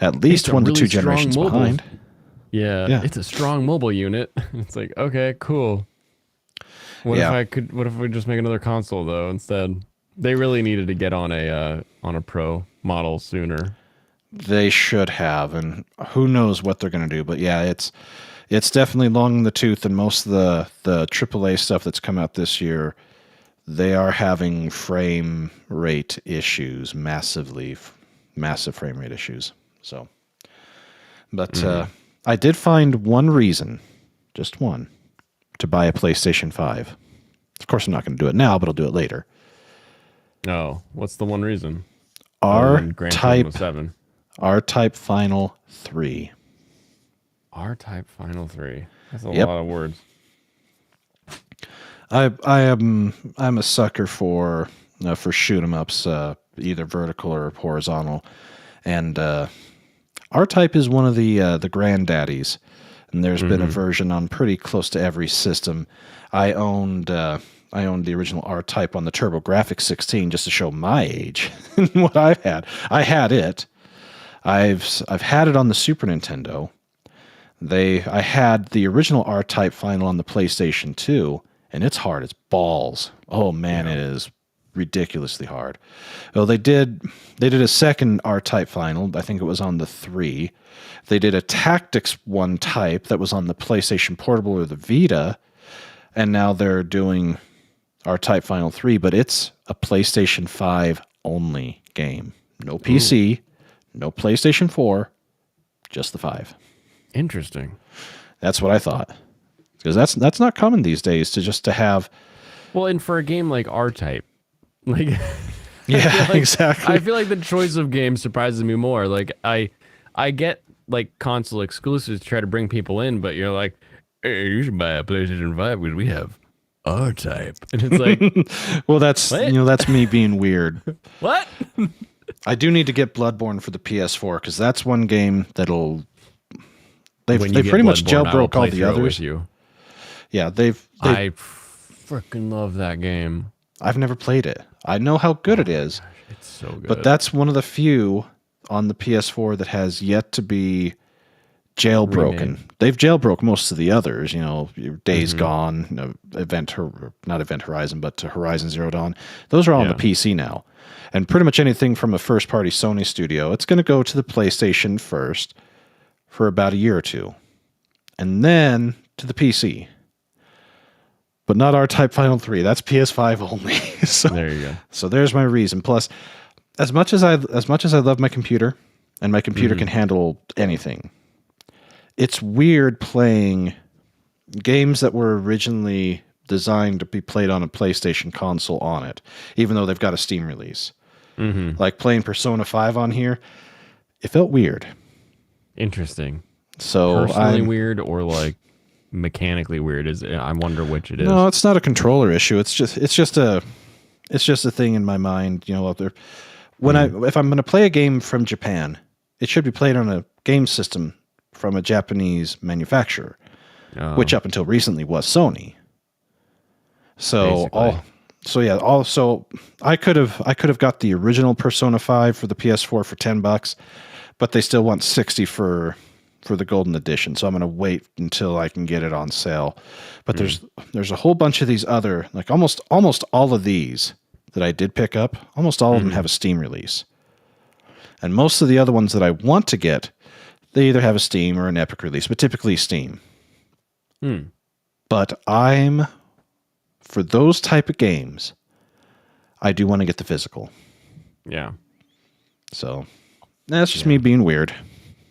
at least 1 to 2 generations behind. Yeah, it's a strong mobile unit. It's like, okay, cool. What if we just make another console though instead? They really needed to get on a pro model sooner. They should have, and who knows what they're going to do. But yeah, it's definitely long in the tooth, and most of the AAA stuff that's come out this year, they are having frame rate issues, massive frame rate issues. So, but I did find one reason, just one, to buy a PlayStation 5. Of course, I'm not going to do it now, but I'll do it later. Oh, what's the one reason? R-Type 7. R-Type Final 3. R-Type Final 3. That's a lot of words. I'm a sucker for shoot 'em ups, either vertical or horizontal, and R-Type is one of the granddaddies, and there's been a version on pretty close to every system. I owned the original R-Type on the TurboGrafx 16 just to show my age and what I've had. I had it. I've had it on the Super Nintendo. I had the original R-Type Final on the PlayStation 2, and it's hard. It's balls. Oh man, It is ridiculously hard. Well, they did a second R-Type Final. I think it was on the 3. They did a Tactics 1 type that was on the PlayStation Portable or the Vita, and now they're doing R-Type Final 3, but it's a PlayStation 5 only game. No PC, no PlayStation 4, just the 5. Interesting. That's what I thought. Because that's not common these days to have. Well, and for a game like R-Type, like exactly. I feel like the choice of games surprises me more. Like I get like console exclusives to try to bring people in, but you're like, hey, you should buy a PlayStation 5 because we have R-Type, and it's like, well, that's that's me being weird. What? I do need to get Bloodborne for the PS4 because that's one game that'll. They pretty much jailbroke all the others. Yeah, I freaking love that game. I've never played it. I know how good it is. It's so good. But that's one of the few on the PS4 that has yet to be jailbroken. Remade. They've jailbroke most of the others. Days Gone, not Event Horizon, but Horizon Zero Dawn. Those are all on the PC now. And pretty much anything from a first-party Sony studio, it's going to go to the PlayStation first for about a year or two, and then to the PC. But not R-Type Final 3. That's PS5 only. So there you go. So there's my reason. Plus, as much as I love my computer, and my computer can handle anything, it's weird playing games that were originally designed to be played on a PlayStation console on it, even though they've got a Steam release. Like playing Persona 5 on here, it felt weird. Interesting. So personally weird or like mechanically weird? I wonder which it is. No, it's not a controller issue. It's just a thing in my mind. If I'm going to play a game from Japan, it should be played on a game system from a Japanese manufacturer, which up until recently was Sony. So Also, I could have got the original Persona 5 for the PS4 for $10, but they still want $60 for the golden edition. So I'm going to wait until I can get it on sale. But there's a whole bunch of these other, like almost all of these that I did pick up, almost all of them have a Steam release. And most of the other ones that I want to get, they either have a Steam or an Epic release, but typically Steam. But I'm for those type of games, I do want to get the physical. Yeah. So that's just me being weird.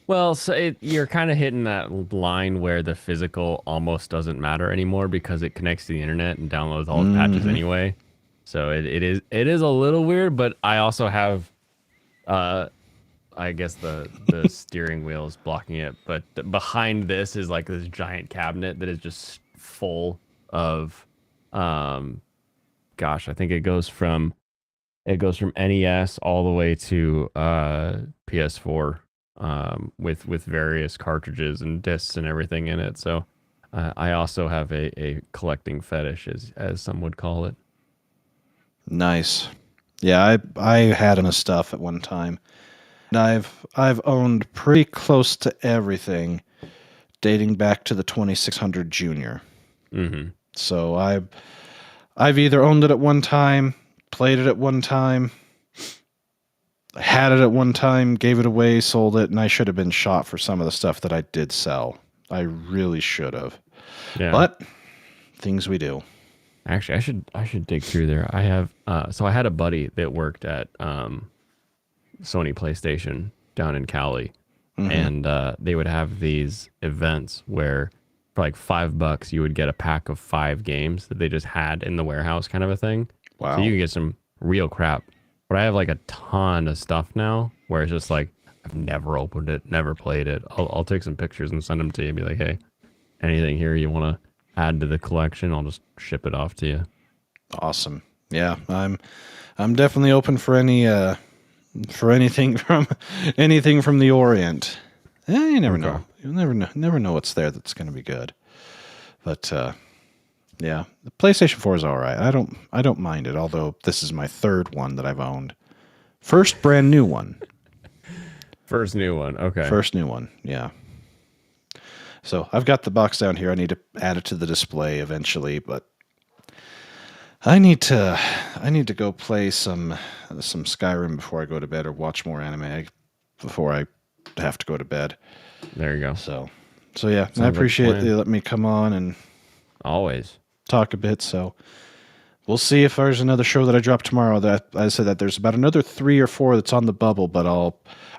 Well, so you're kind of hitting that line where the physical almost doesn't matter anymore because it connects to the internet and downloads all its patches anyway. So it is a little weird, but I also have, I guess the steering wheel is blocking it, but behind this is like this giant cabinet that is just full of, gosh, I think it goes from NES all the way to PS4. With various cartridges and discs and everything in it. So I also have a collecting fetish, as some would call it. Nice. Yeah, I had enough stuff at one time. And I've owned pretty close to everything dating back to the 2600 Junior. Mm-hmm. So I've either owned it at one time, played it at one time, had it at one time, gave it away, sold it, and I should have been shot for some of the stuff that I did sell. I really should have. Yeah. But things we do. Actually, I should dig through there. I have so I had a buddy that worked at Sony PlayStation down in Cali, and they would have these events where for like $5 you would get a pack of 5 games that they just had in the warehouse, kind of a thing. Wow. So you could get some real crap. But I have like a ton of stuff now where it's just like I've never opened it, never played it. I'll take some pictures and send them to you and be like, hey, anything here you want to add to the collection, I'll just ship it off to you. Awesome. Yeah, I'm definitely open for any for anything from the Orient. You never know. You'll never know what's there that's going to be good. But yeah, the PlayStation 4 is all right. I don't mind it, although this is my third one that I've owned. First brand new one. First new one. Okay. First new one. Yeah. So I've got the box down here. I need to add it to the display eventually, but I need to go play some Skyrim before I go to bed, or watch more anime before I have to go to bed. There you go. So yeah, I appreciate you letting me come on and always talk a bit. So we'll see if there's another show that I drop tomorrow. That I said that there's about another 3 or 4 that's on the bubble, but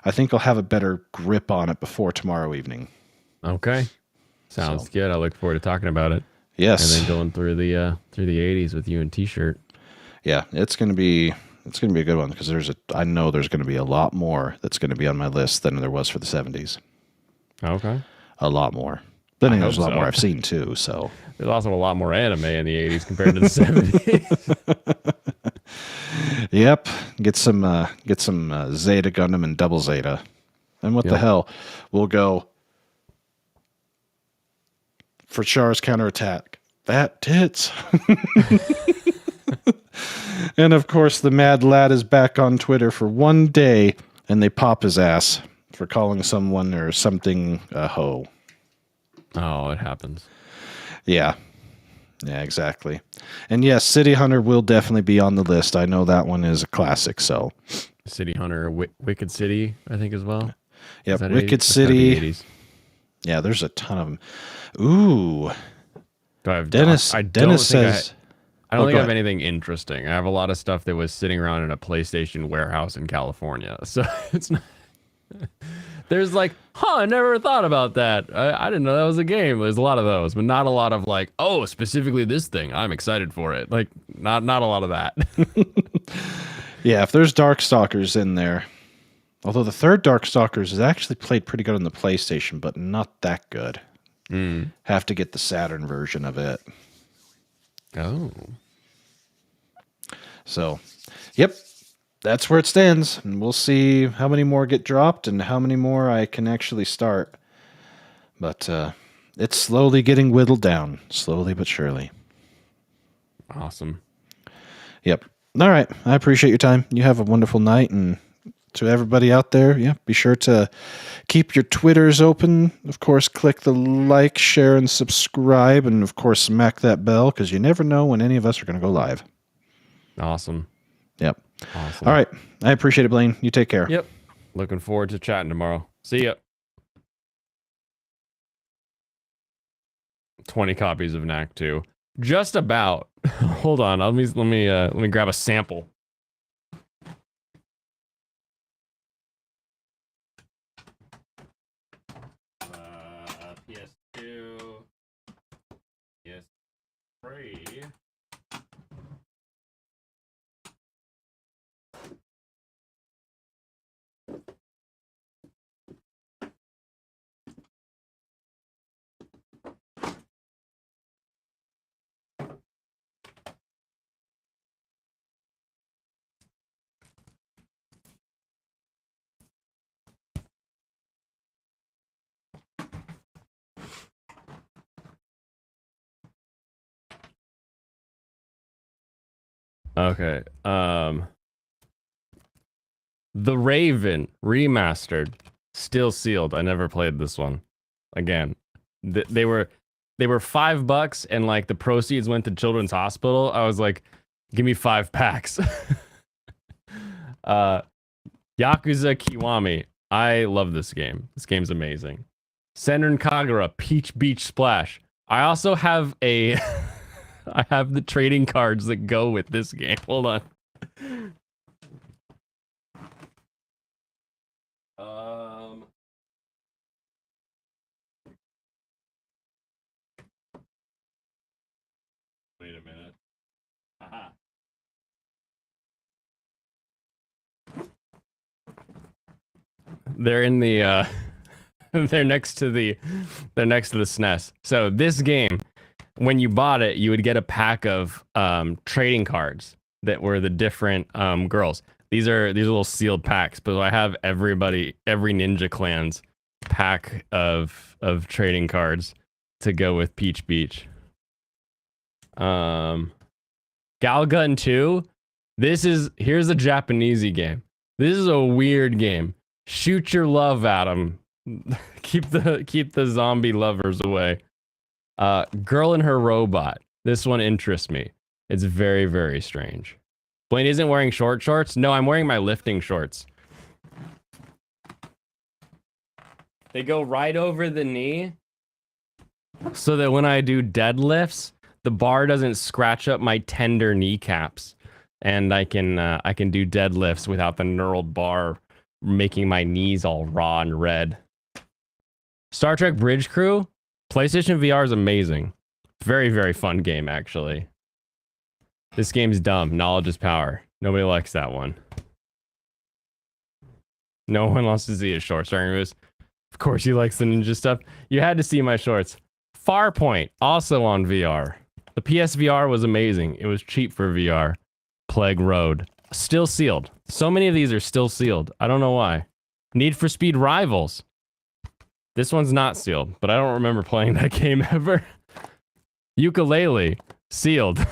I think I'll have a better grip on it before tomorrow evening. Okay. Sounds good. I look forward to talking about it. Yes. And then going through the 80s with you and T-shirt. Yeah, it's gonna be a good one because I know there's gonna be a lot more that's gonna be on my list than there was for the 70s. Okay. A lot more. Then there's a lot more I've seen too. So there's also a lot more anime in the 80s compared to the 70s. Yep. Get some Zeta Gundam and Double Zeta. And what the hell? We'll go for Char's counterattack. Fat tits. And of course, the Mad Lad is back on Twitter for one day, and they pop his ass for calling someone or something a hoe. Oh, it happens. Yeah. Yeah, exactly. And yes, City Hunter will definitely be on the list. I know that one is a classic, so. City Hunter, Wicked City, I think, as well. Yep, Wicked City. Yeah, there's a ton of them. Ooh. Dennis says... I don't think I have anything interesting. I have a lot of stuff that was sitting around in a PlayStation warehouse in California. So it's not... There's like, I never thought about that. I didn't know that was a game. There's a lot of those, but not a lot of like, oh, specifically this thing. I'm excited for it. Like, not a lot of that. Yeah, if there's Darkstalkers in there, although the third Darkstalkers is actually played pretty good on the PlayStation, but not that good. Have to get the Saturn version of it. Oh. So, yep. That's where it stands, and we'll see how many more get dropped and how many more I can actually start. But it's slowly getting whittled down, slowly but surely. Awesome. Yep. All right. I appreciate your time. You have a wonderful night, and to everybody out there, yeah, be sure to keep your Twitters open. Of course, click the like, share, and subscribe, and of course, smack that bell, because you never know when any of us are going to go live. Awesome. Yep. Awesome. All right. I appreciate it, Blaine. You take care. Yep. Looking forward to chatting tomorrow. See ya. 20 copies of Knack 2. Just about. Hold on. Let me grab a sample. PS2. PS3. Okay. The Raven remastered, still sealed. I never played this one. Again, they were $5, and like the proceeds went to Children's Hospital. I was like, give me 5 packs. Yakuza Kiwami. I love this game. This game's amazing. Senran Kagura Peach Beach Splash. I also have a I have the trading cards that go with this game. Hold on. Wait a minute. Aha. They're in the they're next to the SNES. So this game, when you bought it, you would get a pack of trading cards that were the different girls. These are little sealed packs, but I have every Ninja Clan's pack of trading cards to go with Peach Beach. Galgun 2. Here's a Japanesey game. This is a weird game. Shoot your love at them. keep the zombie lovers away. Girl and Her Robot. This one interests me. It's very, very strange. Blaine isn't wearing short shorts? No, I'm wearing my lifting shorts. They go right over the knee so that when I do deadlifts, the bar doesn't scratch up my tender kneecaps, and I can do deadlifts without the knurled bar making my knees all raw and red. Star Trek Bridge Crew, PlayStation VR is amazing. Very, very fun game, actually. This game's dumb. Knowledge is power. Nobody likes that one. No one wants to see his shorts during moves. Of course he likes the ninja stuff. You had to see my shorts. Farpoint, also on VR. The PSVR was amazing. It was cheap for VR. Plague Road, still sealed. So many of these are still sealed. I don't know why. Need for Speed Rivals. This one's not sealed, but I don't remember playing that game ever. Ukulele, sealed.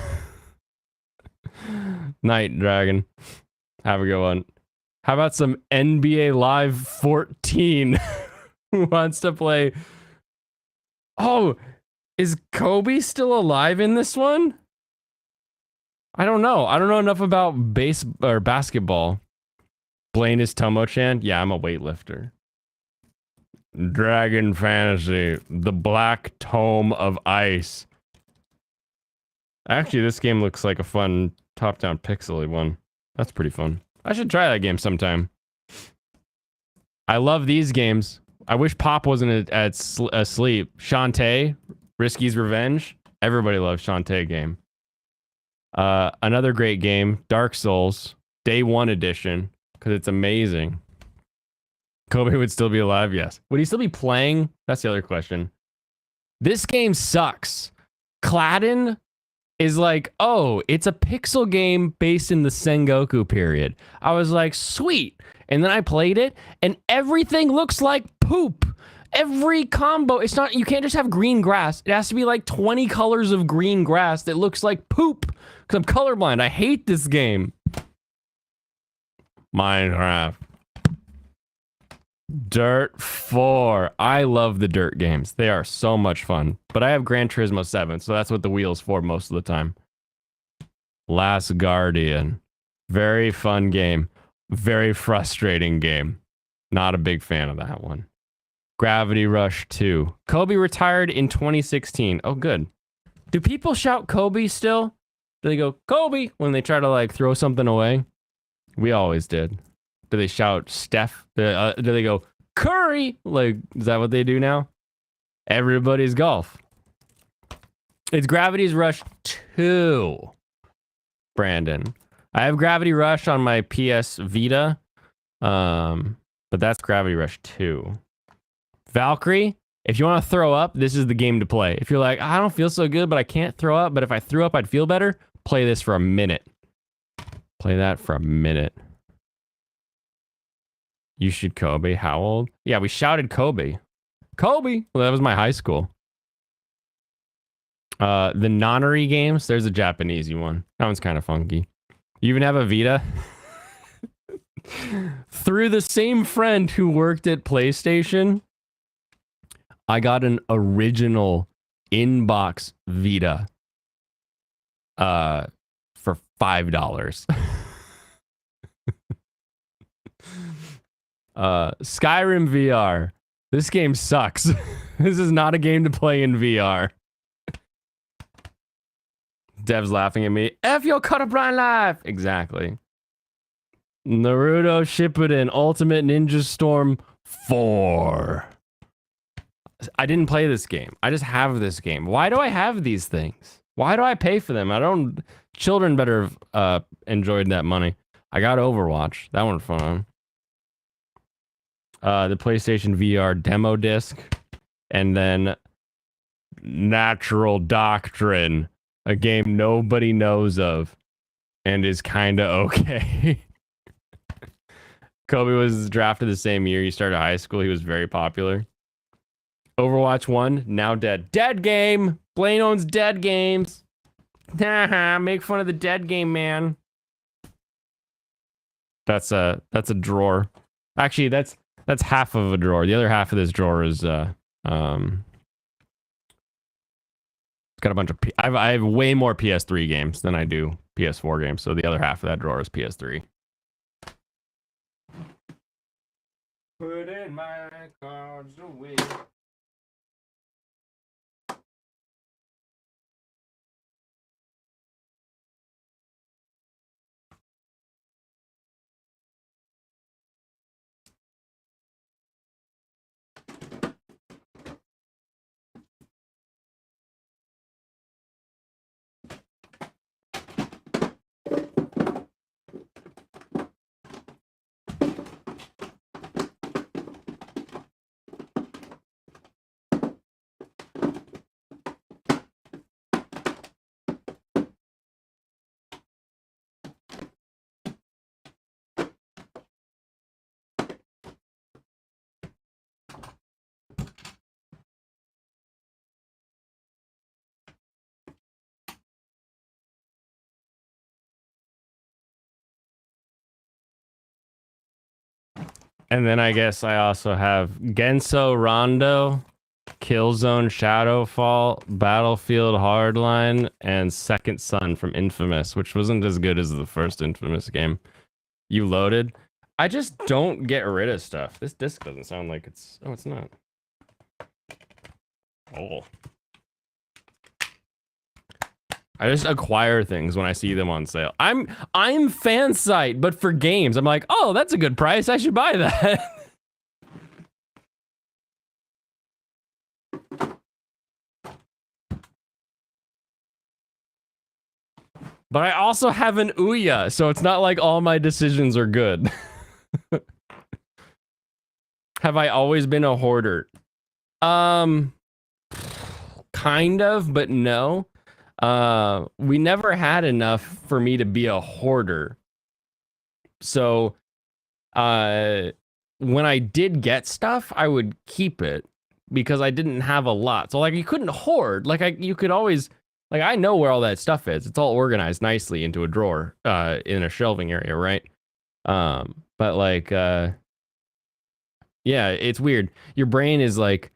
Night Dragon. Have a good one. How about some NBA Live 14? Who wants to play? Oh, is Kobe still alive in this one? I don't know. I don't know enough about basketball. Blaine is Tomo-chan. Yeah, I'm a weightlifter. Dragon Fantasy, the Black Tome of Ice. Actually, this game looks like a fun top-down pixely one. That's pretty fun. I should try that game sometime. I love these games. I wish Pop wasn't asleep. Shantae, Risky's Revenge. Everybody loves Shantae game. Another great game, Dark Souls, Day 1 edition, because it's amazing. Kobe would still be alive, yes. Would he still be playing? That's the other question. This game sucks. Cladden is like, oh, it's a pixel game based in the Sengoku period. I was like, sweet. And then I played it, and everything looks like poop. Every combo, it's not, you can't just have green grass. It has to be like 20 colors of green grass that looks like poop. Because I'm colorblind. I hate this game. Minecraft. Dirt 4. I love the Dirt games. They are so much fun. But I have Gran Turismo 7, so that's what the wheel's for most of the time. Last Guardian. Very fun game. Very frustrating game. Not a big fan of that one. Gravity Rush 2. Kobe retired in 2016. Oh, good. Do people shout Kobe still? Do they go Kobe when they try to like throw something away? We always did. Do they shout Steph? Do they go Curry? Like, is that what they do now? Everybody's golf. It's Gravity's Rush 2. Brandon. I have Gravity Rush on my PS Vita. But that's Gravity Rush 2. Valkyrie, if you want to throw up, this is the game to play. If you're like, I don't feel so good, but I can't throw up, but if I threw up, I'd feel better, play this for a minute. Play that for a minute. You should Kobe. How old? Yeah, we shouted Kobe. Kobe! Well, that was my high school. The Nonary games, there's a Japanese one. That one's kind of funky. You even have a Vita? Through the same friend who worked at PlayStation, I got an original inbox Vita for $5. Skyrim VR. This game sucks. This is not a game to play in VR. Dev's laughing at me. F your colorblind life. Exactly. Naruto Shippuden Ultimate Ninja Storm 4. I didn't play this game. I just have this game. Why do I have these things? Why do I pay for them? I don't... Children better have enjoyed that money. I got Overwatch. That one's fun. The PlayStation VR demo disc. And then Natural Doctrine. A game nobody knows of. And is kinda okay. Kobe was drafted the same year he started high school. He was very popular. Overwatch 1, now dead. Dead game! Blaine owns dead games. Make fun of the dead game, man. That's a drawer. Actually, that's half of a drawer. The other half of this drawer is it's got a bunch of I have way more PS3 games than I do PS4 games. So the other half of that drawer is PS3. Putting my cards away. And then I guess I also have Genso Rondo, Killzone Shadowfall, Battlefield Hardline, and Second Son from Infamous, which wasn't as good as the first Infamous game. You loaded? I just don't get rid of stuff. This disc doesn't sound like it's... Oh, it's not. Oh. I just acquire things when I see them on sale. I'm fan site, but for games, I'm like, oh, that's a good price. I should buy that. But I also have an Ouya, so it's not like all my decisions are good. Have I always been a hoarder? Kind of, but no. We never had enough for me to be a hoarder. So, when I did get stuff, I would keep it because I didn't have a lot. So like you couldn't hoard. Like you could always, like I know where all that stuff is. It's all organized nicely into a drawer, in a shelving area, right? But like, yeah, it's weird. Your brain is like,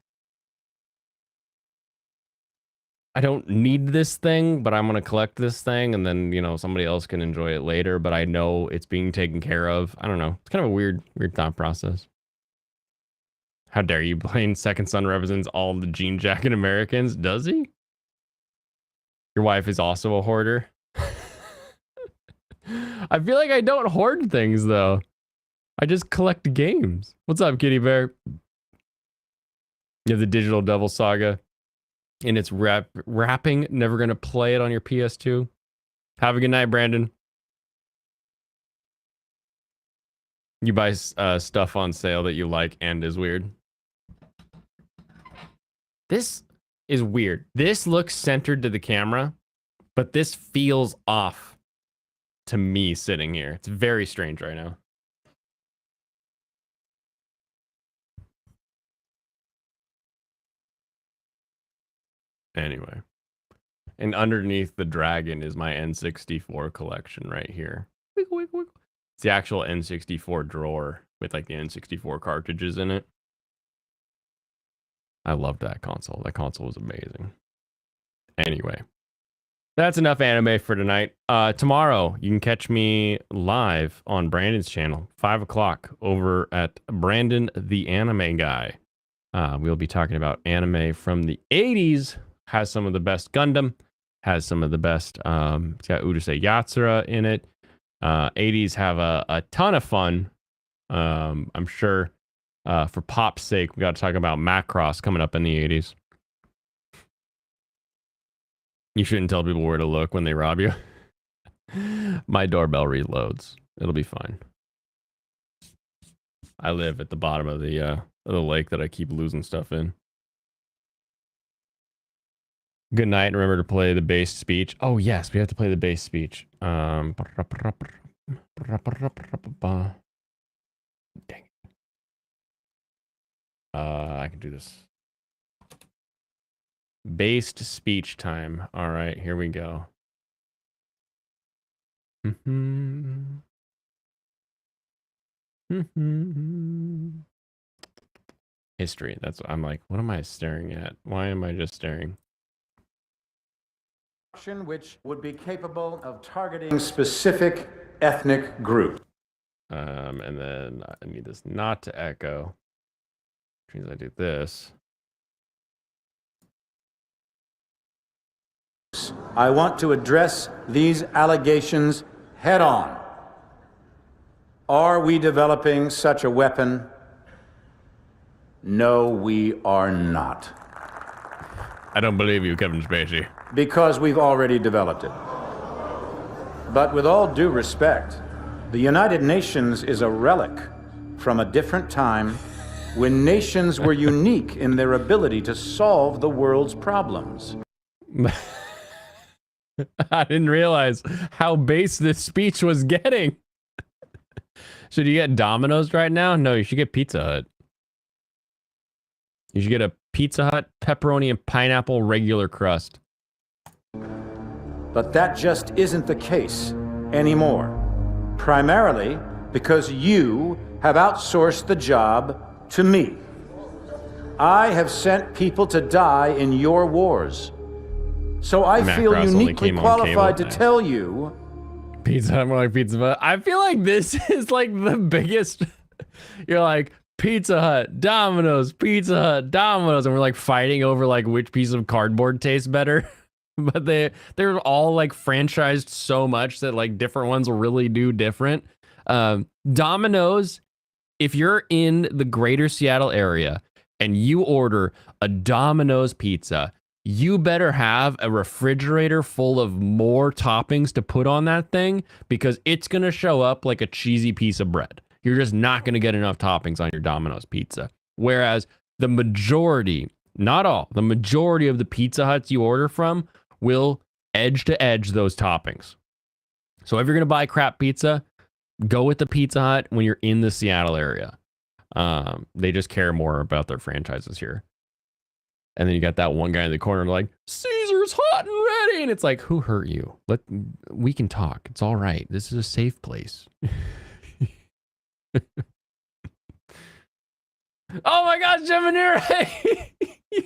I don't need this thing, but I'm going to collect this thing, and then, you know, somebody else can enjoy it later, but I know it's being taken care of. I don't know. It's kind of a weird thought process. How dare you, Blaine? Second Son represents all the jean jacket Americans. Does he? Your wife is also a hoarder. I feel like I don't hoard things though. I just collect games. What's up, Kitty Bear? You have the Digital Devil Saga in its wrapping. Never gonna play it on your PS2. Have a good night, Brandon. You buy stuff on sale that you like and is weird. This is weird. This looks centered to the camera, but this feels off to me sitting here. It's very strange right now. Anyway. And underneath the dragon is my N64 collection right here. It's the actual N64 drawer with like the N64 cartridges in it. I loved that console. That console was amazing. Anyway, that's enough anime for tonight. Tomorrow, you can catch me live on Brandon's channel, 5 o'clock, over at Brandon the Anime Guy. We'll be talking about anime from the 80s. Has some of the best Gundam. Has some of the best, it's got Urusei Yatsura in it. 80s have a ton of fun. I'm sure for pop's sake, we got to talk about Macross coming up in the 80s. You shouldn't tell people where to look when they rob you. My doorbell reloads. It'll be fine. I live at the bottom of the lake that I keep losing stuff in. Good night. Remember to play the bass speech. Oh yes, we have to play the bass speech. Dang it. I can do this. Based speech time. All right, here we go. History. That's what I'm like. What am I staring at? Why am I just staring? Which would be capable of targeting specific ethnic groups. And then I need this not to echo. Which means I do this. I want to address these allegations head on. Are we developing such a weapon? No, we are not. I don't believe you, Kevin Spacey. Because we've already developed it. But with all due respect, the United Nations is a relic from a different time when nations were unique in their ability to solve the world's problems. I didn't realize how base this speech was getting. Should you get Domino's right now? No, you should get Pizza Hut. You should get a Pizza Hut pepperoni and pineapple regular crust. But that just isn't the case anymore. Primarily because you have outsourced the job to me. I have sent people to die in your wars. So I feel uniquely qualified to tell you. Pizza Hut, more like Pizza Hut. I feel like this is like the biggest. You're like Pizza Hut, Domino's, Pizza Hut, Domino's, and we're like fighting over like which piece of cardboard tastes better. But they're all like franchised so much that like different ones really do different. Domino's, if you're in the greater Seattle area and you order a Domino's pizza, you better have a refrigerator full of more toppings to put on that thing, because it's going to show up like a cheesy piece of bread. You're just not going to get enough toppings on your Domino's pizza. Whereas the majority, not all, the majority of the Pizza Huts you order from will edge to edge those toppings. So if you're going to buy crap pizza, go with the Pizza Hut when you're in the Seattle area. They just care more about their franchises here. And then you got that one guy in the corner like, Caesar's hot and ready. And it's like, who hurt you? We can talk. It's all right. This is a safe place. Oh my gosh, Geminire! You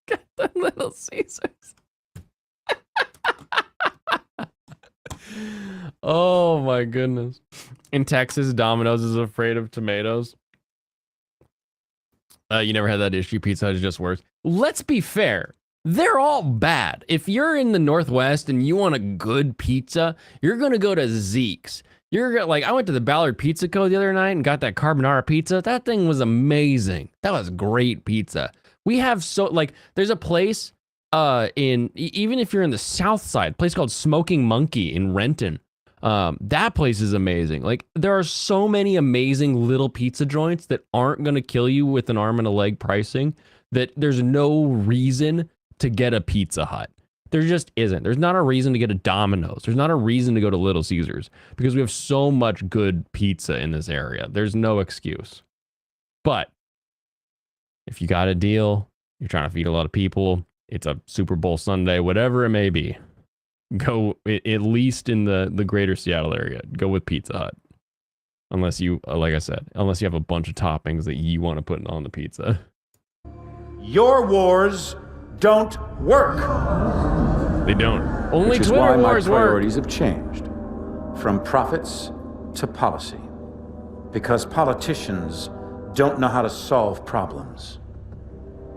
got the Little Caesars. Oh my goodness. In Texas, Domino's is afraid of tomatoes. You never had that issue. Pizza Hut is just worse. Let's be fair. they're all bad. If you're in the Northwest and you want a good pizza, you're gonna go to Zeke's. I went to the Ballard Pizza Co. the other night and got that carbonara pizza. That thing was amazing. That was great pizza. We have there's a place even if you're in the South Side, a place called Smoking Monkey in Renton. That place is amazing. Like, there are so many amazing little pizza joints that aren't gonna kill you with an arm and a leg pricing that there's no reason to get a Pizza Hut. There just isn't. There's not a reason to get a Domino's. There's not a reason to go to Little Caesars because we have so much good pizza in this area. There's no excuse. But if you got a deal, you're trying to feed a lot of people, it's a Super Bowl Sunday, whatever it may be, go at least in the greater Seattle area. Go with Pizza Hut. Unless you, like I said, unless you have a bunch of toppings that you want to put on the pizza. Your wars don't work. They don't. Only Which is Twitter why my wars work. priorities have changed from profits to policy. Because politicians don't know how to solve problems.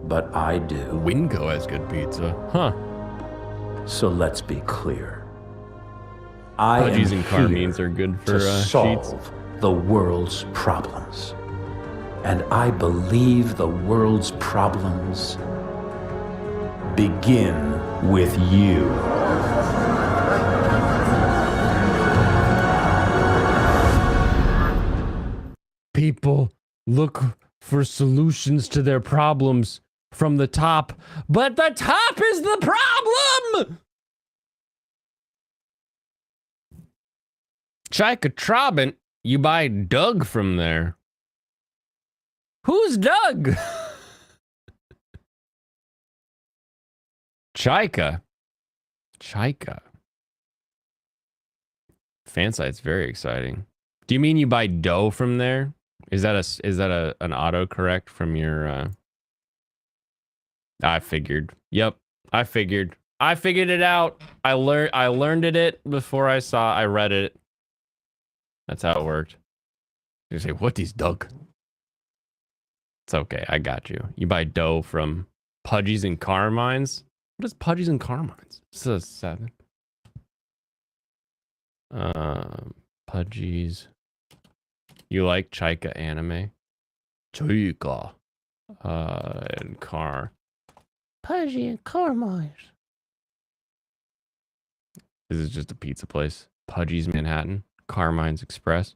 But I do. Winco has good pizza. Huh. So let's be clear. I Pudgies am and here carmines are good for to solve sheets. the world's problems. And I believe the world's problems begin with you. People look for solutions to their problems from the top, but the top is the problem! Chika Trabant, you buy Doug from there. Who's Doug? Chika. Fan site's very exciting. Do you mean you buy dough from there? Is that an autocorrect from your I figured. Yep. I figured it out. I learned it before I read it. That's how it worked. You say, what is Doug? It's okay. I got you. You buy dough from Pudgies and Carmines. What is Pudgies and Carmines? This is 7. Pudgies. You like Chika anime? Chika. And Car. Pudgy and Carmines. This is just a pizza place. Pudgy's Manhattan. Carmine's Express.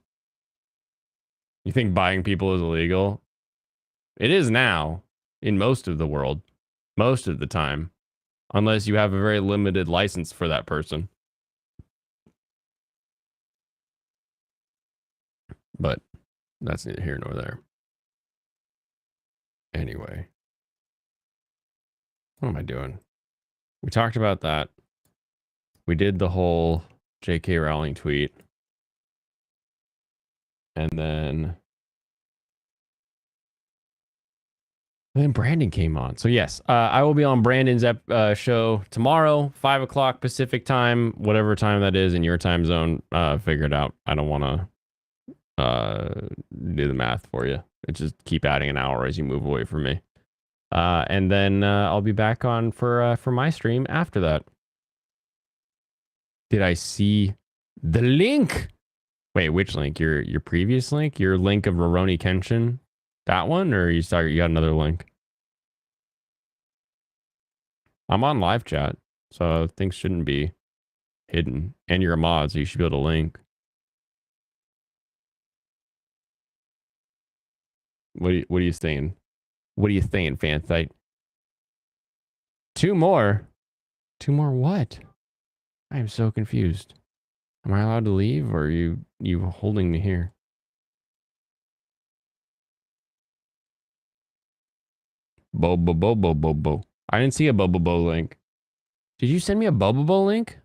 You think buying people is illegal? It is now in most of the world. Most of the time. Unless you have a very limited license for that person. But that's neither here nor there. Anyway. What am I doing? We talked about that. We did the whole J.K. Rowling tweet. And then Brandon came on. So yes, I will be on Brandon's show tomorrow, 5 o'clock Pacific time, whatever time that is in your time zone. Figure it out. I don't want to do the math for you. It's just keep adding an hour as you move away from me. And then I'll be back on for my stream after that. Did I see the link? Wait, which link? Your previous link? Your link of Rurouni Kenshin? That one? Or you got another link? I'm on live chat, so things shouldn't be hidden. And you're a mod, so you should be able to link. What are you saying? What are you saying, fan site? 2 more? 2 more what? I am so confused. Am I allowed to leave, or are you holding me here? Bo. I didn't see a Bobo link. Did you send me a Bobo link?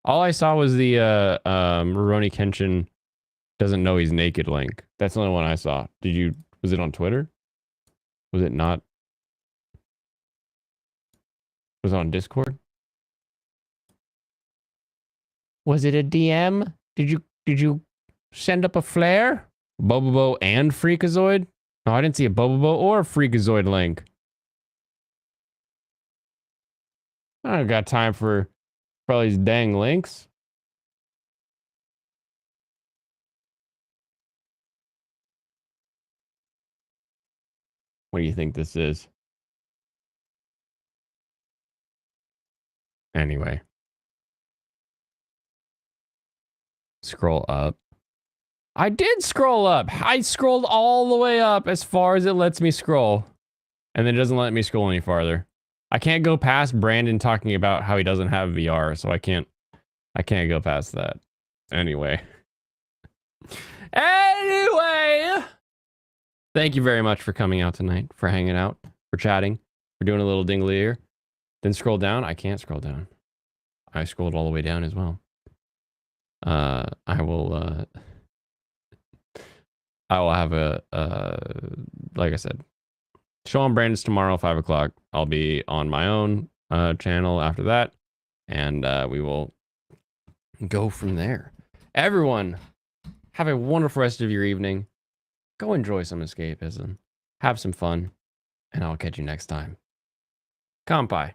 All I saw was the Rurouni Kenshin doesn't know he's naked link. That's the only one I saw. Was it on Twitter? Was it not? Was it on Discord? Was it a DM? Did you send up a flare? Bobo and Freakazoid? No, I didn't see a Bobo or a Freakazoid link. I don't got time for all these dang links. What do you think this is? Anyway. Scroll up. I did scroll up. I scrolled all the way up as far as it lets me scroll. And then it doesn't let me scroll any farther. I can't go past Brandon talking about how he doesn't have VR, so I can't go past that. Anyway. Anyway! Thank you very much for coming out tonight, for hanging out, for chatting, for doing a little dingle here. Then scroll down. I can't scroll down. I scrolled all the way down as well. I will have a like I said, show on Brandon's tomorrow, 5 o'clock. I'll be on my own channel after that, and we will go from there. Everyone, have a wonderful rest of your evening. Go enjoy some escapism. Have some fun, and I'll catch you next time. Kampai.